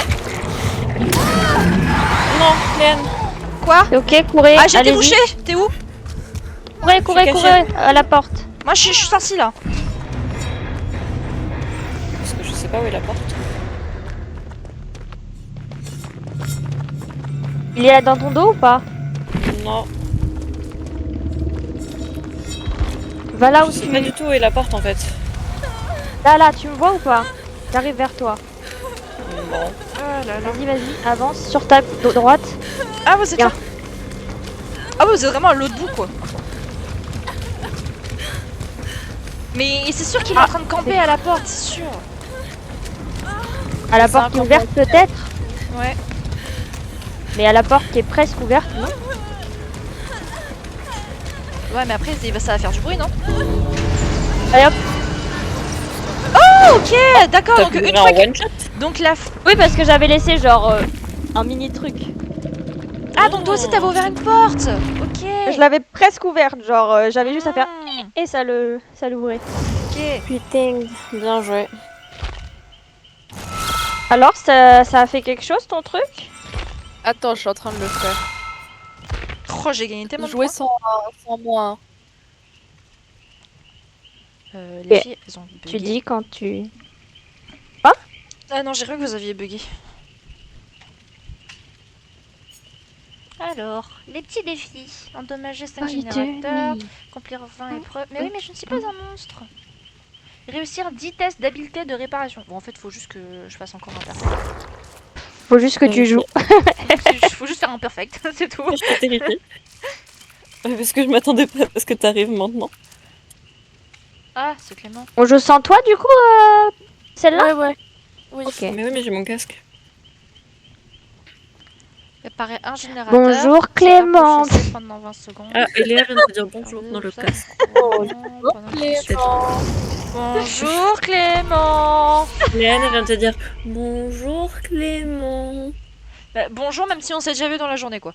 [SPEAKER 3] Non, Léane.
[SPEAKER 1] Quoi?
[SPEAKER 2] Ok, courez.
[SPEAKER 1] Ah, j'ai été
[SPEAKER 2] allez-y.
[SPEAKER 1] touchée. T'es où?
[SPEAKER 2] Courez, courez,
[SPEAKER 3] Je suis
[SPEAKER 2] courez à la porte.
[SPEAKER 1] Moi, je suis sortie là.
[SPEAKER 3] Parce que je sais pas où est la porte.
[SPEAKER 2] Il est là dans ton dos ou pas?
[SPEAKER 3] Non,
[SPEAKER 2] Va là où
[SPEAKER 3] je sais
[SPEAKER 2] tu
[SPEAKER 3] pas
[SPEAKER 2] es.
[SPEAKER 3] du tout où est la porte en fait.
[SPEAKER 2] Là, tu me vois ou pas? J'arrive vers toi.
[SPEAKER 3] Bon.
[SPEAKER 1] Oh là là.
[SPEAKER 2] Vas-y, vas-y, avance sur ta droite.
[SPEAKER 1] Ah, vous êtes
[SPEAKER 2] Viens.
[SPEAKER 1] là. Ah, vous êtes vraiment à l'autre bout quoi. Mais c'est sûr qu'il est en train de camper à la porte, c'est sûr.
[SPEAKER 2] À la
[SPEAKER 6] C'est un
[SPEAKER 2] porte qui est ouverte peut-être,
[SPEAKER 1] Ouais.
[SPEAKER 2] mais à la porte qui est presque ouverte, non?
[SPEAKER 1] Ouais, mais après, ça va faire du bruit, non?
[SPEAKER 2] Allez hop.
[SPEAKER 1] Oh, ok, d'accord.
[SPEAKER 3] T'as
[SPEAKER 1] Donc,
[SPEAKER 3] pu
[SPEAKER 1] une
[SPEAKER 3] ouvrir
[SPEAKER 1] fois
[SPEAKER 3] en
[SPEAKER 1] que...
[SPEAKER 3] one shot?
[SPEAKER 1] Donc la...
[SPEAKER 2] Oui, parce que j'avais laissé genre un mini truc.
[SPEAKER 1] Ah, donc toi aussi, t'avais ouvert une porte. Ok.
[SPEAKER 2] Je l'avais presque ouverte, genre j'avais juste à faire
[SPEAKER 1] Hmm,
[SPEAKER 2] et ça l'ouvrait.
[SPEAKER 1] ok.
[SPEAKER 3] Putain, bien joué.
[SPEAKER 2] Alors ça a fait quelque chose ton truc?
[SPEAKER 6] Attends, je suis en train de le faire.
[SPEAKER 1] Oh, j'ai gagné tellement de
[SPEAKER 6] Jouer
[SPEAKER 1] points.
[SPEAKER 6] sans moi.
[SPEAKER 1] Les
[SPEAKER 2] Et
[SPEAKER 1] filles, elles ont bugué.
[SPEAKER 2] Tu dis quand tu...
[SPEAKER 1] Ah non, j'ai cru que vous aviez bugué. Alors, les petits défis. Endommager 5 générateurs, accomplir 20 épreuves. Mais oui, mais je ne suis pas un monstre. Réussir 10 tests d'habileté de réparation. Bon, en fait, faut juste que je fasse encore un perfect.
[SPEAKER 2] Faut juste que tu joues.
[SPEAKER 1] Faut juste faire un perfect, c'est tout.
[SPEAKER 3] Je peux t'hériter. Parce que je m'attendais pas parce que t'arrives maintenant.
[SPEAKER 1] Ah, c'est Clément.
[SPEAKER 2] On joue sans toi du coup celle-là?
[SPEAKER 6] Ouais. Oui.
[SPEAKER 2] Ok.
[SPEAKER 3] Mais oui, mais j'ai mon casque.
[SPEAKER 1] Réparer un générateur.
[SPEAKER 2] Bonjour,
[SPEAKER 1] C'est
[SPEAKER 2] Clément.
[SPEAKER 1] pas pour chasser pendant 20 secondes.
[SPEAKER 3] Ah, et Léa vient de dire bonjour dans le casque.
[SPEAKER 1] Bonjour Clément.
[SPEAKER 3] Léane elle vient de te dire bonjour Clément.
[SPEAKER 1] Bah, bonjour, même si on s'est déjà vu dans la journée, quoi.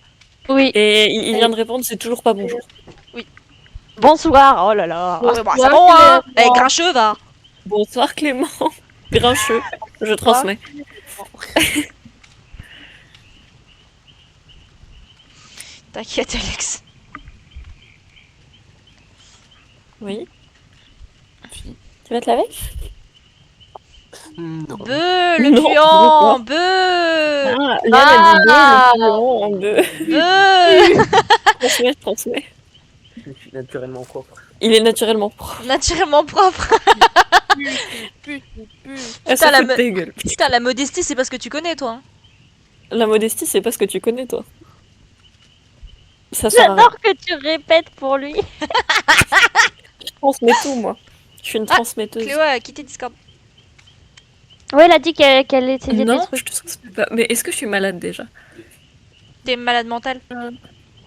[SPEAKER 2] Oui.
[SPEAKER 3] Et il vient de répondre c'est toujours pas bonjour.
[SPEAKER 2] Bonsoir. Oh là là.
[SPEAKER 1] Ouais, bah, c'est bon, hein. Eh, grincheux, va.
[SPEAKER 3] Bonsoir Clément. Grincheux. Je transmets.
[SPEAKER 1] T'inquiète, Alex.
[SPEAKER 3] Oui. Tu vas te laver?
[SPEAKER 4] Non.
[SPEAKER 1] Beuh, le
[SPEAKER 3] Non,
[SPEAKER 1] puant. Beuh.
[SPEAKER 3] Ah, Léane a dit deux.
[SPEAKER 1] Beuh.
[SPEAKER 3] Je transmets.
[SPEAKER 4] Je suis naturellement propre.
[SPEAKER 3] Il est naturellement propre.
[SPEAKER 1] Naturellement propre.
[SPEAKER 6] Pu.
[SPEAKER 3] Ah, ça
[SPEAKER 1] la
[SPEAKER 3] fout de
[SPEAKER 1] me-
[SPEAKER 3] ta gueule.
[SPEAKER 1] Putain, la modestie, c'est parce que tu connais, toi. Hein.
[SPEAKER 3] La modestie c'est pas ce que tu connais toi. Ça sert à rien.
[SPEAKER 2] J'adore que tu répètes pour lui.
[SPEAKER 3] Je transmets tout moi. Je suis une transmetteuse.
[SPEAKER 1] Cléo a quitté Discord.
[SPEAKER 2] Ouais, elle a dit qu'elle essayait des
[SPEAKER 3] Non, je
[SPEAKER 2] trucs.
[SPEAKER 3] te transmets pas. Mais est-ce que je suis malade déjà?
[SPEAKER 1] T'es malade mentale.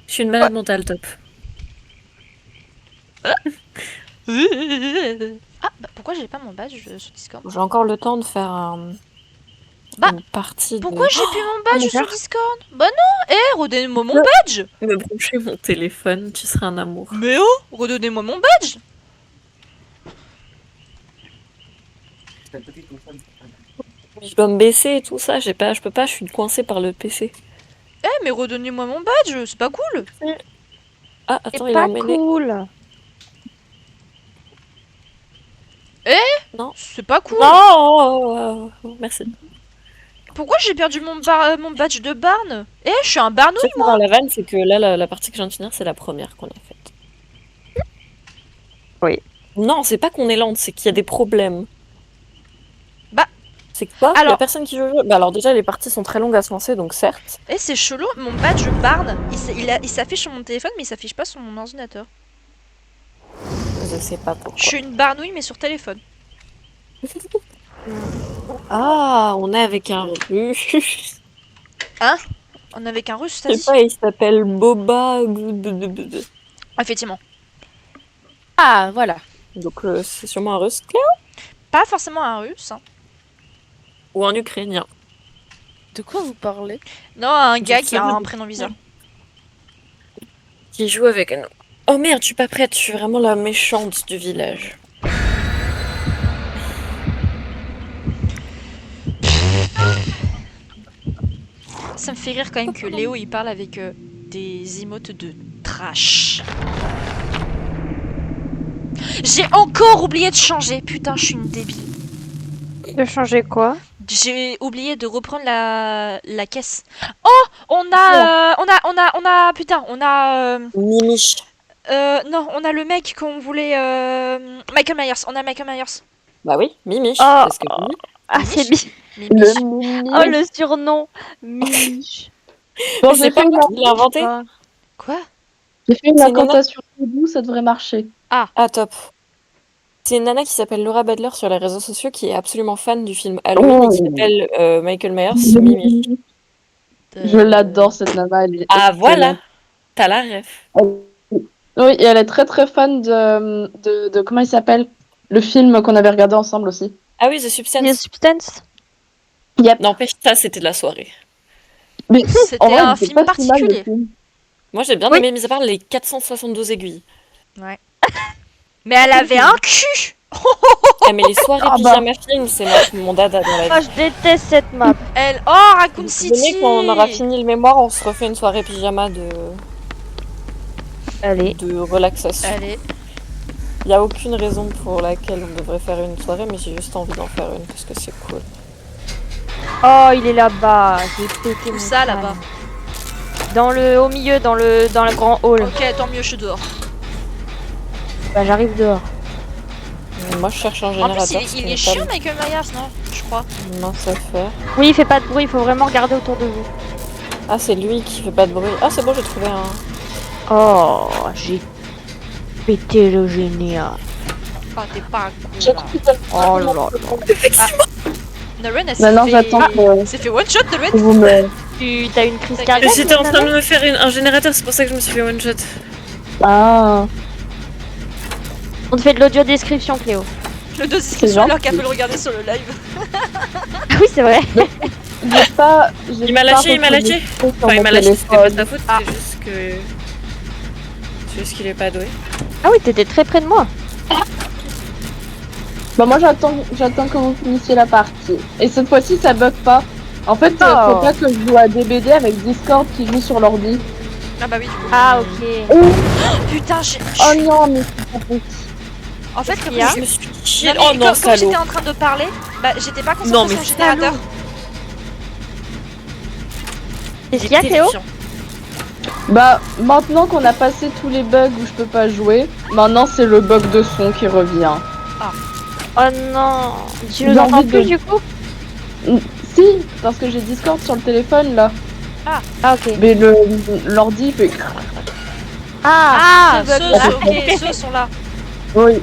[SPEAKER 3] Je suis une malade mentale top.
[SPEAKER 1] Ah, bah pourquoi j'ai pas mon badge sur Discord?
[SPEAKER 3] J'ai encore le temps de faire
[SPEAKER 1] Bah,
[SPEAKER 3] une partie
[SPEAKER 1] Pourquoi
[SPEAKER 3] de...
[SPEAKER 1] j'ai plus mon badge
[SPEAKER 3] mon
[SPEAKER 1] sur
[SPEAKER 3] cœur.
[SPEAKER 1] Discord? Bah non. Redonnez-moi mon badge.
[SPEAKER 3] me brancher mon téléphone, tu seras un amour.
[SPEAKER 1] Mais oh, redonnez-moi mon badge.
[SPEAKER 3] Je dois me baisser et tout ça, je peux pas, je suis coincée par le PC.
[SPEAKER 1] Mais redonnez-moi mon badge, c'est pas cool.
[SPEAKER 3] Ah,
[SPEAKER 2] C'est
[SPEAKER 3] attends, il a
[SPEAKER 2] pas
[SPEAKER 3] emmené.
[SPEAKER 2] cool.
[SPEAKER 1] C'est pas cool.
[SPEAKER 3] Non, merci.
[SPEAKER 1] Pourquoi j'ai perdu mon badge de barne? Je suis un barnouille.
[SPEAKER 3] Ce qu'il faut voir la vanne, c'est que là, la partie que je viens de finir, c'est la première qu'on a faite.
[SPEAKER 2] Oui.
[SPEAKER 3] Non, c'est pas qu'on est lente, c'est qu'il y a des problèmes.
[SPEAKER 1] Bah.
[SPEAKER 3] C'est quoi?
[SPEAKER 1] Alors-
[SPEAKER 3] La personne qui joue. Bah alors déjà les parties sont très longues à se lancer donc certes.
[SPEAKER 1] Et c'est chelou, mon badge Barn, il s'affiche sur mon téléphone, mais il s'affiche pas sur mon ordinateur.
[SPEAKER 3] Je sais pas pourquoi.
[SPEAKER 1] Je suis une barnouille, mais sur téléphone.
[SPEAKER 3] Ah, on est avec un russe.
[SPEAKER 1] On est avec un russe,
[SPEAKER 3] Je
[SPEAKER 1] t'as
[SPEAKER 3] sais
[SPEAKER 1] dit?
[SPEAKER 3] pas, il s'appelle Boba.
[SPEAKER 1] Effectivement.
[SPEAKER 6] Ah, voilà.
[SPEAKER 3] Donc c'est sûrement un russe
[SPEAKER 1] Pas forcément un russe. Hein.
[SPEAKER 3] ou un ukrainien.
[SPEAKER 6] De quoi vous parlez?
[SPEAKER 1] Non, un gars
[SPEAKER 3] Je
[SPEAKER 1] qui a
[SPEAKER 3] sais
[SPEAKER 1] un
[SPEAKER 3] pas.
[SPEAKER 1] prénom bizarre.
[SPEAKER 3] Qui joue avec un. Oh merde, je suis pas prête, je suis vraiment la méchante du village.
[SPEAKER 1] Ça me fait rire quand même que Léo il parle avec des emotes de trash. J'ai encore oublié de changer. Putain, je suis une débile.
[SPEAKER 2] De changer quoi?
[SPEAKER 1] J'ai oublié de reprendre la caisse. Oh, on a, putain, on a,
[SPEAKER 3] Mimi.
[SPEAKER 1] non, on a le mec qu'on voulait, Michael Myers. On a Michael Myers.
[SPEAKER 3] Bah oui, Mimi.
[SPEAKER 2] Oh.
[SPEAKER 3] Parce que Mimi.
[SPEAKER 2] Ah, c'est bien.
[SPEAKER 1] Mimi.
[SPEAKER 2] Oh, le surnom. Mich.
[SPEAKER 9] Bon,
[SPEAKER 3] C'est pas moi qui l'ai inventé.
[SPEAKER 1] Quoi?
[SPEAKER 9] j'ai fait une
[SPEAKER 3] C'est une
[SPEAKER 9] incantation chez vous, ça devrait marcher.
[SPEAKER 3] Ah top. C'est une nana qui s'appelle Laura Badler sur les réseaux sociaux qui est absolument fan du film Halloween et qui s'appelle Michael Myers Mimi.
[SPEAKER 9] Je l'adore cette nana. Elle est
[SPEAKER 3] Ah
[SPEAKER 9] excellente.
[SPEAKER 3] voilà, t'as la ref.
[SPEAKER 9] Oui, et elle est très très fan de comment il s'appelle? Le film qu'on avait regardé ensemble aussi.
[SPEAKER 3] Ah oui, The
[SPEAKER 2] The
[SPEAKER 3] Substance.
[SPEAKER 2] Substance.
[SPEAKER 9] Yep.
[SPEAKER 3] N'empêche, ça c'était de la soirée.
[SPEAKER 9] Mais
[SPEAKER 1] C'était
[SPEAKER 9] en vrai,
[SPEAKER 1] un
[SPEAKER 9] il était
[SPEAKER 1] film
[SPEAKER 9] pas si mal, le
[SPEAKER 1] particulier.
[SPEAKER 9] film.
[SPEAKER 3] Moi j'ai bien
[SPEAKER 9] Oui.
[SPEAKER 3] aimé, mis à part les 472 aiguilles.
[SPEAKER 1] Mais elle avait un cul.
[SPEAKER 3] Ah mais les soirées
[SPEAKER 9] Ah bah.
[SPEAKER 3] pyjama film, c'est mon dada dans la
[SPEAKER 2] Oh,
[SPEAKER 3] vie.
[SPEAKER 2] je déteste cette map.
[SPEAKER 1] Elle, oh, Raccoon
[SPEAKER 3] Venez,
[SPEAKER 1] City.
[SPEAKER 3] quand on aura fini le mémoire, on se refait une soirée pyjama
[SPEAKER 2] Allez.
[SPEAKER 3] de relaxation.
[SPEAKER 1] Allez.
[SPEAKER 3] Il y a aucune raison pour laquelle on devrait faire une soirée, mais j'ai juste envie d'en faire une parce que c'est cool.
[SPEAKER 2] Oh, il est là-bas. J'ai pété
[SPEAKER 1] Où
[SPEAKER 2] mon
[SPEAKER 1] ça,
[SPEAKER 2] crâne.
[SPEAKER 1] là-bas?
[SPEAKER 2] Au milieu, dans le grand hall.
[SPEAKER 1] Ok, tant mieux, je suis dehors.
[SPEAKER 2] Bah, j'arrive dehors.
[SPEAKER 3] Moi je cherche un
[SPEAKER 1] En
[SPEAKER 3] générateur.
[SPEAKER 1] plus,
[SPEAKER 3] parce
[SPEAKER 1] il
[SPEAKER 3] qu'on
[SPEAKER 1] est
[SPEAKER 3] est pas
[SPEAKER 1] chiant, Michael Myers, non? Je crois.
[SPEAKER 3] Non, ça fait.
[SPEAKER 2] Oui, il fait pas de bruit, il faut vraiment regarder autour de vous.
[SPEAKER 3] Ah, c'est lui qui fait pas de bruit. Ah, c'est bon, j'ai trouvé un.
[SPEAKER 2] Oh, j'ai pété le génial.
[SPEAKER 1] Ah, t'es pas
[SPEAKER 9] J'ai
[SPEAKER 1] cool.
[SPEAKER 9] trouvé tellement
[SPEAKER 2] Oh là là.
[SPEAKER 1] Naren, elle
[SPEAKER 9] Maintenant,
[SPEAKER 1] s'est
[SPEAKER 9] j'attends
[SPEAKER 1] fait...
[SPEAKER 9] que
[SPEAKER 1] s'est fait one shot, Naren.
[SPEAKER 9] vous me.
[SPEAKER 2] T'as une crise
[SPEAKER 1] Mais
[SPEAKER 2] cardiaque?
[SPEAKER 3] J'étais en train de
[SPEAKER 2] Nana
[SPEAKER 3] me faire un générateur, c'est pour ça que je me suis fait one shot.
[SPEAKER 9] Ah.
[SPEAKER 2] On te fait de l'audio description, Cléo.
[SPEAKER 1] Le dos description alors qu'elle
[SPEAKER 9] gentil.
[SPEAKER 1] peut le regarder sur le live.
[SPEAKER 2] Ah oui, c'est vrai.
[SPEAKER 9] J'ai pas.
[SPEAKER 3] Il m'a lâché, il m'a lâché. Enfin, il m'a lâché, c'était pas de ta faute, c'est juste que. C'est juste qu'il est pas doué.
[SPEAKER 2] Ah oui, t'étais très près de moi.
[SPEAKER 9] Bah moi j'attends que vous finissiez la partie. Et cette fois-ci ça bug pas. En fait, faut pas que je joue à DBD avec Discord qui joue sur l'ordi.
[SPEAKER 1] Ah bah oui, du coup.
[SPEAKER 2] Ah, ok.
[SPEAKER 9] Oh,
[SPEAKER 1] Putain, j'ai...
[SPEAKER 9] oh non, mais c'est pas possible.
[SPEAKER 1] En fait, comme
[SPEAKER 2] y a
[SPEAKER 3] Je me suis chié.
[SPEAKER 1] Non, mais
[SPEAKER 3] Oh non,
[SPEAKER 1] comme
[SPEAKER 3] salaud.
[SPEAKER 1] j'étais en train de parler, bah j'étais pas concentrée
[SPEAKER 3] Non, mais
[SPEAKER 1] sur le générateur.
[SPEAKER 2] Qu'est-ce qu'il y a, Cléo?
[SPEAKER 9] Bah maintenant qu'on a passé tous les bugs où je peux pas jouer, maintenant c'est le bug de son qui revient.
[SPEAKER 2] Oh non. Tu nous
[SPEAKER 9] J'ai
[SPEAKER 2] entends
[SPEAKER 9] envie
[SPEAKER 2] plus,
[SPEAKER 9] de-
[SPEAKER 2] du coup?
[SPEAKER 9] Si, parce que j'ai Discord sur le téléphone là.
[SPEAKER 2] Ah, ok.
[SPEAKER 9] Mais l'ordi fait.
[SPEAKER 1] Ah,
[SPEAKER 2] ce bug.
[SPEAKER 1] ceux, ok, ceux sont là.
[SPEAKER 9] Oui.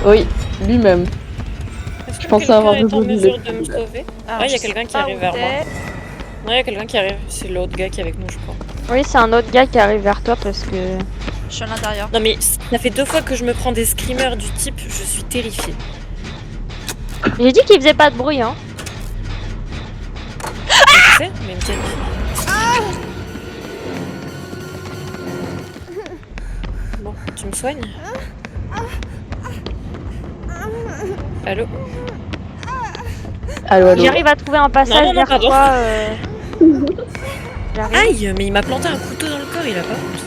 [SPEAKER 9] Oui, lui-même. Je pensais avoir
[SPEAKER 3] est en
[SPEAKER 9] résolu
[SPEAKER 3] mesure
[SPEAKER 9] le
[SPEAKER 3] de me
[SPEAKER 9] problème.
[SPEAKER 3] sauver.
[SPEAKER 1] Alors,
[SPEAKER 3] Ah, il y a
[SPEAKER 1] je sais
[SPEAKER 3] quelqu'un qui
[SPEAKER 1] pas
[SPEAKER 3] arrive
[SPEAKER 1] où
[SPEAKER 3] vers
[SPEAKER 1] t'es.
[SPEAKER 3] moi. Non, il y a quelqu'un qui arrive. C'est l'autre gars qui est avec nous, je crois.
[SPEAKER 2] Oui, c'est un autre gars qui arrive vers toi parce que.
[SPEAKER 1] Je suis à l'intérieur.
[SPEAKER 3] Non, mais ça fait 2 fois que je me prends des screamers du type, je suis terrifiée.
[SPEAKER 2] J'ai dit qu'il faisait pas de bruit, hein.
[SPEAKER 3] Tu sais, mais il me terrifie. Bon, tu me soignes? Allô?
[SPEAKER 9] Allô, allô.
[SPEAKER 2] J'arrive à trouver un passage
[SPEAKER 3] Non, non,
[SPEAKER 2] vers
[SPEAKER 3] pardon.
[SPEAKER 2] toi. J'arrive.
[SPEAKER 3] Aïe, mais il m'a planté un couteau dans le corps, il a pas honte.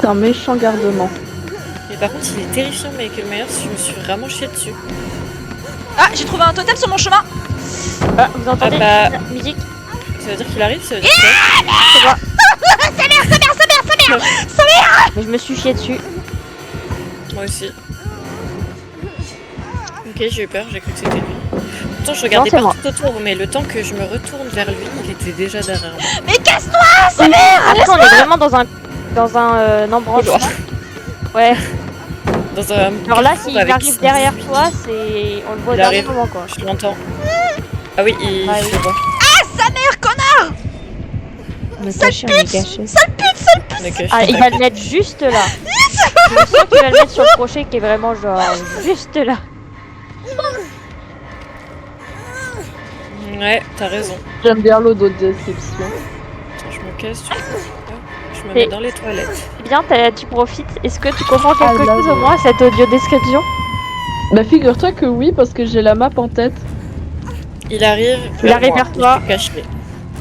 [SPEAKER 9] C'est un méchant gardement.
[SPEAKER 3] Mais par contre, il est terrifiant, Michael Myers, je me suis vraiment chiée dessus.
[SPEAKER 1] Ah, j'ai trouvé un totem sur mon chemin.
[SPEAKER 2] Ah, vous entendez
[SPEAKER 3] Ah bah.
[SPEAKER 2] la musique?
[SPEAKER 3] Ça veut dire qu'il arrive, ça veut dire quoi?
[SPEAKER 2] Mais je me suis chié dessus.
[SPEAKER 3] Moi aussi. Ok, j'ai eu peur, j'ai cru que c'était lui. Pourtant, je regardais
[SPEAKER 2] c'est
[SPEAKER 3] partout autour, mais le temps que je me retourne vers lui, il était déjà derrière moi.
[SPEAKER 1] Mais casse-toi!
[SPEAKER 2] Après, on est vraiment dans un embranchement. Ouais.
[SPEAKER 3] Dans un...
[SPEAKER 2] Alors là,
[SPEAKER 3] carrefour
[SPEAKER 2] s'il
[SPEAKER 3] avec
[SPEAKER 2] arrive derrière toi, c'est on le voit au
[SPEAKER 3] Il
[SPEAKER 2] dernier
[SPEAKER 3] arrive.
[SPEAKER 2] moment quoi.
[SPEAKER 3] Je l'entends. Ah oui, il...
[SPEAKER 2] Ouais,
[SPEAKER 3] je
[SPEAKER 2] oui.
[SPEAKER 3] le vois.
[SPEAKER 2] On est caché, on est caché.
[SPEAKER 3] On est caché,
[SPEAKER 2] Ah, il va le mettre juste là. Je sens qu'il va le mettre sur le crochet qui est vraiment genre juste là.
[SPEAKER 3] Ouais, t'as raison.
[SPEAKER 9] J'aime bien l'auto-description.
[SPEAKER 3] Attends, je me casse, tu vois. Je me
[SPEAKER 2] Et-
[SPEAKER 3] mets dans les toilettes.
[SPEAKER 2] Bien, tu profites. Est-ce que tu comprends quelque
[SPEAKER 9] Ah, là,
[SPEAKER 2] chose au
[SPEAKER 9] oui.
[SPEAKER 2] moins à cette audio description?
[SPEAKER 9] Bah figure-toi que oui, parce que j'ai la map en tête.
[SPEAKER 3] Il arrive
[SPEAKER 2] arrive
[SPEAKER 3] moi.
[SPEAKER 2] vers toi.
[SPEAKER 3] Je suis caché.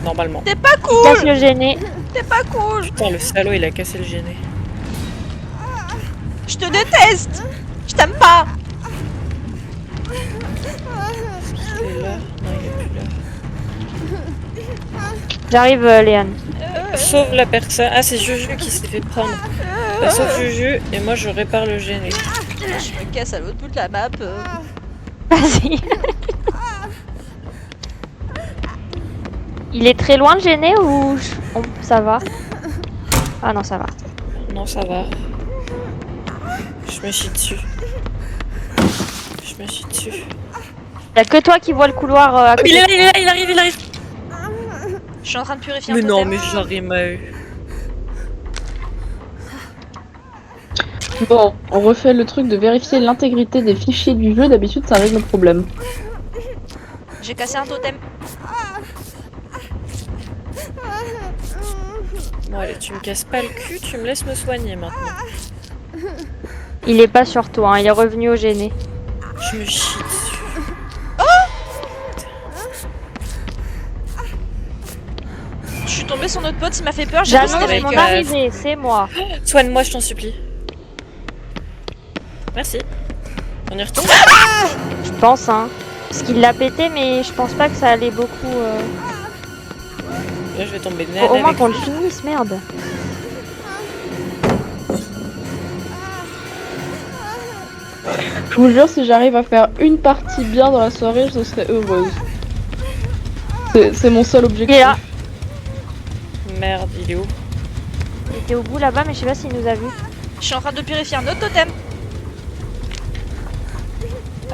[SPEAKER 3] Normalement.
[SPEAKER 1] T'es pas
[SPEAKER 2] Il
[SPEAKER 1] cool!
[SPEAKER 2] casse le gêné.
[SPEAKER 1] T'es pas cool!
[SPEAKER 3] Putain, le salaud, il a cassé le gêné.
[SPEAKER 1] Je te déteste! Je t'aime pas!
[SPEAKER 3] Il est là. Non, il est plus là.
[SPEAKER 2] J'arrive, Léane.
[SPEAKER 3] Sauve la personne. Ah, c'est Juju qui s'est fait prendre. Sauve Juju et moi je répare le gêné.
[SPEAKER 1] Je me casse à l'autre bout de la map.
[SPEAKER 2] Vas-y. Il est très loin le gêné ou ça va? Ah non, ça va.
[SPEAKER 3] Non, ça va. Je me chie dessus. Je me chie dessus.
[SPEAKER 2] Y'a que toi qui vois le couloir à côté.
[SPEAKER 3] Il est là, il est là, il arrive, il arrive.
[SPEAKER 1] Je suis en train de purifier
[SPEAKER 3] Mais
[SPEAKER 1] un
[SPEAKER 3] non,
[SPEAKER 1] totem.
[SPEAKER 3] mais genre il m'a eu.
[SPEAKER 9] Bon, on refait le truc de vérifier l'intégrité des fichiers du jeu. D'habitude, ça règle le problème.
[SPEAKER 1] J'ai cassé un totem.
[SPEAKER 3] Bon allez, tu me casses pas le cul, tu me laisses me soigner maintenant.
[SPEAKER 2] Il est pas sur toi, hein, il est revenu au gêné.
[SPEAKER 3] Je me chie dessus.
[SPEAKER 1] Je suis tombée sur notre pote, il m'a fait peur. J'ai
[SPEAKER 2] J'annonce
[SPEAKER 3] avec,
[SPEAKER 2] mon
[SPEAKER 3] euh,
[SPEAKER 2] arrivée, c'est moi.
[SPEAKER 3] Soigne-moi, je t'en supplie. Merci. On y retourne.
[SPEAKER 2] Je pense, hein. Parce qu'il l'a pété, mais je pense pas que ça allait beaucoup.
[SPEAKER 3] Là, je vais tomber de nez
[SPEAKER 2] Au moins
[SPEAKER 3] avec
[SPEAKER 2] qu'on le
[SPEAKER 3] lui.
[SPEAKER 2] finisse, merde.
[SPEAKER 9] Je vous jure, si j'arrive à faire une partie bien dans la soirée, je serai heureuse. C'est mon seul
[SPEAKER 2] Il
[SPEAKER 9] objectif.
[SPEAKER 2] est là.
[SPEAKER 3] Merde, il est où?
[SPEAKER 2] Il était au bout là-bas, mais je sais pas s'il nous a vus.
[SPEAKER 1] Je suis en train de purifier un autre totem.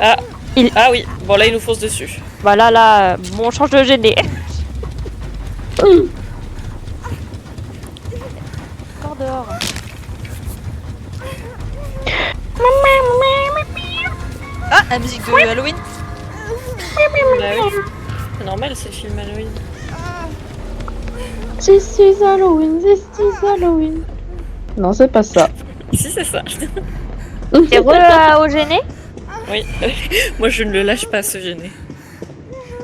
[SPEAKER 3] Ah
[SPEAKER 2] Il-
[SPEAKER 3] Ah oui, bon là il nous fonce dessus.
[SPEAKER 2] Voilà, là, bon, on change de gêné. Encore dehors.
[SPEAKER 1] Ah, la musique de Halloween.
[SPEAKER 3] Bah oui. C'est normal, c'est le film Halloween.
[SPEAKER 9] This is Halloween, this is Halloween. Non, c'est pas ça.
[SPEAKER 3] Si, c'est ça.
[SPEAKER 2] T'es au gêné?
[SPEAKER 3] Oui. Moi je ne le lâche pas ce gêné.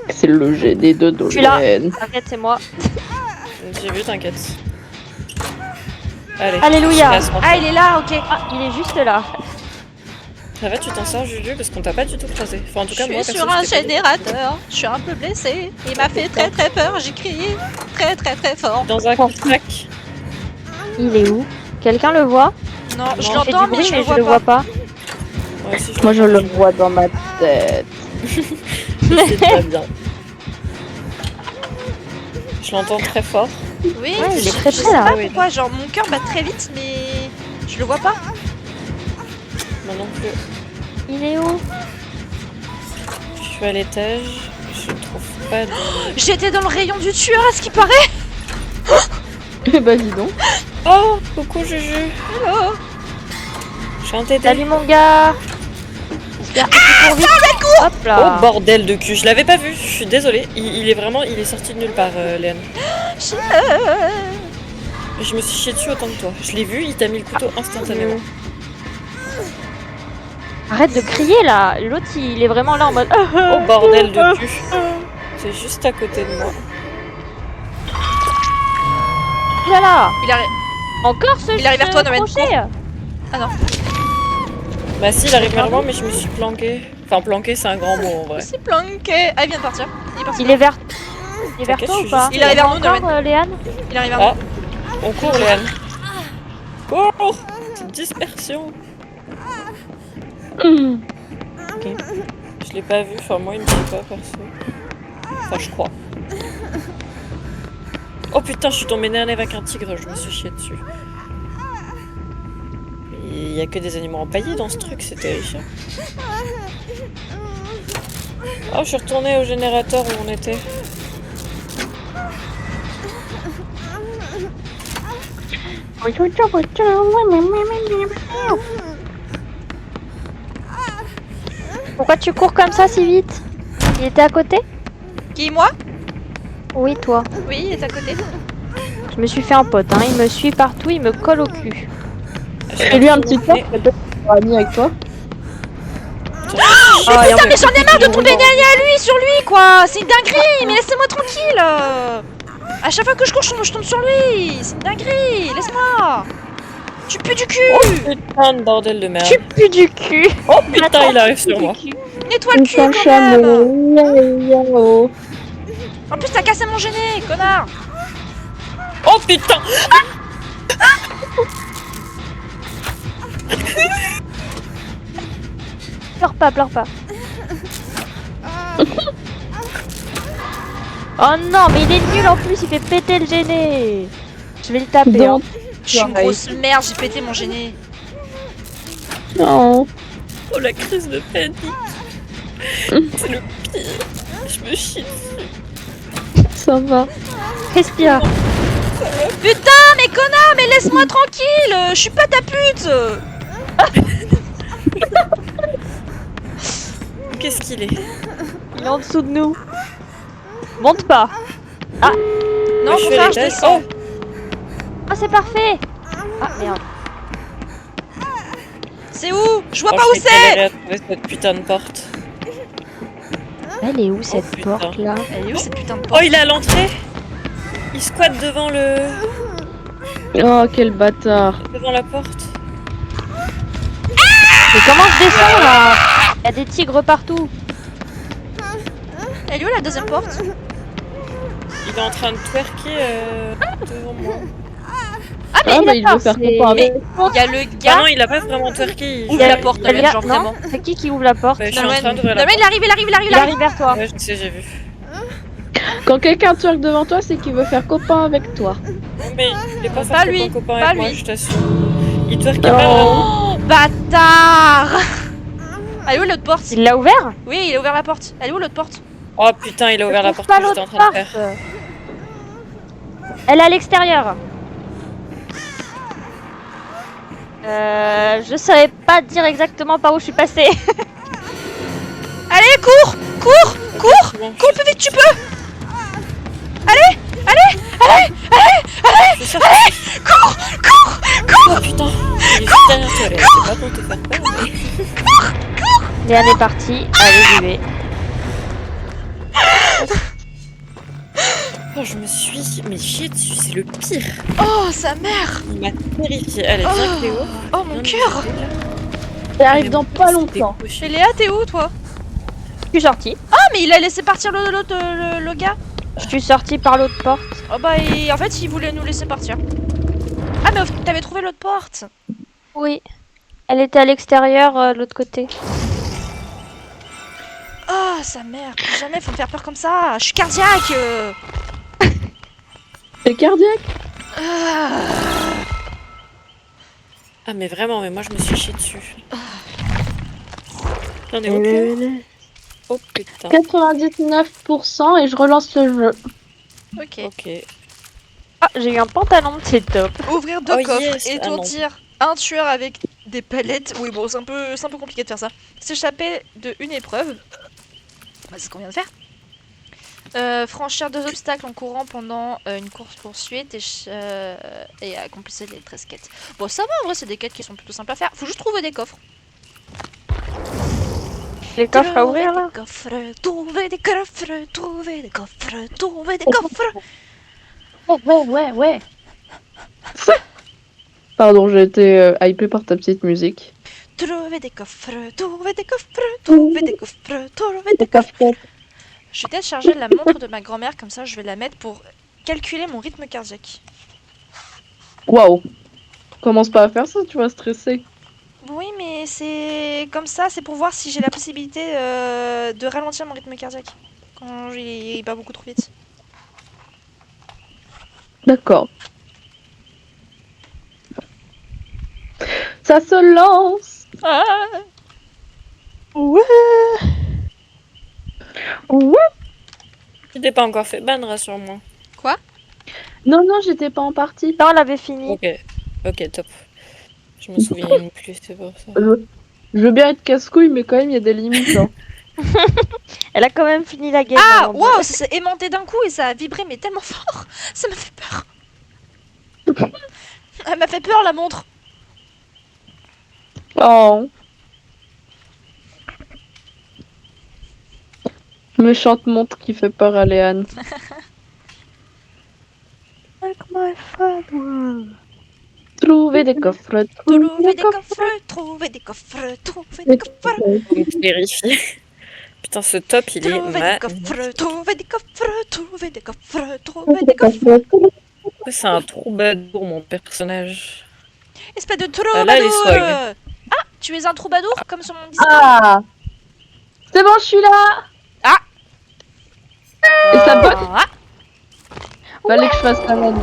[SPEAKER 9] C'est le GD de
[SPEAKER 2] Je suis là.
[SPEAKER 9] Dolian.
[SPEAKER 2] T'inquiète, c'est moi.
[SPEAKER 3] J'ai vu, t'inquiète. Allez.
[SPEAKER 2] Alléluia.
[SPEAKER 3] passe, enfin.
[SPEAKER 1] Ah, il est là, ok.
[SPEAKER 2] Ah, il est juste là.
[SPEAKER 3] Ça va, tu t'en sors Juju parce qu'on t'a pas du tout croisé. Enfin en tout
[SPEAKER 1] Je
[SPEAKER 3] cas moi
[SPEAKER 1] suis
[SPEAKER 3] perso,
[SPEAKER 1] sur un
[SPEAKER 3] je t'ai pas dit.
[SPEAKER 1] générateur. Je suis un peu blessée. Il m'a fait très très peur. J'ai crié très très très fort.
[SPEAKER 3] Dans un cul-de-sac.
[SPEAKER 2] Il est où? Quelqu'un le voit?
[SPEAKER 1] Non, je
[SPEAKER 2] Il fait du
[SPEAKER 1] l'entends, mais
[SPEAKER 2] bruit,
[SPEAKER 1] je
[SPEAKER 2] mais
[SPEAKER 1] le
[SPEAKER 2] je le
[SPEAKER 1] vois
[SPEAKER 2] vois
[SPEAKER 1] pas.
[SPEAKER 2] pas.
[SPEAKER 3] Moi aussi,
[SPEAKER 9] Moi, je le vois dans ma tête.
[SPEAKER 3] C'est pas bien. Je l'entends très fort.
[SPEAKER 1] Oui,
[SPEAKER 2] Ouais, il est
[SPEAKER 1] je
[SPEAKER 2] très
[SPEAKER 1] sais
[SPEAKER 2] près, là.
[SPEAKER 1] pas pourquoi. Genre, mon cœur bat très vite, mais je le vois pas.
[SPEAKER 3] Moi non plus.
[SPEAKER 2] Il est où?
[SPEAKER 3] Je suis à l'étage. Je trouve pas de.
[SPEAKER 1] J'étais dans le rayon du tueur, à ce qui paraît.
[SPEAKER 9] Eh bah, dis donc.
[SPEAKER 3] Oh, coucou Juju.
[SPEAKER 1] Hello.
[SPEAKER 3] Je suis un tété.
[SPEAKER 2] Salut mon gars. J'espère que tu cours vite. Hop
[SPEAKER 3] Oh
[SPEAKER 2] là.
[SPEAKER 3] bordel de cul, je l'avais pas vu, je suis désolée. Il est vraiment, il est sorti de nulle part, Léane. Je me suis chié dessus autant que toi. Je l'ai vu, il t'a mis le couteau instantanément.
[SPEAKER 2] Arrête de crier là. L'autre il est vraiment là en mode.
[SPEAKER 3] Oh bordel de cul. C'est juste à côté de moi.
[SPEAKER 2] Là là.
[SPEAKER 1] Il arrive.
[SPEAKER 2] Encore ce.
[SPEAKER 1] Il arrive vers toi,
[SPEAKER 2] ce
[SPEAKER 1] Noël,
[SPEAKER 2] crochet.
[SPEAKER 3] Bah si, il arrive vers moi, mais je me suis planqué. Enfin, planqué, c'est un grand mot en vrai.
[SPEAKER 1] C'est planqué. Ah, il vient de partir. Il est parti.
[SPEAKER 2] Il est vers. Il est vers
[SPEAKER 3] T'inquiète,
[SPEAKER 2] toi
[SPEAKER 3] je
[SPEAKER 2] ou
[SPEAKER 3] suis
[SPEAKER 2] pas?
[SPEAKER 3] juste-
[SPEAKER 1] Il arrive vers nous,
[SPEAKER 2] encore, Léane.
[SPEAKER 1] Il arrive vers
[SPEAKER 3] Ah,
[SPEAKER 1] nous.
[SPEAKER 3] on court, Léane. Cours. Petite dispersion. l'ai pas vu, enfin moi il me dit pas perso. Enfin je crois. Oh putain, je suis tombée nez à nez avec un tigre, je me suis chié dessus. Il y a que des animaux empaillés dans ce truc, c'est terrifiant. Oh, je suis retournée au générateur où on était.
[SPEAKER 2] Pourquoi tu cours comme ça si vite? Il était à côté?
[SPEAKER 1] Qui, moi?
[SPEAKER 2] Oui, toi.
[SPEAKER 1] Oui, il est à côté.
[SPEAKER 2] Je me suis fait un pote, hein. Il me suit partout, il me colle au cul.
[SPEAKER 9] Et lui un petit peu, peut-être qu'il sera ami avec toi.
[SPEAKER 2] Ah, et en
[SPEAKER 1] Putain, mais
[SPEAKER 2] fait,
[SPEAKER 1] j'en ai marre de tomber derrière lui, sur lui, quoi. C'est une dinguerie, mais laissez-moi tranquille. À chaque fois que je cours, je tombe sur lui. C'est une dinguerie, laisse-moi. Tu pues du cul.
[SPEAKER 3] Putain de bordel de merde.
[SPEAKER 2] tu pues du cul.
[SPEAKER 3] Oh putain, il arrive sur moi.
[SPEAKER 1] Nettoie le cul, quand même.
[SPEAKER 9] Chameau.
[SPEAKER 1] En plus, t'as cassé mon gêné, connard.
[SPEAKER 3] Oh putain.
[SPEAKER 2] Pleure pas, pleure pas. Oh non, mais il est nul en plus, il fait péter le gêné. Je vais le taper. Hein.
[SPEAKER 1] Je suis une grosse merde, j'ai pété mon gêné.
[SPEAKER 9] Non.
[SPEAKER 3] Oh la crise de panique. C'est le pire. Je me chie dessus.
[SPEAKER 9] Ça va.
[SPEAKER 2] Respire.
[SPEAKER 1] Putain, mais connard, mais laisse-moi tranquille. Je suis pas ta pute.
[SPEAKER 3] Qu'est-ce qu'il est?
[SPEAKER 2] Il est en dessous de nous. Monte pas.
[SPEAKER 1] Non,
[SPEAKER 3] Moi,
[SPEAKER 1] mon
[SPEAKER 3] je suis
[SPEAKER 1] frère,
[SPEAKER 3] à
[SPEAKER 1] je
[SPEAKER 3] l'étage.
[SPEAKER 1] descends.
[SPEAKER 2] Ah, c'est parfait. Ah, merde.
[SPEAKER 1] C'est où? Je vois
[SPEAKER 3] Oh,
[SPEAKER 1] pas où
[SPEAKER 3] je vais
[SPEAKER 1] c'est.
[SPEAKER 3] galérer à trouver cette putain de porte.
[SPEAKER 2] Elle est où cette
[SPEAKER 3] putain.
[SPEAKER 2] porte là?
[SPEAKER 1] Elle est où cette putain de
[SPEAKER 3] Oh,
[SPEAKER 1] porte?
[SPEAKER 3] il est à l'entrée. Il squatte devant le...
[SPEAKER 9] Oh, quel bâtard.
[SPEAKER 3] devant la porte.
[SPEAKER 2] Mais comment je descends là? Il y a des tigres partout.
[SPEAKER 1] Elle est où la deuxième porte?
[SPEAKER 3] Il est en train de twerker devant moi.
[SPEAKER 1] Ah, mais
[SPEAKER 9] Ah, bah il veut
[SPEAKER 2] d'accord,
[SPEAKER 9] faire
[SPEAKER 2] c'est-
[SPEAKER 9] copain avec.
[SPEAKER 1] il y a le
[SPEAKER 3] Ah
[SPEAKER 1] gars.
[SPEAKER 3] non, il a pas vraiment twerké. Il
[SPEAKER 1] Ouvre la porte,
[SPEAKER 2] Elle
[SPEAKER 1] Nolwenn,
[SPEAKER 2] vient-
[SPEAKER 1] genre
[SPEAKER 2] non,
[SPEAKER 1] vraiment.
[SPEAKER 2] c'est qui ouvre la porte?
[SPEAKER 3] Ouais, je suis en train
[SPEAKER 1] Nolwenn,
[SPEAKER 3] d'ouvrir la
[SPEAKER 1] Nolwenn, il arrive, il arrive, il arrive,
[SPEAKER 2] Il arrive vers toi.
[SPEAKER 3] Ouais, je sais, j'ai vu.
[SPEAKER 9] Quand quelqu'un twerk devant toi, c'est qu'il veut faire copain avec toi.
[SPEAKER 3] Mais il est pas
[SPEAKER 1] Pas
[SPEAKER 3] forcément
[SPEAKER 1] lui,
[SPEAKER 3] copain
[SPEAKER 1] pas
[SPEAKER 3] avec moi,
[SPEAKER 1] lui.
[SPEAKER 3] je t'assure. Il twerkait pas vraiment.
[SPEAKER 1] Oh, bâtard. Elle est où l'autre porte?
[SPEAKER 2] Il l'a ouvert?
[SPEAKER 1] Oui, il a ouvert la porte. Elle est où l'autre porte?
[SPEAKER 3] Oh putain, il a ouvert la
[SPEAKER 2] Trouve
[SPEAKER 3] porte
[SPEAKER 2] pas
[SPEAKER 3] que j'étais en
[SPEAKER 2] l'autre
[SPEAKER 3] train de faire.
[SPEAKER 2] porte. Elle est à l'extérieur. Je savais pas dire exactement par où je suis passée.
[SPEAKER 1] Allez, cours, cours, cours,
[SPEAKER 3] Bon,
[SPEAKER 1] cours le plus vite tu peux.
[SPEAKER 3] c'est ça.
[SPEAKER 1] Cours, cours, cours.
[SPEAKER 3] Oh putain, il est juste derrière toi, là. C'est pas pour te faire peur, mais...
[SPEAKER 2] Léane est partie. Allez, j'y vais.
[SPEAKER 3] Oh, je me suis... Mais chier dessus, c'est le pire.
[SPEAKER 1] Oh, sa mère.
[SPEAKER 3] Il m'a terrifiée. Allez, viens Cléo.
[SPEAKER 1] Oh, mon cœur.
[SPEAKER 9] Il arrive dans pas longtemps.
[SPEAKER 1] Et Léa, t'es où, toi?
[SPEAKER 2] Je suis sortie.
[SPEAKER 1] Ah, mais il a laissé partir le gars.
[SPEAKER 2] Je suis sortie par l'autre porte.
[SPEAKER 1] Oh bah, en fait, il voulait nous laisser partir. Ah, mais t'avais trouvé l'autre porte.
[SPEAKER 2] Oui. Elle était à l'extérieur, de l'autre côté.
[SPEAKER 1] Oh, sa mère. Plus jamais faut me faire peur comme ça. Je suis cardiaque.
[SPEAKER 9] C'est cardiaque.
[SPEAKER 3] Ah mais vraiment, mais moi je me suis chié dessus. J'en ai aucun. Oh putain.
[SPEAKER 9] 99% et je relance le jeu.
[SPEAKER 1] Ok.
[SPEAKER 3] Ok.
[SPEAKER 2] Ah, j'ai eu un pantalon, c'est top.
[SPEAKER 1] Ouvrir deux
[SPEAKER 3] Oh,
[SPEAKER 1] coffres,
[SPEAKER 3] yes. Ah, non.
[SPEAKER 1] étourdir un tueur avec des palettes. Oui, bon, c'est un peu compliqué de faire ça. S'échapper de une épreuve. Bah, c'est ce qu'on vient de faire. Franchir 2 obstacles en courant pendant une course-poursuite et accomplir les 13 quêtes. Bon, ça va, en vrai, c'est des quêtes qui sont plutôt simples à faire. Faut juste trouver des coffres.
[SPEAKER 2] Les coffres à ouvrir là.
[SPEAKER 1] Trouver des coffres, trouver des coffres, trouver des coffres.
[SPEAKER 9] Ouais. Pardon, j'ai été hypé par ta petite musique.
[SPEAKER 1] Trouver des coffres, trouver des coffres, trouver des coffres, trouver des coffres. Je vais peut-être charger la montre de ma grand-mère, comme ça je vais la mettre pour calculer mon rythme cardiaque.
[SPEAKER 9] Waouh. Commence pas à faire ça, tu vas stresser.
[SPEAKER 1] Oui, mais mais c'est comme ça, c'est pour voir si j'ai la possibilité de ralentir mon rythme cardiaque quand il bat beaucoup trop vite.
[SPEAKER 9] D'accord. Ça se lance.
[SPEAKER 1] Ah
[SPEAKER 2] Ouais.
[SPEAKER 9] Ouais.
[SPEAKER 3] Tu t'es pas encore fait ban, rassure-moi.
[SPEAKER 9] Non, non, j'étais pas en partie.
[SPEAKER 2] Non, on l'avait fini.
[SPEAKER 3] Ok, top. Je me souviens même plus, c'est pour ça.
[SPEAKER 9] Je veux bien être casse-couille, mais quand même, il y a des limites. Hein.
[SPEAKER 2] Elle a quand même fini la game.
[SPEAKER 1] Ah,
[SPEAKER 2] avant de-
[SPEAKER 1] waouh, ça s'est aimanté d'un coup et ça a vibré mais tellement fort. Ça m'a fait peur. Elle m'a fait peur la montre.
[SPEAKER 9] Oh. Méchante montre qui fait peur à Léane. Trouver des coffres.
[SPEAKER 1] Trouver des coffres, trouver des coffres, trouver des coffres,
[SPEAKER 3] Donc, vérifie. Putain, ce top, il est
[SPEAKER 1] trouver des
[SPEAKER 3] ma...
[SPEAKER 1] coffres, trouver des coffres, trouver des coffres, trouver des coffres.
[SPEAKER 3] C'est un troubadour, mon personnage.
[SPEAKER 1] Espèce de
[SPEAKER 3] Ah, là, les
[SPEAKER 1] troubadour.
[SPEAKER 3] swags.
[SPEAKER 1] Ah, tu es un troubadour comme sur mon Discord.
[SPEAKER 9] Ah. C'est bon, je suis là.
[SPEAKER 1] Ah.
[SPEAKER 9] Et ça bug.
[SPEAKER 1] Ah,
[SPEAKER 9] Fallait que je fasse la manip.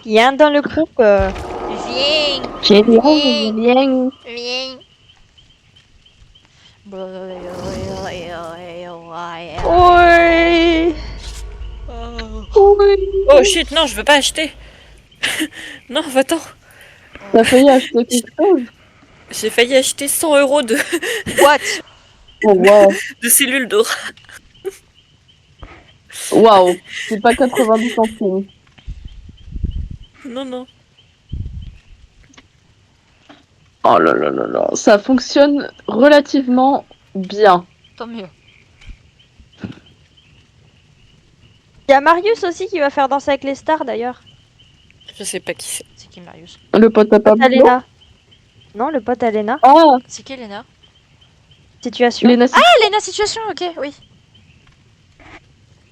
[SPEAKER 2] Il y a un dans le groupe.
[SPEAKER 1] viens,
[SPEAKER 9] J'ai bien.
[SPEAKER 1] viens.
[SPEAKER 2] Ouais.
[SPEAKER 3] Oh shit, non, je veux pas acheter. Non, va-t'en.
[SPEAKER 9] T'as failli acheter quelque chose.
[SPEAKER 3] J'ai failli acheter 100 €
[SPEAKER 1] What?
[SPEAKER 9] Oh, wow.
[SPEAKER 3] de cellules d'or.
[SPEAKER 9] Waouh. C'est pas 90 centimes.
[SPEAKER 3] Non, non.
[SPEAKER 9] Oh là là là là. Ça fonctionne relativement bien.
[SPEAKER 1] Tant mieux.
[SPEAKER 2] Il y a Marius aussi qui va faire danser avec les stars d'ailleurs.
[SPEAKER 3] Je sais pas qui c'est.
[SPEAKER 1] C'est qui Marius?
[SPEAKER 9] Le pote à
[SPEAKER 2] Le pote
[SPEAKER 9] Pablo.
[SPEAKER 2] Alena. Non, le pote Alena.
[SPEAKER 9] Ah,
[SPEAKER 1] C'est qui Léna?
[SPEAKER 2] Situation.
[SPEAKER 9] Léna,
[SPEAKER 1] Ah, Léna Situation, ok, oui.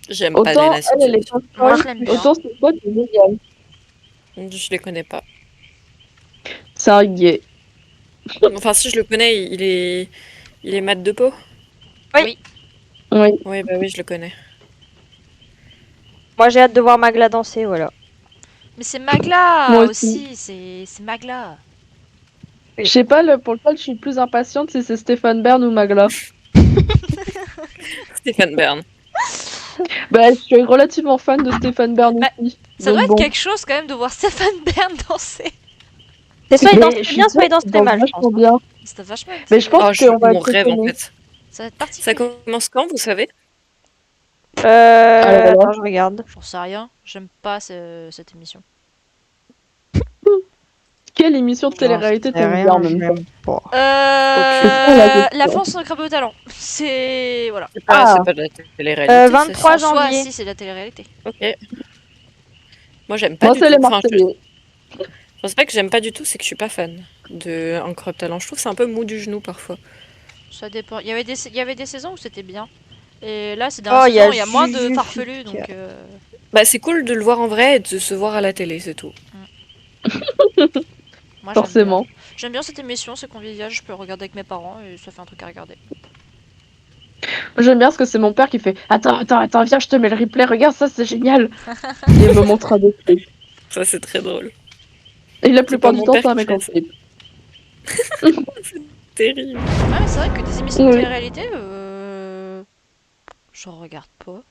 [SPEAKER 3] J'aime pas
[SPEAKER 9] autant
[SPEAKER 3] les
[SPEAKER 9] elle est pas
[SPEAKER 1] Moi, je
[SPEAKER 9] folle,
[SPEAKER 1] l'aime bien.
[SPEAKER 9] autant son pote est génial.
[SPEAKER 3] Je les connais pas.
[SPEAKER 9] C'est un gay.
[SPEAKER 3] Enfin, si je le connais, il est mat de peau.
[SPEAKER 9] Oui.
[SPEAKER 3] Oui, bah oui, je le connais.
[SPEAKER 2] Moi j'ai hâte de voir Magla danser, voilà.
[SPEAKER 1] Mais c'est Magla
[SPEAKER 9] Moi
[SPEAKER 1] aussi, c'est Magla.
[SPEAKER 9] Je sais pas, pour lequel je suis plus impatiente, si c'est Stéphane Bern ou Magla.
[SPEAKER 3] Stéphane Bern.
[SPEAKER 9] Bah, je suis relativement fan de Stéphane Bern
[SPEAKER 1] Bah,
[SPEAKER 9] aussi.
[SPEAKER 1] Ça
[SPEAKER 9] Donc
[SPEAKER 1] doit être
[SPEAKER 9] bon.
[SPEAKER 1] quelque chose quand même de voir Stéphane Bern danser.
[SPEAKER 2] C'est soit il
[SPEAKER 9] Mais
[SPEAKER 2] danse
[SPEAKER 9] je suis
[SPEAKER 2] bien, soit il danse
[SPEAKER 9] sûre
[SPEAKER 2] très
[SPEAKER 9] qu'il
[SPEAKER 2] mal, je
[SPEAKER 9] vachement
[SPEAKER 2] pense.
[SPEAKER 9] bien.
[SPEAKER 1] C'était vachement.
[SPEAKER 9] Mais je pense
[SPEAKER 3] Oh,
[SPEAKER 9] qu'on va
[SPEAKER 3] mon
[SPEAKER 9] être
[SPEAKER 3] rêve en
[SPEAKER 9] étonnés.
[SPEAKER 3] fait.
[SPEAKER 1] Ça va être
[SPEAKER 3] Ça
[SPEAKER 1] particulier.
[SPEAKER 3] commence quand, vous savez?
[SPEAKER 9] là.
[SPEAKER 2] Attends, je regarde.
[SPEAKER 1] J'en sais rien. J'aime pas cette émission.
[SPEAKER 9] Quelle émission de télé-réalité t'aimes bien en même temps?
[SPEAKER 1] La France en crabe au talent. C'est voilà.
[SPEAKER 3] C'est pas de la télé-réalité. ça,
[SPEAKER 2] 23
[SPEAKER 1] En soi,
[SPEAKER 2] janvier.
[SPEAKER 1] si c'est de la télé-réalité.
[SPEAKER 3] Ok. Moi, j'aime pas
[SPEAKER 9] Moi,
[SPEAKER 3] du
[SPEAKER 9] c'est
[SPEAKER 3] tout.
[SPEAKER 9] les
[SPEAKER 3] Enfin,
[SPEAKER 9] Marseillais.
[SPEAKER 3] c'est pas que j'aime pas du tout, c'est que je suis pas fan de Incroyable Talent. Je trouve que c'est un peu mou du genou parfois.
[SPEAKER 1] Ça dépend. Il y avait des saisons où c'était bien. Et là, c'est
[SPEAKER 2] Oh,
[SPEAKER 1] dans
[SPEAKER 2] il y a
[SPEAKER 1] il y a moins de
[SPEAKER 2] Juju
[SPEAKER 1] farfelus,
[SPEAKER 2] qui-
[SPEAKER 1] donc.
[SPEAKER 3] Bah, c'est cool de le voir en vrai et de se voir à la télé, c'est tout.
[SPEAKER 1] Moi,
[SPEAKER 9] Forcément.
[SPEAKER 1] J'aime bien cette émission, c'est convivial. Je peux le regarder avec mes parents et ça fait un truc à regarder.
[SPEAKER 9] J'aime bien parce que c'est mon père qui fait attends, viens, je te mets le replay, regarde ça, c'est génial. Et il me montre des trucs.
[SPEAKER 3] Ça, c'est très drôle.
[SPEAKER 9] Et la plupart
[SPEAKER 3] pas
[SPEAKER 9] du
[SPEAKER 3] mon
[SPEAKER 9] temps,
[SPEAKER 3] père
[SPEAKER 9] c'est un
[SPEAKER 3] qui
[SPEAKER 9] mec
[SPEAKER 3] fait
[SPEAKER 9] en
[SPEAKER 3] ça.
[SPEAKER 9] slip.
[SPEAKER 3] Terrible.
[SPEAKER 1] Ouais, mais c'est vrai que des émissions de
[SPEAKER 9] Oui.
[SPEAKER 1] télé-réalité, j'en regarde pas.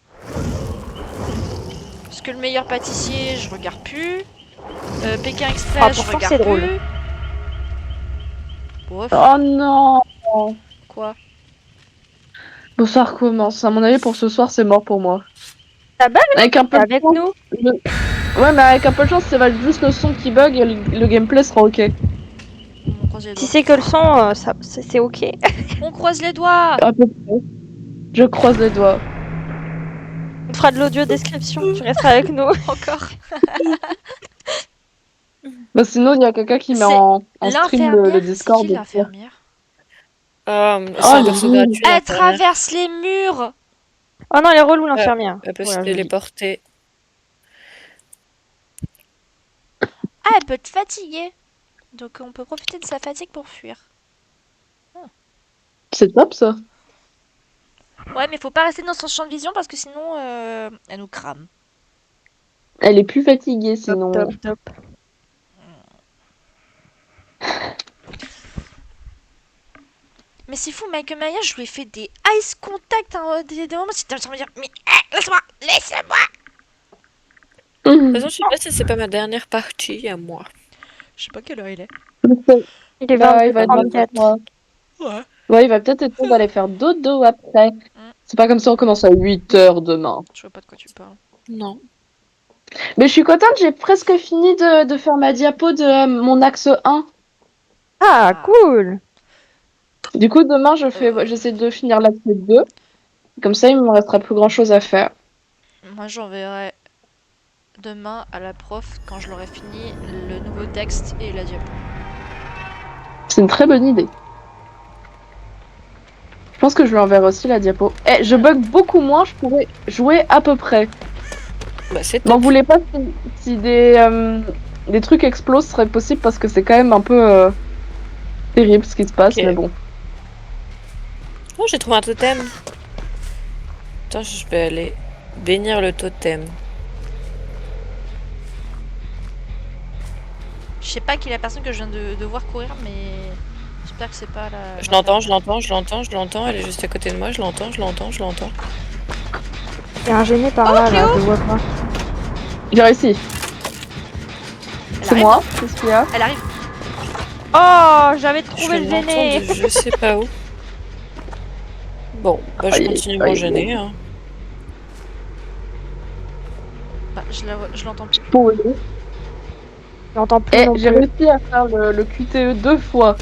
[SPEAKER 1] Parce que le meilleur pâtissier, je regarde plus. Pékin Express,
[SPEAKER 2] Ah,
[SPEAKER 1] je
[SPEAKER 2] pourtant,
[SPEAKER 1] regarde
[SPEAKER 2] c'est drôle.
[SPEAKER 1] plus. Bref,
[SPEAKER 9] Oh non.
[SPEAKER 1] quoi.
[SPEAKER 9] Bon, ça recommence. À mon avis, pour ce soir, c'est mort pour moi.
[SPEAKER 2] Ça bug
[SPEAKER 9] Avec un peu de
[SPEAKER 2] avec
[SPEAKER 9] chance,
[SPEAKER 2] nous.
[SPEAKER 9] Ouais, mais avec un peu de chance, ça va être juste le son qui bug et le gameplay sera ok.
[SPEAKER 1] On croise les
[SPEAKER 2] Si
[SPEAKER 1] doigts.
[SPEAKER 2] c'est que le son, c'est ok.
[SPEAKER 1] On croise les doigts.
[SPEAKER 9] À peu près. Je croise les doigts.
[SPEAKER 2] On fera de l'audio description, tu resteras avec nous.
[SPEAKER 1] Encore.
[SPEAKER 9] Bah, sinon, il y a quelqu'un qui met
[SPEAKER 1] C'est
[SPEAKER 9] en stream le
[SPEAKER 1] L'infirmière,
[SPEAKER 9] Discord.
[SPEAKER 1] c'est qui l'infirmière?
[SPEAKER 3] C'est
[SPEAKER 9] Oh,
[SPEAKER 3] un perso
[SPEAKER 9] oui.
[SPEAKER 3] gratuit.
[SPEAKER 1] Elle
[SPEAKER 3] l'infirmière.
[SPEAKER 1] traverse les murs.
[SPEAKER 2] Oh non, elle est relou l'infirmière.
[SPEAKER 3] Elle peut se
[SPEAKER 2] Voilà, je le dis.
[SPEAKER 3] téléporter.
[SPEAKER 1] Ah, elle peut te fatiguer. Donc on peut profiter de sa fatigue pour fuir.
[SPEAKER 9] C'est top ça.
[SPEAKER 1] Ouais, mais faut pas rester dans son champ de vision parce que sinon elle nous crame.
[SPEAKER 9] Elle est plus fatiguée sinon.
[SPEAKER 2] Top.
[SPEAKER 1] Mais c'est fou, Michael Myers, je lui ai fait des ice contact, hein, des moments, c'était en train de me dire, mais laisse-moi.
[SPEAKER 3] De toute façon, je sais pas si c'est pas ma dernière partie à moi.
[SPEAKER 1] Je sais pas quelle heure il est.
[SPEAKER 2] Il est
[SPEAKER 9] Bah, il va être
[SPEAKER 2] 22h34.
[SPEAKER 9] 23.
[SPEAKER 1] Ouais.
[SPEAKER 9] Ouais, il va peut-être être temps d'aller faire dodo après. C'est pas comme ça on commence à 8h demain.
[SPEAKER 1] Je vois pas de quoi tu parles.
[SPEAKER 3] Non.
[SPEAKER 9] Mais je suis contente, j'ai presque fini de faire ma diapo de mon axe 1.
[SPEAKER 2] Ah, cool.
[SPEAKER 9] Du coup, demain, j'essaie de finir l'axe 2. Comme ça, il me restera plus grand chose à faire.
[SPEAKER 1] Moi, j'enverrai demain à la prof quand je l'aurai fini le nouveau texte et la diapo.
[SPEAKER 9] C'est une très bonne idée. Je pense que je lui enverrai aussi la diapo. Eh, je bug beaucoup moins, je pourrais jouer à peu près.
[SPEAKER 3] Bah, c'est
[SPEAKER 9] M'en
[SPEAKER 3] top.
[SPEAKER 9] voulez pas si des trucs explosent, ce serait possible parce que c'est quand même un peu terrible ce qui se passe,
[SPEAKER 3] Ok.
[SPEAKER 9] mais bon.
[SPEAKER 3] Oh, j'ai trouvé un totem. Attends, je vais aller bénir le totem.
[SPEAKER 1] Je sais pas qui est la personne que je viens de voir courir, mais j'espère que c'est pas la.
[SPEAKER 3] Je l'entends. Elle est juste à côté de moi. Je l'entends.
[SPEAKER 2] Il y a un gêné par là, je le vois pas.
[SPEAKER 9] J'ai réussi.
[SPEAKER 1] Elle
[SPEAKER 9] C'est
[SPEAKER 1] arrive.
[SPEAKER 9] moi, qu'est-ce qu'il y a?
[SPEAKER 1] Elle arrive.
[SPEAKER 2] Oh, j'avais
[SPEAKER 3] Je
[SPEAKER 2] trouvé le
[SPEAKER 3] l'entends
[SPEAKER 2] gêné.
[SPEAKER 3] de je sais pas où. Bon, bah je
[SPEAKER 9] Aïe,
[SPEAKER 3] continue
[SPEAKER 9] aïe,
[SPEAKER 3] mon
[SPEAKER 9] aïe.
[SPEAKER 3] gêner. Hein.
[SPEAKER 1] Ah, je l'entends plus.
[SPEAKER 9] Pour
[SPEAKER 2] J'entends plus
[SPEAKER 9] Eh,
[SPEAKER 2] non
[SPEAKER 9] j'ai
[SPEAKER 2] plus.
[SPEAKER 9] réussi à faire le QTE 2 fois.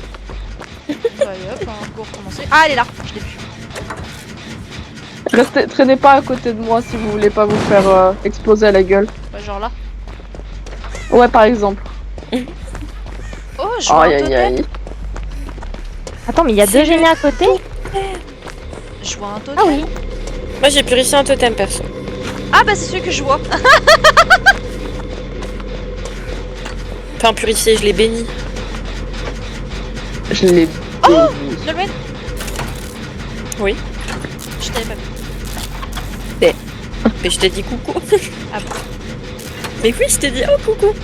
[SPEAKER 1] Bah, et hop, on peut recommencer. Ah, elle est là. Je l'ai vue.
[SPEAKER 9] Traînez pas à côté de moi si vous voulez pas vous faire exploser à la gueule.
[SPEAKER 1] Bah, genre là.
[SPEAKER 9] Ouais, par exemple.
[SPEAKER 1] Oh, je vois un
[SPEAKER 9] Aïe,
[SPEAKER 1] totem.
[SPEAKER 9] aïe, aïe.
[SPEAKER 2] Attends, mais il y a deux gênés à côté.
[SPEAKER 1] Je vois un totem.
[SPEAKER 2] Ah oui.
[SPEAKER 3] Moi j'ai purifié un totem perso.
[SPEAKER 1] Ah, bah, c'est celui que je vois.
[SPEAKER 3] Enfin purifié, je l'ai béni.
[SPEAKER 9] Je l'ai.
[SPEAKER 1] Nolwenn.
[SPEAKER 3] Oui.
[SPEAKER 1] Je t'avais pas vu.
[SPEAKER 3] Mais je t'ai dit coucou.
[SPEAKER 1] Ah bon.
[SPEAKER 3] Mais oui, je t'ai dit oh coucou.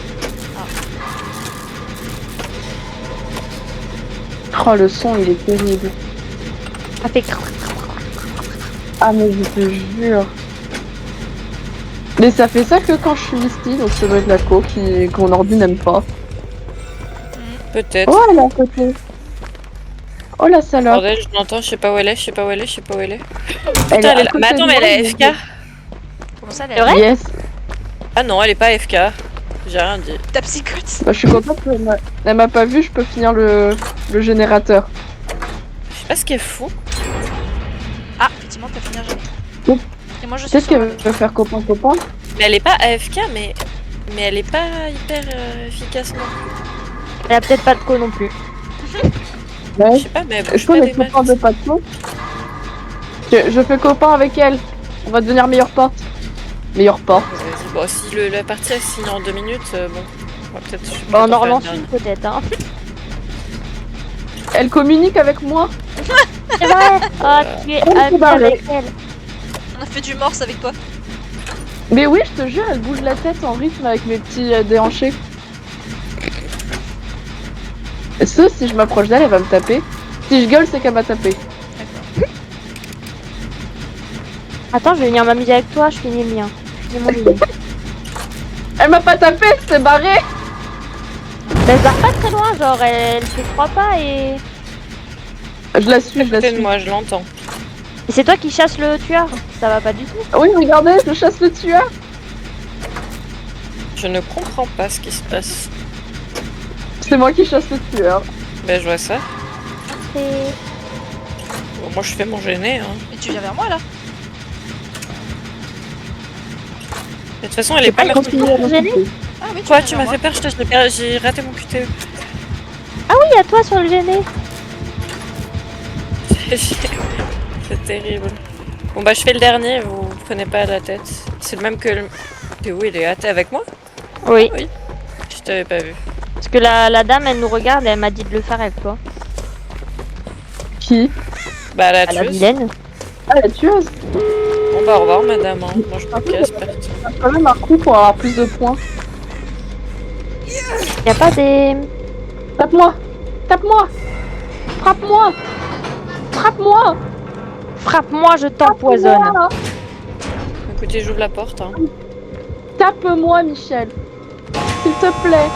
[SPEAKER 9] Oh, le son, il est terrible.
[SPEAKER 2] Ça fait
[SPEAKER 9] Ah, mais je te jure. Mais ça fait ça que quand je suis Misty, donc ça doit être la qu'on ordi n'aime pas.
[SPEAKER 3] Peut-être.
[SPEAKER 9] Oh, elle est à côté. Oh, la salope.
[SPEAKER 3] Bordel, je l'entends, je sais pas où elle est.
[SPEAKER 9] Elle
[SPEAKER 3] Putain,
[SPEAKER 9] est
[SPEAKER 3] elle est
[SPEAKER 9] à
[SPEAKER 3] là.
[SPEAKER 9] côté
[SPEAKER 3] Mais attends,
[SPEAKER 9] de
[SPEAKER 3] mais
[SPEAKER 9] moi,
[SPEAKER 3] elle est AFK.
[SPEAKER 1] Comment ça,
[SPEAKER 2] C'est
[SPEAKER 1] elle est
[SPEAKER 2] vrai
[SPEAKER 9] Yes.
[SPEAKER 3] Ah non, elle est pas AFK. J'ai rien dit.
[SPEAKER 1] Ta psychote.
[SPEAKER 9] Bah, je suis contente qu'elle m'a pas vu, je peux finir le générateur.
[SPEAKER 3] Je sais pas ce qui est fou.
[SPEAKER 1] Ah, effectivement, t'as fini un jeu.
[SPEAKER 9] Oups.
[SPEAKER 1] Et moi, je suis
[SPEAKER 9] Peut-être
[SPEAKER 1] sur
[SPEAKER 9] qu'elle veut faire copain-copain.
[SPEAKER 3] Mais elle est pas AFK, mais elle est pas hyper efficace non.
[SPEAKER 2] Elle a peut-être pas de co non plus.
[SPEAKER 3] Je
[SPEAKER 9] Ouais.
[SPEAKER 3] sais pas, mais elle
[SPEAKER 9] Est-ce
[SPEAKER 3] bouge
[SPEAKER 9] qu'on
[SPEAKER 3] pas
[SPEAKER 9] est
[SPEAKER 3] des
[SPEAKER 9] copain
[SPEAKER 3] masses.
[SPEAKER 9] de patron? Je fais copain avec elle. On va devenir meilleur pote. Meilleur pote.
[SPEAKER 3] Vas-y, bon, si la partie elle se finit en 2 minutes, bon, on va peut-être. je sais
[SPEAKER 2] Bah,
[SPEAKER 3] pas
[SPEAKER 2] on
[SPEAKER 3] t'en
[SPEAKER 2] en
[SPEAKER 3] faire
[SPEAKER 2] relance
[SPEAKER 3] une
[SPEAKER 2] une peut-être, hein.
[SPEAKER 9] Elle communique avec moi.
[SPEAKER 2] C'est vrai. Oh, tu es
[SPEAKER 9] Oh,
[SPEAKER 2] amie
[SPEAKER 9] c'est barré.
[SPEAKER 2] avec elle.
[SPEAKER 1] On a fait du morse avec toi.
[SPEAKER 9] Mais oui, je te jure, elle bouge la tête en rythme avec mes petits déhanchés. Sauf si je m'approche d'elle, elle va me taper. Si je gueule, c'est qu'elle m'a tapé.
[SPEAKER 2] Attends, je vais venir m'amuser avec toi, je finis le mien. Je finis mon gêné.
[SPEAKER 9] Elle m'a pas tapé, c'est barré.
[SPEAKER 2] Mais elle part pas très loin, genre elle fait 3 pas et...
[SPEAKER 9] Je la suis,
[SPEAKER 3] à
[SPEAKER 9] je la
[SPEAKER 3] côté de
[SPEAKER 9] suis.
[SPEAKER 3] moi, je l'entends.
[SPEAKER 2] Et c'est toi qui chasses le tueur. Ça va pas du tout.
[SPEAKER 9] Oui, regardez, je chasse le tueur.
[SPEAKER 3] Je ne comprends pas ce qui se passe.
[SPEAKER 9] C'est moi qui chasse le tueur.
[SPEAKER 3] Ben, je vois ça.
[SPEAKER 2] C'est...
[SPEAKER 3] Bon, moi, je fais mon gêné. Hein.
[SPEAKER 1] Et tu viens vers moi là.
[SPEAKER 3] De toute façon, elle est pas là.
[SPEAKER 9] Continue à
[SPEAKER 2] gêné.
[SPEAKER 9] m'insulter.
[SPEAKER 1] Ah oui, tu
[SPEAKER 3] Quoi,
[SPEAKER 1] viens
[SPEAKER 3] tu
[SPEAKER 1] vers
[SPEAKER 3] m'as
[SPEAKER 1] moi.
[SPEAKER 3] fait peur, j'ai raté mon QTE.
[SPEAKER 2] Oui, à toi sur le gêné.
[SPEAKER 3] C'est terrible. Bon, bah, je fais le dernier, vous prenez pas la tête. C'est le même que le. Et où il est? Ah, t'es avec moi?
[SPEAKER 2] Oui.
[SPEAKER 3] Je t'avais pas vu.
[SPEAKER 2] Parce que la dame, elle nous regarde et elle m'a dit de le faire avec toi.
[SPEAKER 9] Qui?
[SPEAKER 3] Bah, la
[SPEAKER 2] À la
[SPEAKER 3] tueuse.
[SPEAKER 2] vilaine.
[SPEAKER 9] Ah, la tueuse.
[SPEAKER 3] Bon, bah, au revoir, madame. Hein. Moi, je me casse, perso.
[SPEAKER 9] Quand même un coup pour avoir plus de points.
[SPEAKER 2] Y a pas des.
[SPEAKER 9] Tape-moi! Tape-moi! Frappe-moi! Frappe-moi!
[SPEAKER 2] Frappe-moi, je t'empoisonne.
[SPEAKER 9] Frappe-moi.
[SPEAKER 3] Écoutez, j'ouvre la porte. Hein.
[SPEAKER 9] Tape-moi, Michel. S'il te plaît.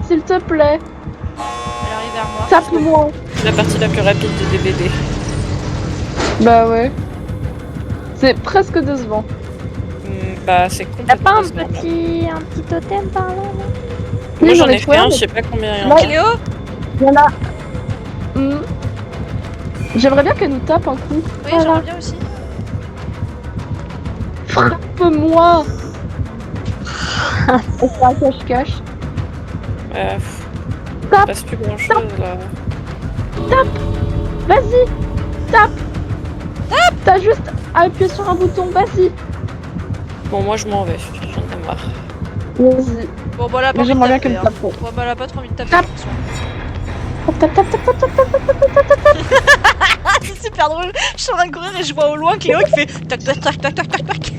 [SPEAKER 9] S'il te plaît.
[SPEAKER 1] Elle arrive vers moi.
[SPEAKER 9] Tape-moi.
[SPEAKER 3] La partie la plus rapide de DBD.
[SPEAKER 9] Bah ouais. C'est presque décevant.
[SPEAKER 3] Bah, c'est
[SPEAKER 2] T'as pas
[SPEAKER 3] complètement
[SPEAKER 2] un
[SPEAKER 3] décevant.
[SPEAKER 2] petit totem par là, là
[SPEAKER 3] Moi,
[SPEAKER 9] Oui,
[SPEAKER 3] j'en
[SPEAKER 9] j'en ai
[SPEAKER 3] ai fait
[SPEAKER 9] trouvé
[SPEAKER 3] un,
[SPEAKER 9] un,
[SPEAKER 3] je sais pas combien il y en
[SPEAKER 9] Ouais.
[SPEAKER 3] a.
[SPEAKER 1] Cléo.
[SPEAKER 9] Il y en a. J'aimerais bien qu'elle nous tape un coup.
[SPEAKER 1] Oui,
[SPEAKER 2] Voilà.
[SPEAKER 1] j'aimerais bien aussi.
[SPEAKER 9] Frappe-moi. On fait un cache-cache.
[SPEAKER 3] Il
[SPEAKER 9] Tape.
[SPEAKER 3] reste plus grand chose là.
[SPEAKER 9] Vas-y. Tape. Tape. T'as juste à appuyer sur un bouton. Vas-y.
[SPEAKER 3] Bon, moi je m'en vais, j'en ai marre.
[SPEAKER 9] Vas-y.
[SPEAKER 1] Bon, bah, elle a pas
[SPEAKER 9] Mais
[SPEAKER 1] envie de
[SPEAKER 9] j'aimerais bien
[SPEAKER 1] taper.
[SPEAKER 9] qu'elle me tape.
[SPEAKER 1] Bon, bah, elle a pas trop envie de taper.
[SPEAKER 9] Tape.
[SPEAKER 1] de toute façon.
[SPEAKER 9] Tape, tape, tape, tape, tape, tape, tape, tape, tape.
[SPEAKER 1] Ah, c'est super drôle. Je suis en train de courir et je vois au loin Cléo qui fait tac tac tac tac tac tac tac.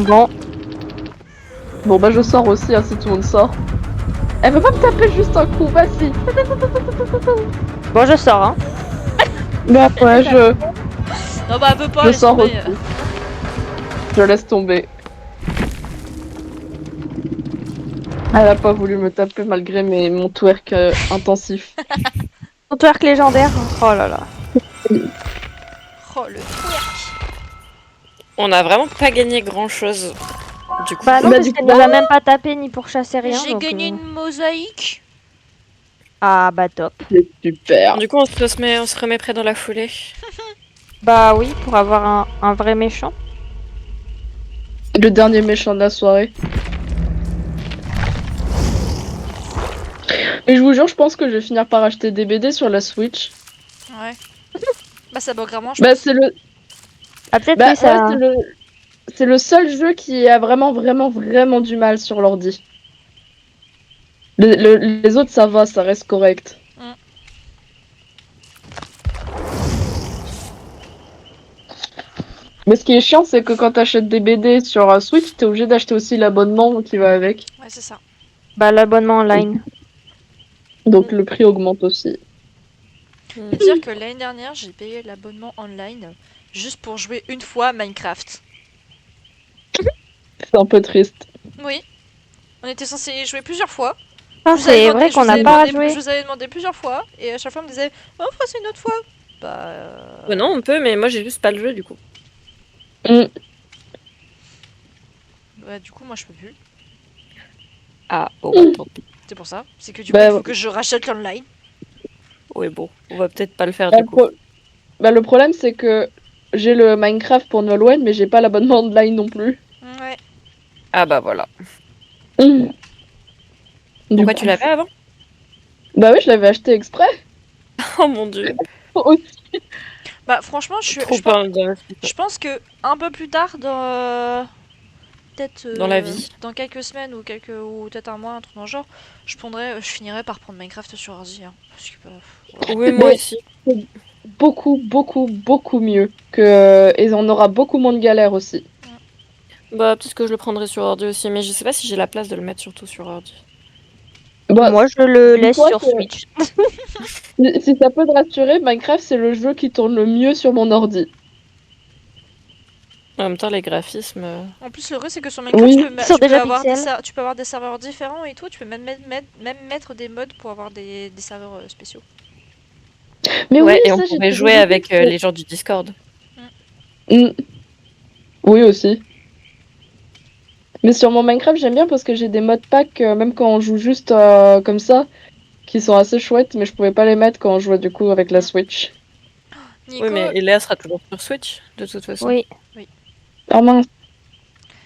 [SPEAKER 2] Bon.
[SPEAKER 9] Bon bah je sors aussi, hein, si tout le monde sort. Elle veut pas me taper juste un coup, vas-y.
[SPEAKER 2] Bon, je sors, hein.
[SPEAKER 9] Bah ouais,
[SPEAKER 1] Non, bah, elle veut pas.
[SPEAKER 9] je
[SPEAKER 1] laisse
[SPEAKER 9] sors
[SPEAKER 1] tomber.
[SPEAKER 9] aussi. Je laisse tomber. Elle a pas voulu me taper malgré mon twerk intensif.
[SPEAKER 2] Ton twerk légendaire. Oh là là.
[SPEAKER 1] Oh, le twerk.
[SPEAKER 3] On a vraiment pas gagné grand chose. Du coup,
[SPEAKER 2] Bah non,
[SPEAKER 9] Bah,
[SPEAKER 2] parce
[SPEAKER 9] du
[SPEAKER 2] qu'elle
[SPEAKER 9] coup,
[SPEAKER 2] nous a même pas tapé ni pour chasser rien.
[SPEAKER 1] J'ai
[SPEAKER 2] donc,
[SPEAKER 1] gagné une mosaïque.
[SPEAKER 2] Ah bah top.
[SPEAKER 9] C'est super.
[SPEAKER 3] du coup on se remet prêt dans la foulée.
[SPEAKER 2] Bah oui, pour avoir un vrai méchant.
[SPEAKER 9] Le dernier méchant de la soirée. Et je vous jure, je pense que je vais finir par acheter des BD sur la Switch.
[SPEAKER 1] Ouais. Bah, ça bug vraiment, je
[SPEAKER 9] Bah
[SPEAKER 1] pense.
[SPEAKER 9] c'est le,
[SPEAKER 2] Ah peut-être
[SPEAKER 9] bah,
[SPEAKER 2] oui, ça.
[SPEAKER 9] ouais, c'est le seul jeu qui a vraiment du mal sur l'ordi. Les autres ça va, ça reste correct.
[SPEAKER 1] Mm.
[SPEAKER 9] Mais ce qui est chiant, c'est que quand t'achètes des BD sur Switch, t'es obligé d'acheter aussi l'abonnement qui va avec.
[SPEAKER 1] Ouais, c'est ça.
[SPEAKER 2] Bah l'abonnement online.
[SPEAKER 9] Donc le prix augmente aussi.
[SPEAKER 1] Je veux dire que l'année dernière, j'ai payé l'abonnement online juste pour jouer une fois à Minecraft.
[SPEAKER 9] C'est un peu triste.
[SPEAKER 1] Oui. On était censé y jouer plusieurs fois.
[SPEAKER 2] Ah,
[SPEAKER 1] Je vous avais
[SPEAKER 2] c'est
[SPEAKER 1] demandé-
[SPEAKER 2] vrai
[SPEAKER 1] je
[SPEAKER 2] qu'on
[SPEAKER 1] vous
[SPEAKER 2] n'a
[SPEAKER 1] avais
[SPEAKER 2] pas
[SPEAKER 1] demandé-
[SPEAKER 2] joué.
[SPEAKER 1] Je vous avais demandé plusieurs fois et à chaque fois on me disait oh, on fera ça une autre fois. Bah.
[SPEAKER 3] Ouais, non, on peut, mais moi j'ai juste pas le jeu du coup.
[SPEAKER 9] Mm.
[SPEAKER 1] Ouais, du coup, moi je peux plus.
[SPEAKER 3] Ah, oh, bah, tant pis.
[SPEAKER 1] C'est pour ça. C'est que du
[SPEAKER 9] Bah,
[SPEAKER 1] coup, il faut que je rachète l'online.
[SPEAKER 3] Ouais, bon, on va peut-être pas le faire
[SPEAKER 9] Bah,
[SPEAKER 3] du coup.
[SPEAKER 9] le problème, c'est que j'ai le Minecraft pour Nolwenn, mais j'ai pas l'abonnement online non plus.
[SPEAKER 1] Ouais.
[SPEAKER 3] Ah bah voilà.
[SPEAKER 9] Mm. Du
[SPEAKER 3] Pourquoi
[SPEAKER 9] coup-
[SPEAKER 3] tu l'avais avant?
[SPEAKER 9] Bah oui, je l'avais acheté exprès.
[SPEAKER 3] Oh mon dieu.
[SPEAKER 1] Bah, franchement,
[SPEAKER 3] Trop
[SPEAKER 1] je pense,
[SPEAKER 3] pas d'investissement.
[SPEAKER 1] je pense que un peu plus tard, dans. Peut-être.
[SPEAKER 3] Dans la vie.
[SPEAKER 1] Dans quelques semaines ou peut-être un mois, un truc dans le genre, je finirai par prendre Minecraft sur ordi. Hein, parce que, voilà.
[SPEAKER 3] Oui, moi
[SPEAKER 9] Mais-
[SPEAKER 3] aussi.
[SPEAKER 9] Beaucoup mieux. Et on aura beaucoup moins de galères aussi.
[SPEAKER 3] Bah, peut-être que je le prendrai sur ordi aussi, mais je sais pas si j'ai la place de le mettre surtout sur ordi.
[SPEAKER 9] Bah,
[SPEAKER 2] Moi je le laisse
[SPEAKER 9] dis-toi
[SPEAKER 2] sur
[SPEAKER 9] que-
[SPEAKER 2] Switch.
[SPEAKER 9] si ça peut te rassurer, Minecraft, c'est le jeu qui tourne le mieux sur mon ordi.
[SPEAKER 3] En même temps, les graphismes.
[SPEAKER 1] En plus, le vrai, c'est que sur Minecraft,
[SPEAKER 9] Oui,
[SPEAKER 2] sur déjà pixels.
[SPEAKER 1] tu peux avoir des serveurs différents et tout. Tu peux même mettre des mods pour avoir des serveurs spéciaux.
[SPEAKER 9] Mais
[SPEAKER 3] Ouais,
[SPEAKER 9] oui,
[SPEAKER 3] et on
[SPEAKER 9] ça, j'ai
[SPEAKER 3] pourrait
[SPEAKER 9] trouvé
[SPEAKER 3] jouer
[SPEAKER 9] ça
[SPEAKER 3] avec
[SPEAKER 9] cool.
[SPEAKER 3] les gens du Discord.
[SPEAKER 9] Mm. Oui, aussi. Mais sur mon Minecraft, j'aime bien parce que j'ai des mod packs, même quand on joue juste comme ça, qui sont assez chouettes, mais je pouvais pas les mettre quand on jouait du coup avec la Switch.
[SPEAKER 1] Nico,
[SPEAKER 3] Oui, mais Eléa sera toujours sur Switch, de toute façon.
[SPEAKER 2] Oui.
[SPEAKER 9] Ah mince.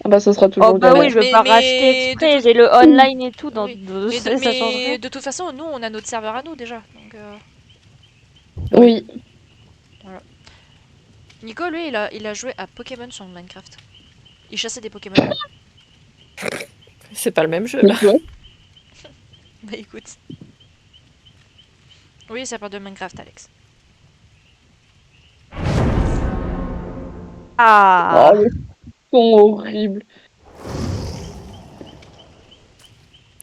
[SPEAKER 9] Ah bah ça sera toujours
[SPEAKER 2] Oh bah
[SPEAKER 9] galère.
[SPEAKER 2] oui, je vais pas
[SPEAKER 1] Mais-
[SPEAKER 2] racheter exprès,
[SPEAKER 1] de tout-
[SPEAKER 2] j'ai le online et tout, donc
[SPEAKER 1] Oui.
[SPEAKER 2] de-
[SPEAKER 1] mais,
[SPEAKER 2] ça change rien.
[SPEAKER 1] de toute façon, nous, on a notre serveur à nous déjà. Donc,
[SPEAKER 9] Oui.
[SPEAKER 1] Nico, lui, il a joué à Pokémon sur Minecraft. Il chassait des Pokémon.
[SPEAKER 3] C'est pas le même jeu, là.
[SPEAKER 9] Ouais.
[SPEAKER 1] Bah écoute. Oui, ça part de Minecraft, Alex.
[SPEAKER 2] Ah.
[SPEAKER 9] Oh, les sont horribles.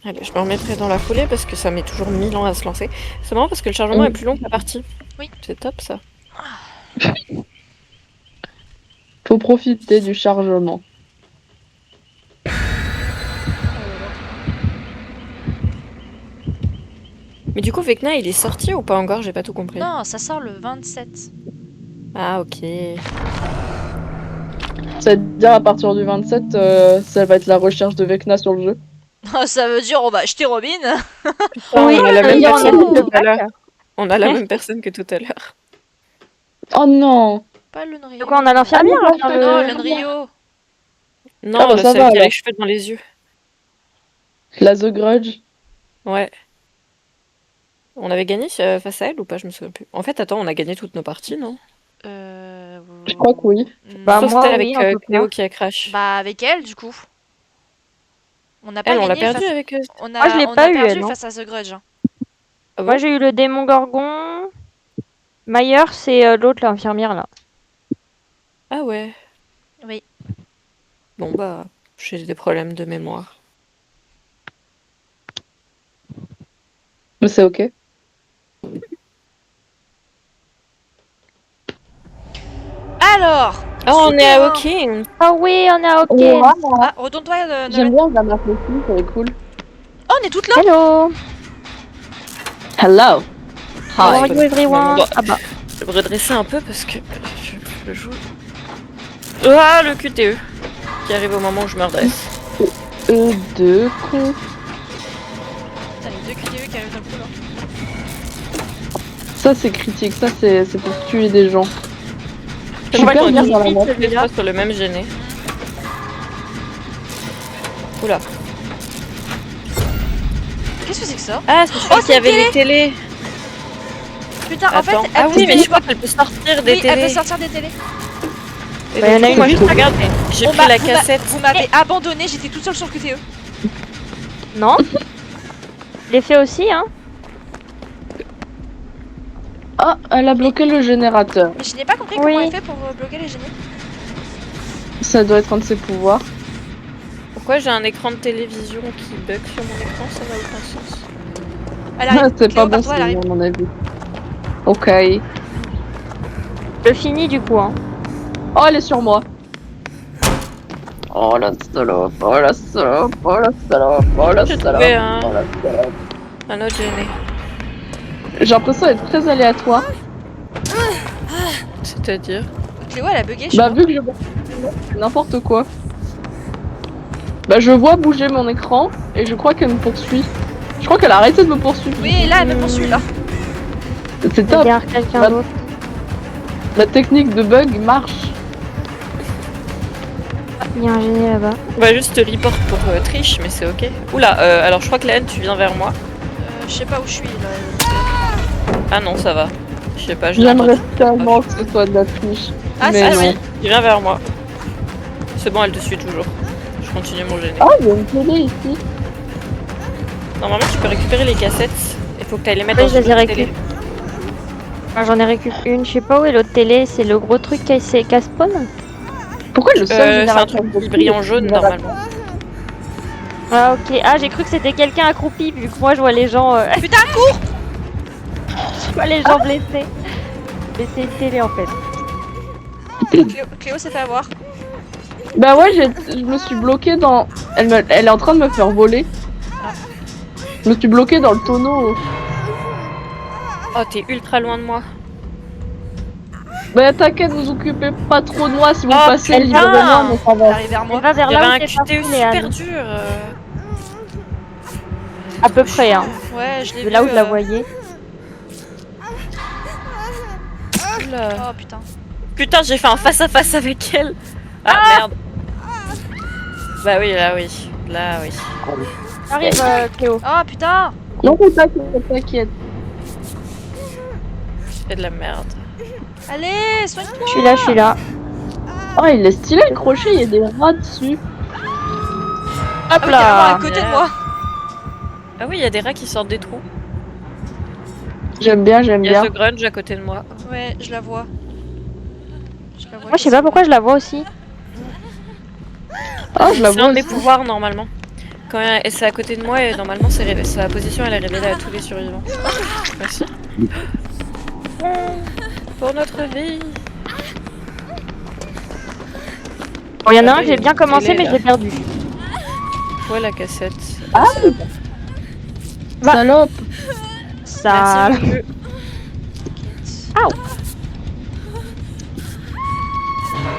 [SPEAKER 3] Allez, je me remettrai dans la foulée parce que ça met toujours 1000 ans à se lancer. C'est marrant parce que le chargement est plus long que la partie.
[SPEAKER 1] Oui.
[SPEAKER 3] C'est top, ça.
[SPEAKER 9] Faut profiter du chargement.
[SPEAKER 3] Mais du coup, Vecna, il est sorti ou pas encore? J'ai pas tout compris.
[SPEAKER 1] Non, ça sort le 27.
[SPEAKER 3] Ah, ok.
[SPEAKER 9] C'est-à-dire à partir du 27, ça va être la recherche de Vecna sur le jeu.
[SPEAKER 1] Ça veut dire on va acheter Robin.
[SPEAKER 3] Oui, on a la même
[SPEAKER 2] oui, on
[SPEAKER 3] personne
[SPEAKER 1] a-
[SPEAKER 3] que tout à l'heure. On a la même personne que tout à l'heure.
[SPEAKER 9] Oh non!
[SPEAKER 1] Pas le Nrio.
[SPEAKER 2] De quoi on a l'infirmière
[SPEAKER 9] Ah,
[SPEAKER 2] enfin,
[SPEAKER 1] Non,
[SPEAKER 2] le-
[SPEAKER 1] le Nrio.
[SPEAKER 3] Non,
[SPEAKER 9] Ah, bah,
[SPEAKER 3] la
[SPEAKER 9] ça
[SPEAKER 3] celle
[SPEAKER 9] va,
[SPEAKER 3] qui a
[SPEAKER 9] alors.
[SPEAKER 3] les cheveux dans les yeux.
[SPEAKER 9] La The Grudge.
[SPEAKER 3] Ouais. On avait gagné face à elle ou pas? Je me souviens plus. En fait, attends, on a gagné toutes nos parties, non?
[SPEAKER 9] Je crois que oui.
[SPEAKER 2] Bah,
[SPEAKER 3] Sauf
[SPEAKER 2] moi,
[SPEAKER 3] celle
[SPEAKER 2] oui,
[SPEAKER 3] avec
[SPEAKER 2] en tout cas.
[SPEAKER 3] Cléo qui a crash.
[SPEAKER 1] Bah avec elle du coup. On n'a pas
[SPEAKER 3] Elle, on l'a
[SPEAKER 1] gagné
[SPEAKER 3] perdu
[SPEAKER 1] face...
[SPEAKER 3] avec eux.
[SPEAKER 1] On a,
[SPEAKER 2] Moi, je l'ai
[SPEAKER 1] on
[SPEAKER 2] pas
[SPEAKER 1] a
[SPEAKER 2] eu,
[SPEAKER 1] perdu
[SPEAKER 2] elle, non.
[SPEAKER 1] face à The Grudge. hein.
[SPEAKER 3] Ah bon?
[SPEAKER 2] Moi, j'ai eu le démon Gorgon. Mayer, c'est l'autre, l'infirmière, là.
[SPEAKER 3] Ah ouais.
[SPEAKER 1] Oui.
[SPEAKER 3] Bon bah, j'ai des problèmes de mémoire.
[SPEAKER 9] Mais c'est ok.
[SPEAKER 1] Alors.
[SPEAKER 3] Oh, on est à
[SPEAKER 1] souterrain.
[SPEAKER 3] Hawking.
[SPEAKER 2] Ah oui, on est ok.
[SPEAKER 1] Ah, retourne-toi.
[SPEAKER 9] J'aime bien la map aussi, c'est cool.
[SPEAKER 1] Oh, on est toutes là.
[SPEAKER 2] Hello.
[SPEAKER 9] Hello!
[SPEAKER 2] How
[SPEAKER 9] Hi.
[SPEAKER 2] are you everyone?
[SPEAKER 3] Bon.
[SPEAKER 2] Ah bah.
[SPEAKER 3] Je vais me redresser un peu parce que je joue. Ah, le QTE qui arrive au moment où je me redresse.
[SPEAKER 9] Deux cons.
[SPEAKER 1] Putain, les deux QTE qui arrivent d'un coup là.
[SPEAKER 9] Ça c'est critique, ça c'est pour tuer des gens.
[SPEAKER 3] Je
[SPEAKER 9] suis
[SPEAKER 3] crois qu'on
[SPEAKER 9] bien
[SPEAKER 3] est
[SPEAKER 9] dans la
[SPEAKER 3] tous
[SPEAKER 9] map.
[SPEAKER 3] les trois sur le même gêné. Oula.
[SPEAKER 1] Qu'est-ce que c'est que ça?
[SPEAKER 3] Ah, c'est celui qui avait les télés.
[SPEAKER 1] Putain, en fait,
[SPEAKER 3] Attends.
[SPEAKER 1] elle
[SPEAKER 3] Ah
[SPEAKER 1] peut-
[SPEAKER 3] oui, mais je crois qu'elle peut sortir des
[SPEAKER 1] oui, elle peut
[SPEAKER 3] télés.
[SPEAKER 1] sortir des télés.
[SPEAKER 3] Et
[SPEAKER 2] Bah, y en
[SPEAKER 3] donc,
[SPEAKER 2] a
[SPEAKER 3] du coup,
[SPEAKER 2] une
[SPEAKER 3] moi,
[SPEAKER 2] qui
[SPEAKER 3] je
[SPEAKER 2] trouve.
[SPEAKER 3] regarde. J'ai
[SPEAKER 1] On
[SPEAKER 3] pris
[SPEAKER 1] m'a-
[SPEAKER 3] la
[SPEAKER 1] vous m'a-
[SPEAKER 3] cassette.
[SPEAKER 1] Vous m'avez abandonné, j'étais toute seule sur le QTE.
[SPEAKER 2] Non. Je l'ai fait aussi, hein.
[SPEAKER 9] Ah, elle a bloqué le générateur.
[SPEAKER 1] Mais je n'ai pas compris
[SPEAKER 2] Oui.
[SPEAKER 1] comment elle fait pour bloquer les génies.
[SPEAKER 9] Ça doit être un de ses pouvoirs.
[SPEAKER 3] Pourquoi j'ai un écran de télévision qui bug sur mon écran? Ça n'a aucun sens.
[SPEAKER 1] Elle
[SPEAKER 9] Ah,
[SPEAKER 1] arrive.
[SPEAKER 9] c'est
[SPEAKER 1] Cléo,
[SPEAKER 9] pas
[SPEAKER 1] par
[SPEAKER 9] bon
[SPEAKER 1] toi, elle arrive.
[SPEAKER 9] signe, à mon avis. Ok.
[SPEAKER 2] Je finis du coup, hein.
[SPEAKER 9] Oh, elle est sur moi. Oh la salope, oh la salope, oh la salope, oh la
[SPEAKER 3] J'ai
[SPEAKER 9] salope,
[SPEAKER 3] trouvé un-
[SPEAKER 9] oh la salope.
[SPEAKER 3] Un autre gêné.
[SPEAKER 9] J'ai l'impression d'être très aléatoire.
[SPEAKER 3] C'est-à-dire?
[SPEAKER 1] Cléo, elle a bugué. je
[SPEAKER 9] Bah
[SPEAKER 1] crois.
[SPEAKER 9] vu que je vois n'importe quoi. Bah je vois bouger mon écran et je crois qu'elle me poursuit. Je crois qu'elle a arrêté de me poursuivre.
[SPEAKER 1] Oui, là, elle me poursuit là.
[SPEAKER 9] C'est top.
[SPEAKER 2] Derrière quelqu'un
[SPEAKER 9] Bah,
[SPEAKER 2] d'autre.
[SPEAKER 9] La technique de bug marche.
[SPEAKER 2] Il y a un génie là-bas.
[SPEAKER 3] On va juste report pour triche, mais c'est ok. Oula, alors je crois que Léane, tu viens vers moi.
[SPEAKER 1] Je sais pas où je suis là.
[SPEAKER 3] Ah non, ça va. Je sais pas, je l'ai
[SPEAKER 9] J'aimerais
[SPEAKER 3] entendu.
[SPEAKER 9] tellement que ce soit de la triche.
[SPEAKER 1] Ah,
[SPEAKER 9] mais
[SPEAKER 1] c'est
[SPEAKER 9] non.
[SPEAKER 1] vrai.
[SPEAKER 3] Il vient vers moi. C'est bon, elle te suit toujours. Je continue mon gêné.
[SPEAKER 9] Ah, il y a une télé ici.
[SPEAKER 3] Normalement, tu peux récupérer les cassettes. Il faut que tu ailles les mettre
[SPEAKER 2] Oui,
[SPEAKER 3] dans
[SPEAKER 2] je les
[SPEAKER 3] une
[SPEAKER 2] ai
[SPEAKER 3] autre
[SPEAKER 2] récup.
[SPEAKER 3] télé.
[SPEAKER 2] Moi, j'en ai récupéré une. Je sais pas où est l'autre télé. C'est le gros truc qui spawn.
[SPEAKER 9] Pourquoi le seul
[SPEAKER 3] C'est un
[SPEAKER 9] générateur
[SPEAKER 3] truc
[SPEAKER 9] de
[SPEAKER 3] qui brille en jaune, normalement.
[SPEAKER 2] Ah ok. Ah, j'ai cru que c'était quelqu'un accroupi vu que moi je vois les gens.
[SPEAKER 1] Putain, cours.
[SPEAKER 2] Je vois les gens blessés. Mais c'est une télé en fait.
[SPEAKER 1] Cléo s'est fait avoir.
[SPEAKER 9] Bah ouais, je me suis bloquée dans... Elle est en train de me faire voler. Je me suis bloquée dans le tonneau.
[SPEAKER 3] Oh, t'es ultra loin de moi.
[SPEAKER 9] Bah t'inquiète, vous occupez pas trop de moi si vous
[SPEAKER 3] Oh,
[SPEAKER 9] passez les
[SPEAKER 3] putain.
[SPEAKER 9] événements, mais ça
[SPEAKER 1] Elle
[SPEAKER 9] va.
[SPEAKER 1] arrive vers
[SPEAKER 2] Elle
[SPEAKER 1] moi.
[SPEAKER 2] va vers
[SPEAKER 3] Il y avait
[SPEAKER 2] là
[SPEAKER 3] un
[SPEAKER 2] où t'es
[SPEAKER 3] QTE
[SPEAKER 2] parti,
[SPEAKER 3] super
[SPEAKER 2] Léane.
[SPEAKER 3] dur.
[SPEAKER 2] À peu près, hein.
[SPEAKER 1] Ouais, je l'ai
[SPEAKER 2] De
[SPEAKER 1] vu.
[SPEAKER 2] là où je la voyais.
[SPEAKER 3] Oula.
[SPEAKER 1] Oh putain.
[SPEAKER 3] Putain, j'ai fait un face-à-face avec elle. Ah, merde. Bah oui, là oui. Là oui.
[SPEAKER 2] Arrive, Cléo.
[SPEAKER 1] Oh putain.
[SPEAKER 9] Non, t'inquiète.
[SPEAKER 3] C'est de la merde.
[SPEAKER 1] Allez, soigne-toi.
[SPEAKER 2] Je suis là.
[SPEAKER 9] Oh, il est stylé le crochet, il y a des rats dessus.
[SPEAKER 1] Ah
[SPEAKER 2] Hop
[SPEAKER 1] oui, carrément à
[SPEAKER 2] là.
[SPEAKER 1] côté de moi.
[SPEAKER 3] Ah oui, il y a des rats qui sortent des trous.
[SPEAKER 9] J'aime bien, j'aime
[SPEAKER 3] Il y a
[SPEAKER 9] bien.
[SPEAKER 3] The Grunge à côté de moi.
[SPEAKER 1] Ouais, je la vois.
[SPEAKER 2] Moi, je sais pas pourquoi je la vois aussi.
[SPEAKER 9] Ah, je la
[SPEAKER 3] C'est
[SPEAKER 9] vois
[SPEAKER 3] un de mes
[SPEAKER 9] aussi.
[SPEAKER 3] pouvoirs normalement. Quand c'est à côté de moi et normalement sa position elle est révélée à tous les survivants. Merci. Pour notre vie.
[SPEAKER 2] Bon, il y en a un
[SPEAKER 3] Attends,
[SPEAKER 2] que j'ai bien commencé,
[SPEAKER 3] télé,
[SPEAKER 2] mais
[SPEAKER 3] là.
[SPEAKER 2] je l'ai perdu.
[SPEAKER 3] Ouais la cassette.
[SPEAKER 9] Ah,
[SPEAKER 2] Va.
[SPEAKER 9] salope.
[SPEAKER 2] Ça.
[SPEAKER 3] Merci Juju.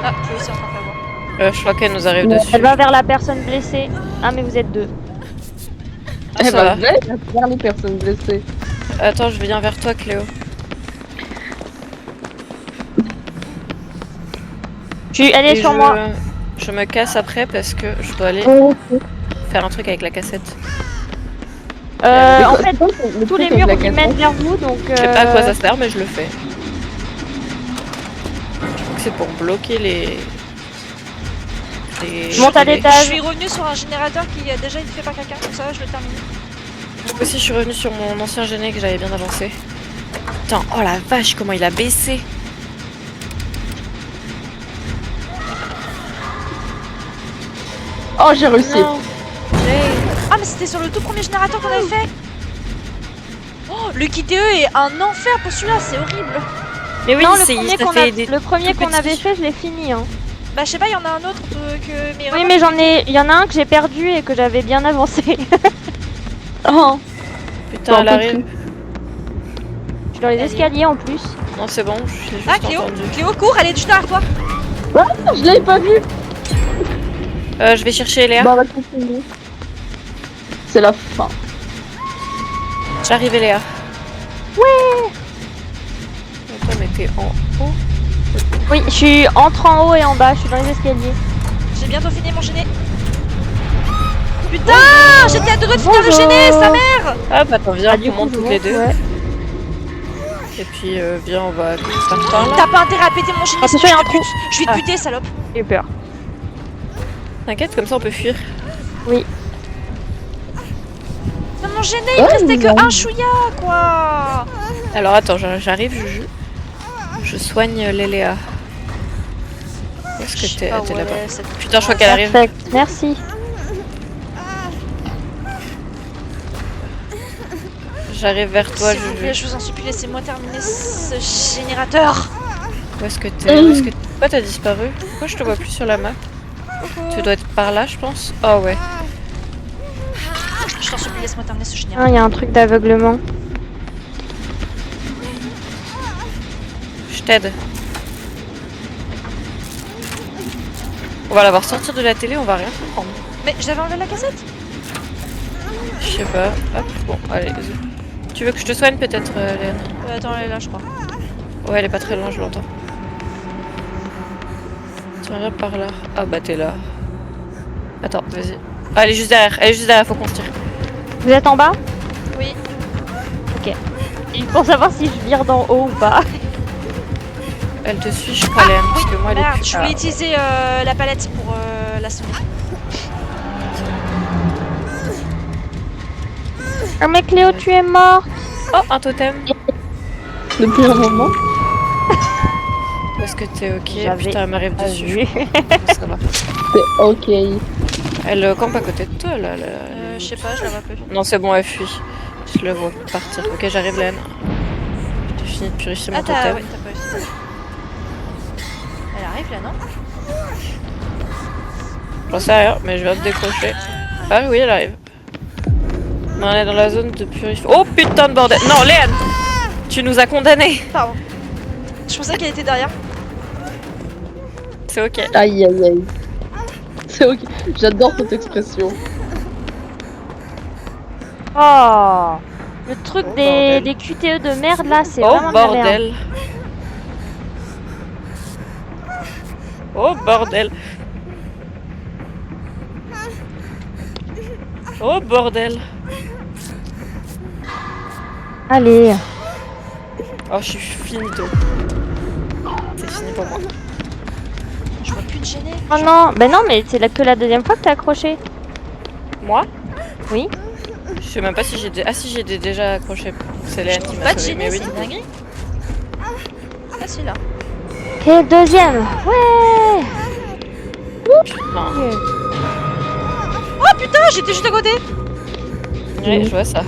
[SPEAKER 1] Ah, je vais aussi encore l'avoir.
[SPEAKER 3] Je crois qu'elle nous arrive
[SPEAKER 2] Bon,
[SPEAKER 3] dessus.
[SPEAKER 2] elle va vers la personne blessée. Ah, mais vous êtes deux.
[SPEAKER 3] Ah,
[SPEAKER 9] Eh
[SPEAKER 3] ça
[SPEAKER 9] bah,
[SPEAKER 3] va.
[SPEAKER 9] vers les personnes blessées.
[SPEAKER 3] Attends, je viens vers toi Cléo.
[SPEAKER 2] Elle est
[SPEAKER 3] Et
[SPEAKER 2] sur moi.
[SPEAKER 3] Je me casse après parce que je dois aller
[SPEAKER 9] Oh,
[SPEAKER 3] faire un truc avec la cassette.
[SPEAKER 2] En fait, tous les murs qui mènent vers vous, donc.
[SPEAKER 3] Je sais pas à quoi ça sert mais je le fais. Je crois que c'est pour bloquer les...
[SPEAKER 2] Je monte à
[SPEAKER 3] relais.
[SPEAKER 2] l'étage.
[SPEAKER 1] Je suis revenue sur un générateur qui a déjà été fait par quelqu'un, comme ça je le termine.
[SPEAKER 3] Moi aussi, je suis revenue sur mon ancien géné que j'avais bien avancé. Putain, oh la vache, comment il a baissé!
[SPEAKER 9] Oh, j'ai réussi.
[SPEAKER 3] Non.
[SPEAKER 1] Ah, mais c'était sur le tout premier générateur qu'on avait fait. Oh, le KTE est un enfer pour celui-là, c'est horrible.
[SPEAKER 3] Mais oui,
[SPEAKER 2] Non,
[SPEAKER 3] c'est
[SPEAKER 2] le premier qu'on
[SPEAKER 3] petits.
[SPEAKER 2] avait fait, je l'ai fini. Hein.
[SPEAKER 1] Bah, je sais pas, il y en a un autre que. Mais
[SPEAKER 2] Oui, mais il y en a un que j'ai perdu et que j'avais bien avancé.
[SPEAKER 9] Oh,
[SPEAKER 3] Putain, elle arrive.
[SPEAKER 2] Je suis dans les escaliers en plus.
[SPEAKER 3] Non, c'est bon, je l'ai juste
[SPEAKER 1] Ah, Cléo,
[SPEAKER 3] entendu.
[SPEAKER 1] Cléo, cours, elle est juste derrière toi.
[SPEAKER 9] je l'avais pas vu.
[SPEAKER 3] Je vais chercher Léa.
[SPEAKER 9] Bah, on va continuer. C'est la fin.
[SPEAKER 3] J'arrive, Léa.
[SPEAKER 2] Ouais.
[SPEAKER 3] Attends, mais t'es en haut.
[SPEAKER 2] Oui, je suis entre en haut et en bas, je suis dans les escaliers.
[SPEAKER 1] J'ai bientôt fini mon gêné. Putain, j'étais à deux doigts de finir le
[SPEAKER 2] Bonjour.
[SPEAKER 1] gêné, sa mère.
[SPEAKER 3] Ah bah attends, viens,
[SPEAKER 2] Ah, du
[SPEAKER 3] on
[SPEAKER 2] coup,
[SPEAKER 3] monte
[SPEAKER 2] je
[SPEAKER 3] toutes les
[SPEAKER 2] monte,
[SPEAKER 3] deux.
[SPEAKER 2] ouais.
[SPEAKER 3] Et puis viens, on va faire par là.
[SPEAKER 1] T'as pas intérêt à péter mon gêné,
[SPEAKER 2] Attention,
[SPEAKER 1] sinon
[SPEAKER 2] il y a un trou.
[SPEAKER 1] je vais te buter, salope.
[SPEAKER 2] J'ai eu peur.
[SPEAKER 3] T'inquiète, comme ça on peut fuir.
[SPEAKER 1] Mais mon gêné, il me restait que un chouïa, quoi.
[SPEAKER 3] Alors attends, j'arrive, Juju. Je soigne les Léa. Où est-ce que t'es?
[SPEAKER 1] Ah
[SPEAKER 3] T'es
[SPEAKER 1] ouais,
[SPEAKER 3] là-bas.
[SPEAKER 1] cette-
[SPEAKER 3] Putain, je crois qu'elle arrive.
[SPEAKER 2] Perfect, merci.
[SPEAKER 3] J'arrive vers toi,
[SPEAKER 1] S'il vous plaît,
[SPEAKER 3] Juju.
[SPEAKER 1] je vous en supplie, laissez-moi terminer ce générateur.
[SPEAKER 3] Où est-ce que t'es? Où est-ce que... Pourquoi t'as disparu? Pourquoi je te vois plus sur la map? Tu dois être par là, je pense. Oh ouais.
[SPEAKER 1] Je t'en supplie, laisse-moi terminer ce
[SPEAKER 2] Ah,
[SPEAKER 1] générateur.
[SPEAKER 2] il y a un truc d'aveuglement.
[SPEAKER 3] Je t'aide. On va la voir sortir de la télé, on va rien comprendre.
[SPEAKER 1] Mais j'avais enlevé la cassette.
[SPEAKER 3] Je sais pas. Hop, bon, allez. Tu veux que je te soigne peut-être, Léane?
[SPEAKER 1] Attends, elle est là, je crois.
[SPEAKER 3] Ouais, elle est pas très loin, je l'entends. Tiens, viens par là. Ah bah t'es là. Attends, vas-y. Ah, elle est juste derrière, faut qu'on se tire.
[SPEAKER 2] Vous êtes en bas?
[SPEAKER 1] Oui.
[SPEAKER 2] Ok. Et pour savoir si je vire d'en haut ou pas.
[SPEAKER 3] Elle te suit, je crois, Léane, parce que moi elle est
[SPEAKER 1] Merde,
[SPEAKER 3] plus...
[SPEAKER 1] je voulais utiliser la palette pour la sonner.
[SPEAKER 2] Ah, mais Cléo, tu es mort.
[SPEAKER 3] Oh, un totem.
[SPEAKER 9] Depuis un moment.
[SPEAKER 3] Où est-ce que t'es? Ok,
[SPEAKER 2] J'avais
[SPEAKER 3] putain, elle m'arrive
[SPEAKER 2] pas
[SPEAKER 3] dessus.
[SPEAKER 2] vu.
[SPEAKER 3] Ça va.
[SPEAKER 9] C'est ok.
[SPEAKER 3] Elle campe à côté de toi, là.
[SPEAKER 1] Je sais pas, je la vois plus.
[SPEAKER 3] Non, c'est bon, elle fuit. Je le vois partir. Ok, j'arrive, Léane. J'ai fini de purifier mon
[SPEAKER 1] Ah, t'as
[SPEAKER 3] totem.
[SPEAKER 1] ouais, t'as pas eu. Elle arrive là, non?
[SPEAKER 3] J'en sais rien, mais je viens de décrocher. Ah oui, elle arrive. Mais on est dans la zone de purification. Oh putain de bordel! Non, Léane! Tu nous as condamnés!
[SPEAKER 1] Pardon. Je pensais qu'elle était derrière.
[SPEAKER 3] C'est ok.
[SPEAKER 9] Aïe aïe aïe. C'est ok. J'adore cette expression.
[SPEAKER 2] Oh. Le truc
[SPEAKER 3] Oh,
[SPEAKER 2] des
[SPEAKER 3] bordel.
[SPEAKER 2] QTE de merde là, c'est
[SPEAKER 3] Oh
[SPEAKER 2] vraiment de la merde.
[SPEAKER 3] bordel! Oh bordel! Oh bordel!
[SPEAKER 2] Allez.
[SPEAKER 3] Oh, je suis finito. C'est fini pour moi.
[SPEAKER 1] Je vois plus de gêné.
[SPEAKER 2] Oh non, bah non, mais c'est que la deuxième fois que t'as accroché.
[SPEAKER 3] Moi?
[SPEAKER 2] Oui.
[SPEAKER 3] Je sais même pas si j'ai Ah si, j'ai déjà accroché. C'est Léane qui m'a
[SPEAKER 1] Pas de
[SPEAKER 3] sauvé,
[SPEAKER 1] génie,
[SPEAKER 3] mais oui.
[SPEAKER 1] c'est une dinguerie. Ah, si, là.
[SPEAKER 2] Et le deuxième. Ouais.
[SPEAKER 3] Non.
[SPEAKER 1] Oh putain, j'étais juste à côté.
[SPEAKER 3] Ouais, je vois ça.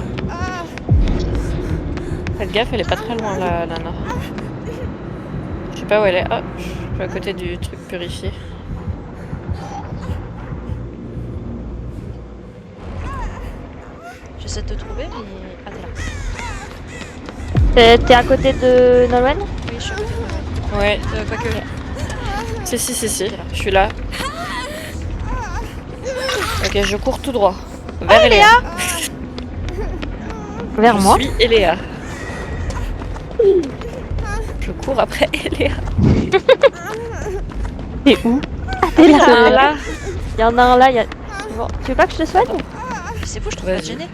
[SPEAKER 3] Faites gaffe, elle est pas très loin, la nana. Je sais pas où elle est. Ah, je suis à côté du truc purifié.
[SPEAKER 1] J'essaie de te trouver, mais. Ah, t'es là.
[SPEAKER 2] T'es à côté de Nolwenn?
[SPEAKER 1] Oui, je suis à côté de toi.
[SPEAKER 3] Ouais.
[SPEAKER 1] Pas que.
[SPEAKER 3] Si. Je suis là. Ok, je cours tout droit. Vers Eléa.
[SPEAKER 2] Vers moi.
[SPEAKER 3] Je suis Eléa. Je cours après Eléa.
[SPEAKER 2] T'es où? Ah, t'es là.
[SPEAKER 3] Ah, là.
[SPEAKER 2] Il y en a un là. Bon, tu veux pas que je te soigne?
[SPEAKER 1] C'est fou, je trouve pas de gêné.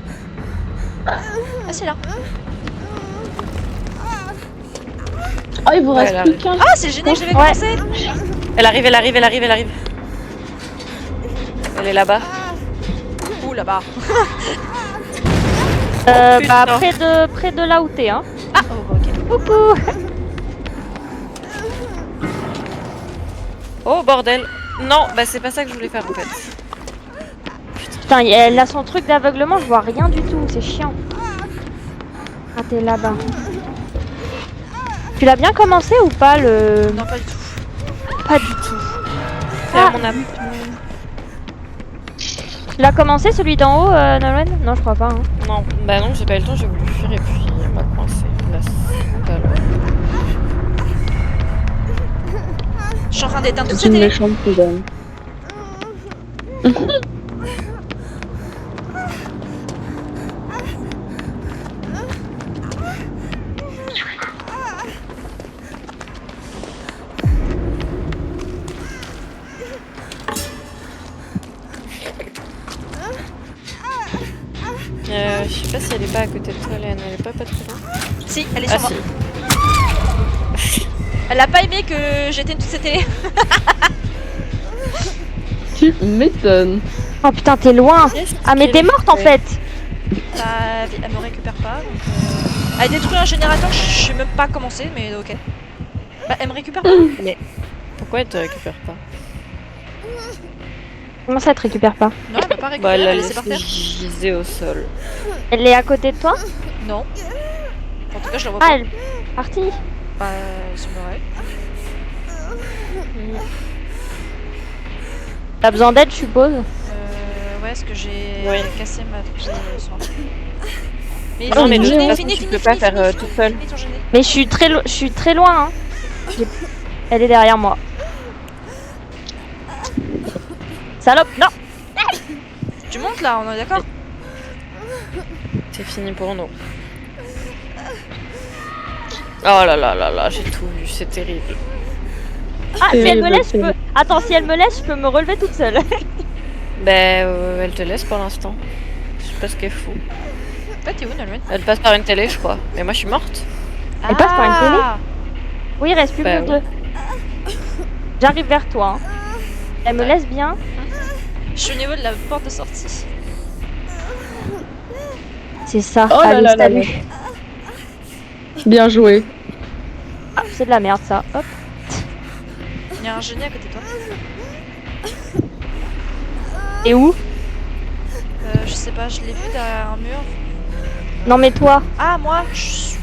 [SPEAKER 1] Ah, c'est là.
[SPEAKER 9] Oh, il vous reste
[SPEAKER 3] Ouais,
[SPEAKER 9] plus qu'un.
[SPEAKER 1] Ah, c'est gêné, je l'avais
[SPEAKER 2] Ouais.
[SPEAKER 1] commencé.
[SPEAKER 3] Elle arrive. Elle est là-bas.
[SPEAKER 1] Ouh, là-bas.
[SPEAKER 2] Bah,
[SPEAKER 3] putain.
[SPEAKER 2] près de là où t'es, hein.
[SPEAKER 1] Ah, oh, ok.
[SPEAKER 2] Coucou.
[SPEAKER 3] Oh bordel. Non, bah c'est pas ça que je voulais faire en fait.
[SPEAKER 2] Putain, elle a son truc d'aveuglement, je vois rien du tout, c'est chiant. Ah, t'es là-bas. Tu l'as bien commencé ou pas le...
[SPEAKER 1] Non, pas du tout.
[SPEAKER 2] Pas du tout.
[SPEAKER 3] C'est à mon âme.
[SPEAKER 2] Tu l'as commencé celui d'en haut, Nolwenn? Non, je crois pas. Hein.
[SPEAKER 3] Non, bah non, j'ai pas eu le temps, j'ai voulu fuir et puis elle m'a coincé. Là, c'est pas là.
[SPEAKER 1] Je suis en train d'éteindre toutes
[SPEAKER 9] C'est
[SPEAKER 1] ces
[SPEAKER 9] une
[SPEAKER 1] télés.
[SPEAKER 9] méchante poubelle.
[SPEAKER 3] Je sais pas si elle est pas à côté de toi, Léane, elle est pas très loin.
[SPEAKER 1] Si, elle est
[SPEAKER 3] Ah
[SPEAKER 1] sur moi.
[SPEAKER 3] si.
[SPEAKER 1] Elle a pas aimé que j'éteigne toutes ces télés.
[SPEAKER 9] Tu m'étonnes.
[SPEAKER 2] Oh putain, t'es loin. Ah, mais t'es morte en fait.
[SPEAKER 1] Bah, elle me récupère pas. Donc, elle détruit un générateur, je sais même pas comment c'est, mais ok. Bah, elle me récupère pas.
[SPEAKER 3] Pourquoi elle te récupère pas?
[SPEAKER 2] Comment ça te récupère pas?
[SPEAKER 1] Non, elle m'a pas
[SPEAKER 3] Bah
[SPEAKER 1] récupéré,
[SPEAKER 3] elle
[SPEAKER 1] elle
[SPEAKER 3] l'a
[SPEAKER 1] m'a laissé par
[SPEAKER 3] laissé
[SPEAKER 1] terre.
[SPEAKER 3] giser au sol.
[SPEAKER 2] Elle est à côté de toi?
[SPEAKER 1] Non. En tout cas, je la vois
[SPEAKER 2] Ah,
[SPEAKER 1] pas.
[SPEAKER 2] elle est partie.
[SPEAKER 1] Bah, elle semblerait.
[SPEAKER 2] T'as besoin d'aide, je suppose.
[SPEAKER 1] Ouais, est-ce que j'ai
[SPEAKER 3] Ouais.
[SPEAKER 1] cassé ma truc soin. Mais
[SPEAKER 3] Non, mais de
[SPEAKER 1] fini,
[SPEAKER 3] toute façon,
[SPEAKER 1] fini,
[SPEAKER 3] tu
[SPEAKER 1] fini,
[SPEAKER 3] peux pas
[SPEAKER 1] fini,
[SPEAKER 3] faire
[SPEAKER 1] fini,
[SPEAKER 3] toute
[SPEAKER 1] fini,
[SPEAKER 3] seule.
[SPEAKER 1] fini ton gêné.
[SPEAKER 2] Mais je suis très loin. Hein. Elle est derrière moi. Salope, non.
[SPEAKER 1] Tu montes là, on est d'accord?
[SPEAKER 3] C'est fini pour nous. Oh là là là là, j'ai tout vu, c'est terrible.
[SPEAKER 2] Ah, si elle me laisse, je peux... Attends, si elle me laisse, je peux me relever toute seule.
[SPEAKER 3] Ben, elle te laisse pour l'instant. Je sais pas ce qu'elle fout.
[SPEAKER 1] Toi, t'es où, Nolwenn?
[SPEAKER 3] Elle passe par une télé, je crois. Mais moi, je suis morte.
[SPEAKER 2] Elle passe par une télé?
[SPEAKER 1] Ah.
[SPEAKER 2] Oui, il reste plus
[SPEAKER 3] Bah
[SPEAKER 2] que deux. J'arrive vers toi. Hein. Elle me laisse bien.
[SPEAKER 1] Je suis au niveau de la porte de sortie.
[SPEAKER 2] C'est ça.
[SPEAKER 9] Oh là
[SPEAKER 2] Allez,
[SPEAKER 9] là là
[SPEAKER 2] salut.
[SPEAKER 9] là. Bien joué.
[SPEAKER 2] Ah, c'est de la merde ça. Hop.
[SPEAKER 1] Il y a un gêné à côté de toi.
[SPEAKER 2] Et où?
[SPEAKER 1] Je sais pas, je l'ai vu derrière un mur.
[SPEAKER 2] Non mais toi.
[SPEAKER 1] Ah, moi, je suis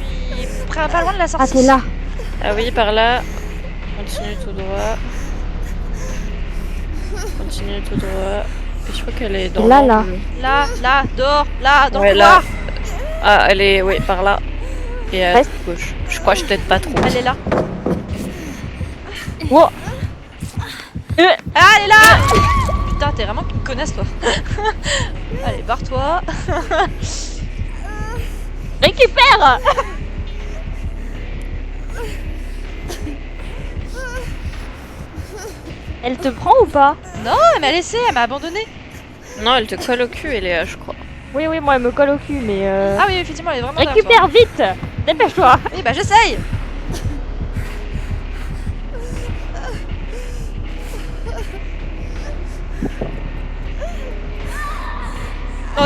[SPEAKER 1] pas loin de la sortie.
[SPEAKER 2] Ah, t'es là.
[SPEAKER 3] Ah oui, par là. Continue tout droit. Continue tout droit. Et je crois qu'elle est dans
[SPEAKER 2] Là,
[SPEAKER 3] l'angle.
[SPEAKER 1] Là, dehors, là, dans
[SPEAKER 3] Ouais,
[SPEAKER 1] le
[SPEAKER 3] là.
[SPEAKER 1] couloir.
[SPEAKER 3] Ah, elle est, oui, par là. Et à
[SPEAKER 2] Reste.
[SPEAKER 3] gauche. Je crois que je t'aide pas trop.
[SPEAKER 1] Elle est là.
[SPEAKER 2] Wow.
[SPEAKER 1] Ah, elle est là. Putain, t'es vraiment une connasse, toi. Allez, barre-toi.
[SPEAKER 2] Récupère. Elle te prend ou pas?
[SPEAKER 1] Non, elle m'a laissé, elle m'a abandonné.
[SPEAKER 3] Non, elle te colle au cul, Eléa, je crois.
[SPEAKER 2] Oui, moi elle me colle au cul, mais
[SPEAKER 1] Ah oui, effectivement, elle est vraiment derrière toi.
[SPEAKER 2] récupère vite. Dépêche-toi.
[SPEAKER 1] Oui, bah j'essaye.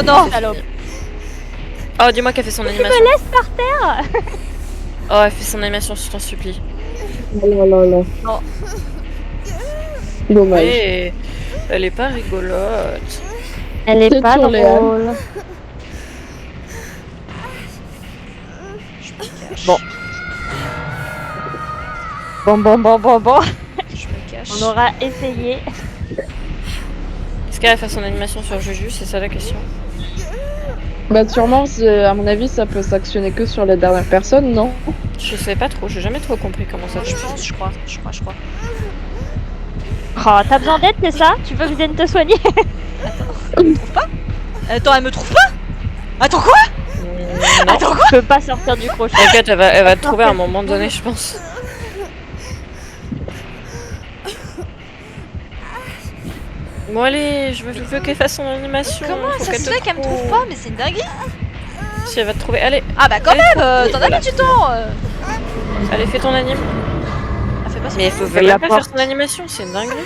[SPEAKER 1] Oh non.
[SPEAKER 2] Salope.
[SPEAKER 3] Oh, dis-moi qu'elle fait son animation.
[SPEAKER 2] Me laisse par terre.
[SPEAKER 3] Oh, elle fait son animation, je t'en supplie.
[SPEAKER 9] Oh là là là.
[SPEAKER 2] Non.
[SPEAKER 9] Dommage.
[SPEAKER 3] Et elle est pas rigolote.
[SPEAKER 2] Elle est
[SPEAKER 9] C'est
[SPEAKER 2] pas
[SPEAKER 9] sur les
[SPEAKER 2] drôle. Bon. Bon.
[SPEAKER 1] Je me cache.
[SPEAKER 2] On aura essayé.
[SPEAKER 3] Est-ce qu'elle va faire son animation sur Juju? C'est ça la question.
[SPEAKER 9] Bah sûrement, à mon avis, ça peut s'actionner que sur les dernières personnes, non?
[SPEAKER 3] Je sais pas trop, j'ai jamais trop compris comment ça
[SPEAKER 1] Moi, je
[SPEAKER 3] fonctionne.
[SPEAKER 1] pense, je crois.
[SPEAKER 2] Oh, t'as besoin d'aide, c'est ça? Tu veux que je vienne te soigner?
[SPEAKER 1] Attends, elle me trouve pas? Attends quoi?
[SPEAKER 3] Non.
[SPEAKER 1] Attends quoi?
[SPEAKER 2] Je peux pas sortir du crochet.
[SPEAKER 3] T'inquiète, elle va te trouver à un moment donné, je pense. Bon allez, je veux qu'elle fasse son animation.
[SPEAKER 1] Comment
[SPEAKER 3] faut
[SPEAKER 1] ça
[SPEAKER 3] qu'elle
[SPEAKER 1] se
[SPEAKER 3] te
[SPEAKER 1] fait qu'elle me trouve pas? Mais c'est une dinguerie.
[SPEAKER 3] Si elle va te trouver, allez,
[SPEAKER 1] Ah bah quand même, t'en as
[SPEAKER 3] Voilà.
[SPEAKER 1] mis du temps.
[SPEAKER 3] allez, fais ton anime.
[SPEAKER 1] Elle fait pas ça.
[SPEAKER 3] Mais il faut
[SPEAKER 2] Elle
[SPEAKER 3] même
[SPEAKER 2] la
[SPEAKER 3] pas faire
[SPEAKER 2] porte.
[SPEAKER 3] son animation, c'est une dinguerie.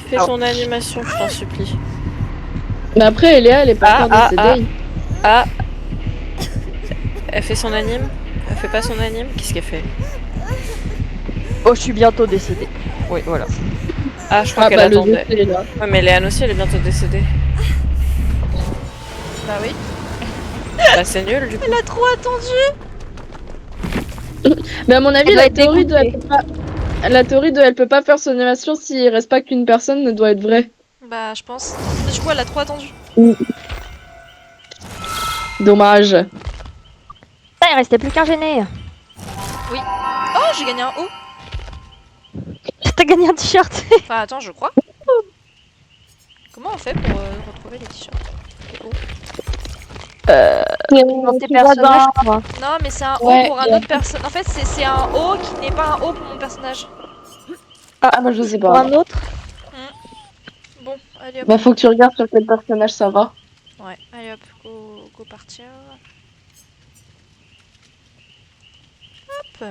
[SPEAKER 3] Fais ton animation, je t'en supplie.
[SPEAKER 9] Mais après, Eléa, elle est pas encore décédée.
[SPEAKER 3] Ah, elle fait son anime. Elle fait pas son anime. Qu'est-ce qu'elle fait?
[SPEAKER 2] Oh, je suis bientôt décédée. Oui, voilà.
[SPEAKER 3] Ah, je crois
[SPEAKER 9] Ah
[SPEAKER 3] qu'elle
[SPEAKER 9] bah le
[SPEAKER 3] attendait.
[SPEAKER 9] décès est là.
[SPEAKER 3] Ouais, mais Léane aussi, elle est bientôt décédée.
[SPEAKER 1] Bah oui.
[SPEAKER 3] Bah, c'est nul du coup.
[SPEAKER 1] Elle a trop attendu.
[SPEAKER 9] Mais à mon avis,
[SPEAKER 2] Elle doit
[SPEAKER 9] la
[SPEAKER 2] être
[SPEAKER 9] théorie de
[SPEAKER 2] dégoûtée.
[SPEAKER 9] elle peut pas faire son animation s'il reste pas qu'une personne ne doit être vraie.
[SPEAKER 1] Bah je pense. Du coup, elle a trop attendu.
[SPEAKER 9] Dommage.
[SPEAKER 2] Putain, il restait plus qu'un gêné.
[SPEAKER 1] Oh, j'ai gagné un haut.
[SPEAKER 2] T'as gagné un t-shirt.
[SPEAKER 1] Enfin, attends, je crois. Comment on fait pour retrouver les t-shirts?
[SPEAKER 2] Dans tes personnages, je crois.
[SPEAKER 1] Non, mais c'est un haut
[SPEAKER 9] Ouais,
[SPEAKER 1] pour un
[SPEAKER 9] et
[SPEAKER 1] autre personnage. En fait, c'est un haut qui n'est pas un haut pour mon personnage.
[SPEAKER 9] Ah bah je sais
[SPEAKER 2] Pour
[SPEAKER 9] pas.
[SPEAKER 2] un autre.
[SPEAKER 1] Bon, allez hop.
[SPEAKER 9] Bah faut que tu regardes sur quel personnage ça va.
[SPEAKER 1] Ouais, allez hop, go partir. Hop.